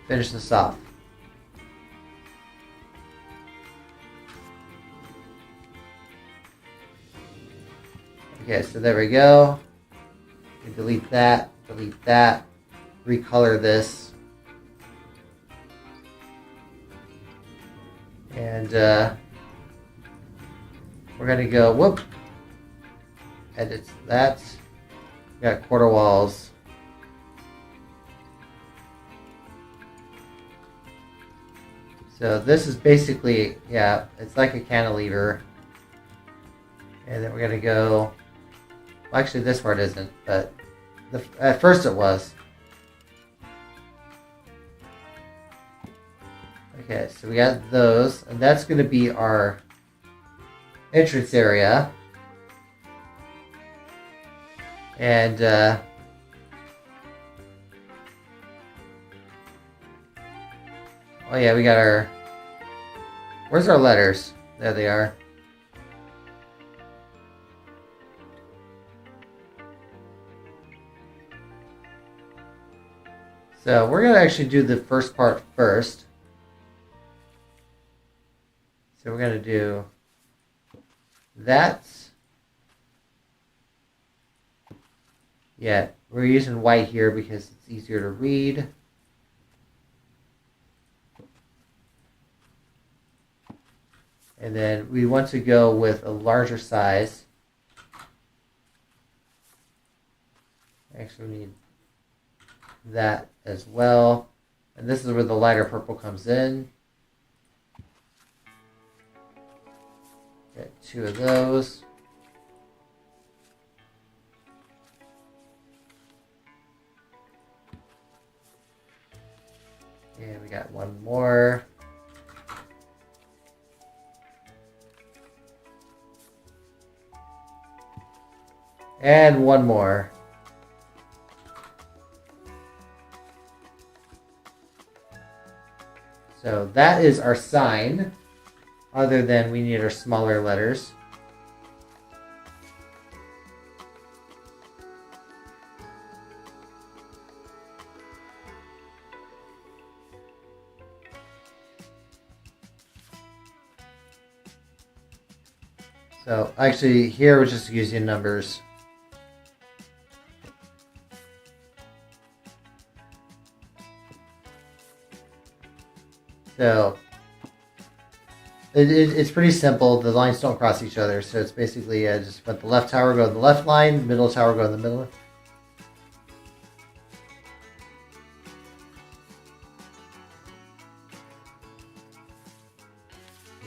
finish this off. Okay, so there we go. We delete that, recolor this. And we're going to go, whoop, edit that. We got quarter walls. So this is basically, yeah, it's like a cantilever. And then we're going to go, well, actually this part isn't, but at first it was. Okay, so we got those, and that's going to be our entrance area. And oh yeah, we got our, where's our letters? There they are. So we're going to actually do the first part first. So we're going to do that. Yeah, we're using white here because it's easier to read. And then we want to go with a larger size. Actually, we need that as well. And this is where the lighter purple comes in. Get 2 of those. And we got 1 more. And 1 more. So that is our sign, other than we need our smaller letters. So actually here we're just using numbers. So it's pretty simple. The lines don't cross each other. So it's basically just let the left tower go in the left line, middle tower go in the middle.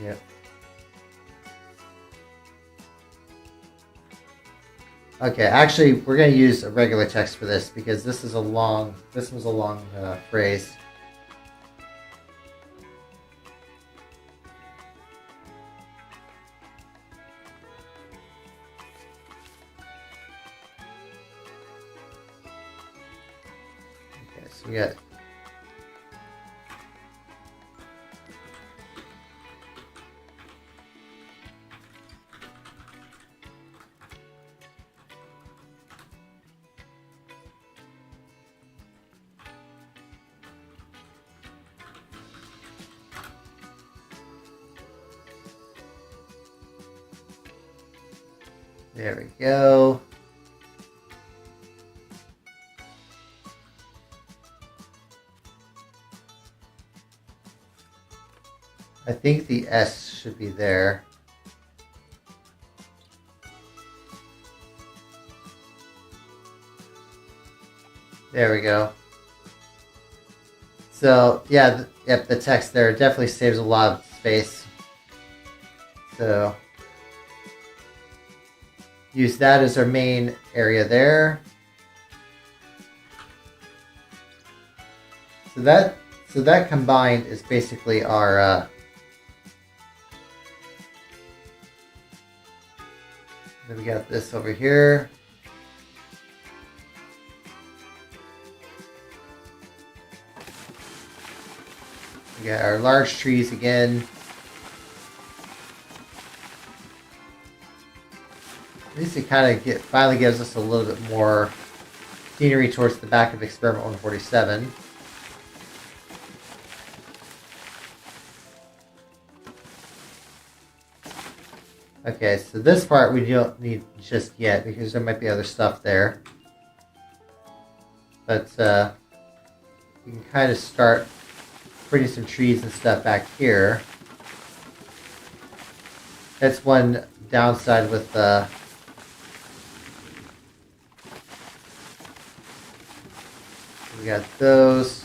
Yep. Okay, actually, we're going to use a regular text for this because this was a long phrase. Okay, so we got there we go. I think the S should be there. There we go. So yeah, yep, the text there definitely saves a lot of space. So use that as our main area there. So that combined is basically our then we got this over here. We got our large trees again. At least it kind of finally gives us a little bit more scenery towards the back of Experiment 147. Okay, so this part we don't need just yet because there might be other stuff there. But you can kind of start putting some trees and stuff back here. That's one downside with we got those.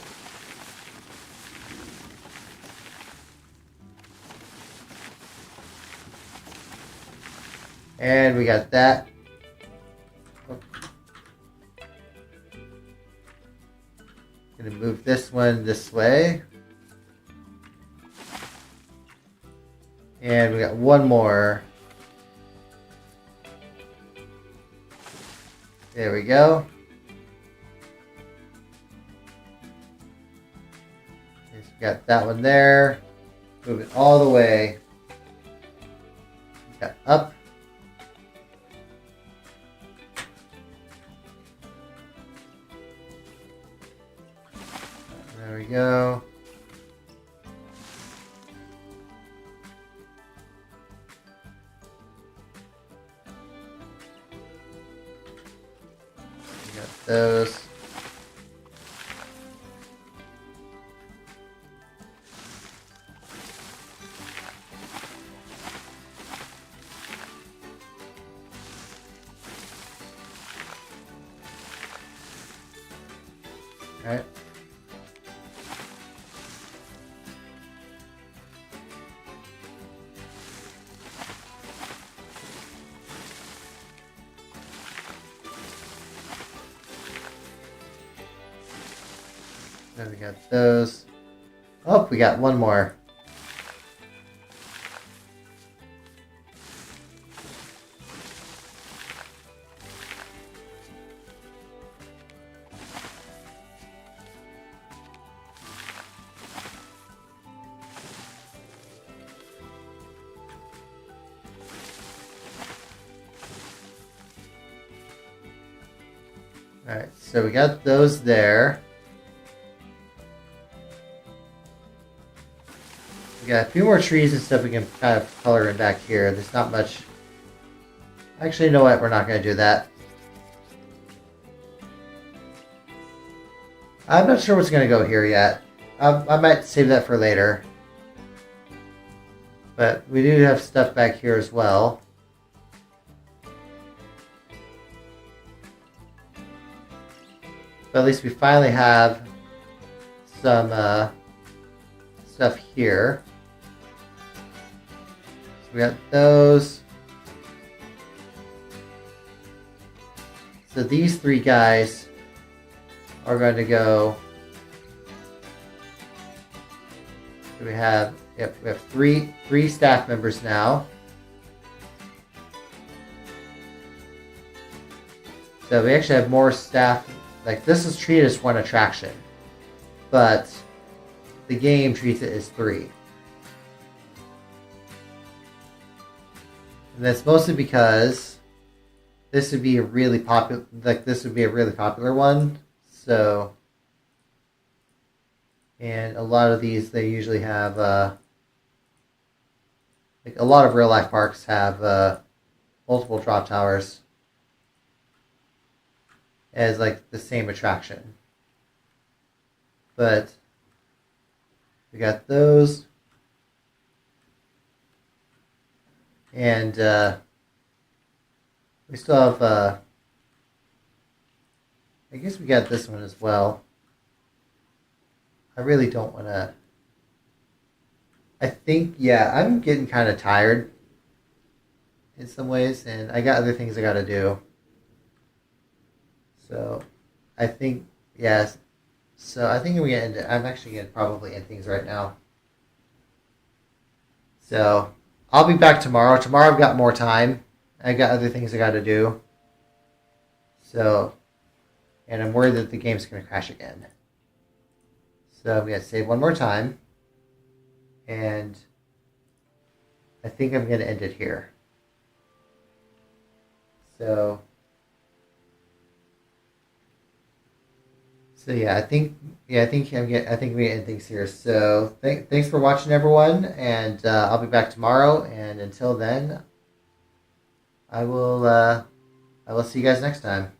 And we got that. Gonna move this one this way. And we got one more. There we go. Just got that one there. Move it all the way. Got up. we go. We got those. Alright. Then we got those. Oh, we got one more. Alright, so we got those there. We got a few more trees and stuff we can kind of color in back here. There's not much. Actually, you know what? We're not going to do that. I'm not sure what's going to go here yet. I might save that for later. But we do have stuff back here as well. But at least we finally have some stuff here. So we got those. So these three guys are going to go. So we have three staff members now. So we actually have more staff. Like, this is treated as one attraction, but the game treats it as 3. And that's mostly because this would be a really popular, one. So, and a lot of these, they usually have, like a lot of real life parks have multiple drop towers as like the same attraction. But we got those. And we still have, I guess we got this one as well. I really don't want to. I think, yeah, I'm getting kind of tired in some ways, and I got other things I got to do. So, I think, yes. So, I think I'm actually going to probably end things right now. So, I'll be back tomorrow. Tomorrow I've got more time. I got other things I got to do. So, and I'm worried that the game's going to crash again. So, I'm going to save one more time. And I think I'm going to end it here. So yeah, I think we end things here. So thanks for watching, everyone, and I'll be back tomorrow. And until then, I will see you guys next time.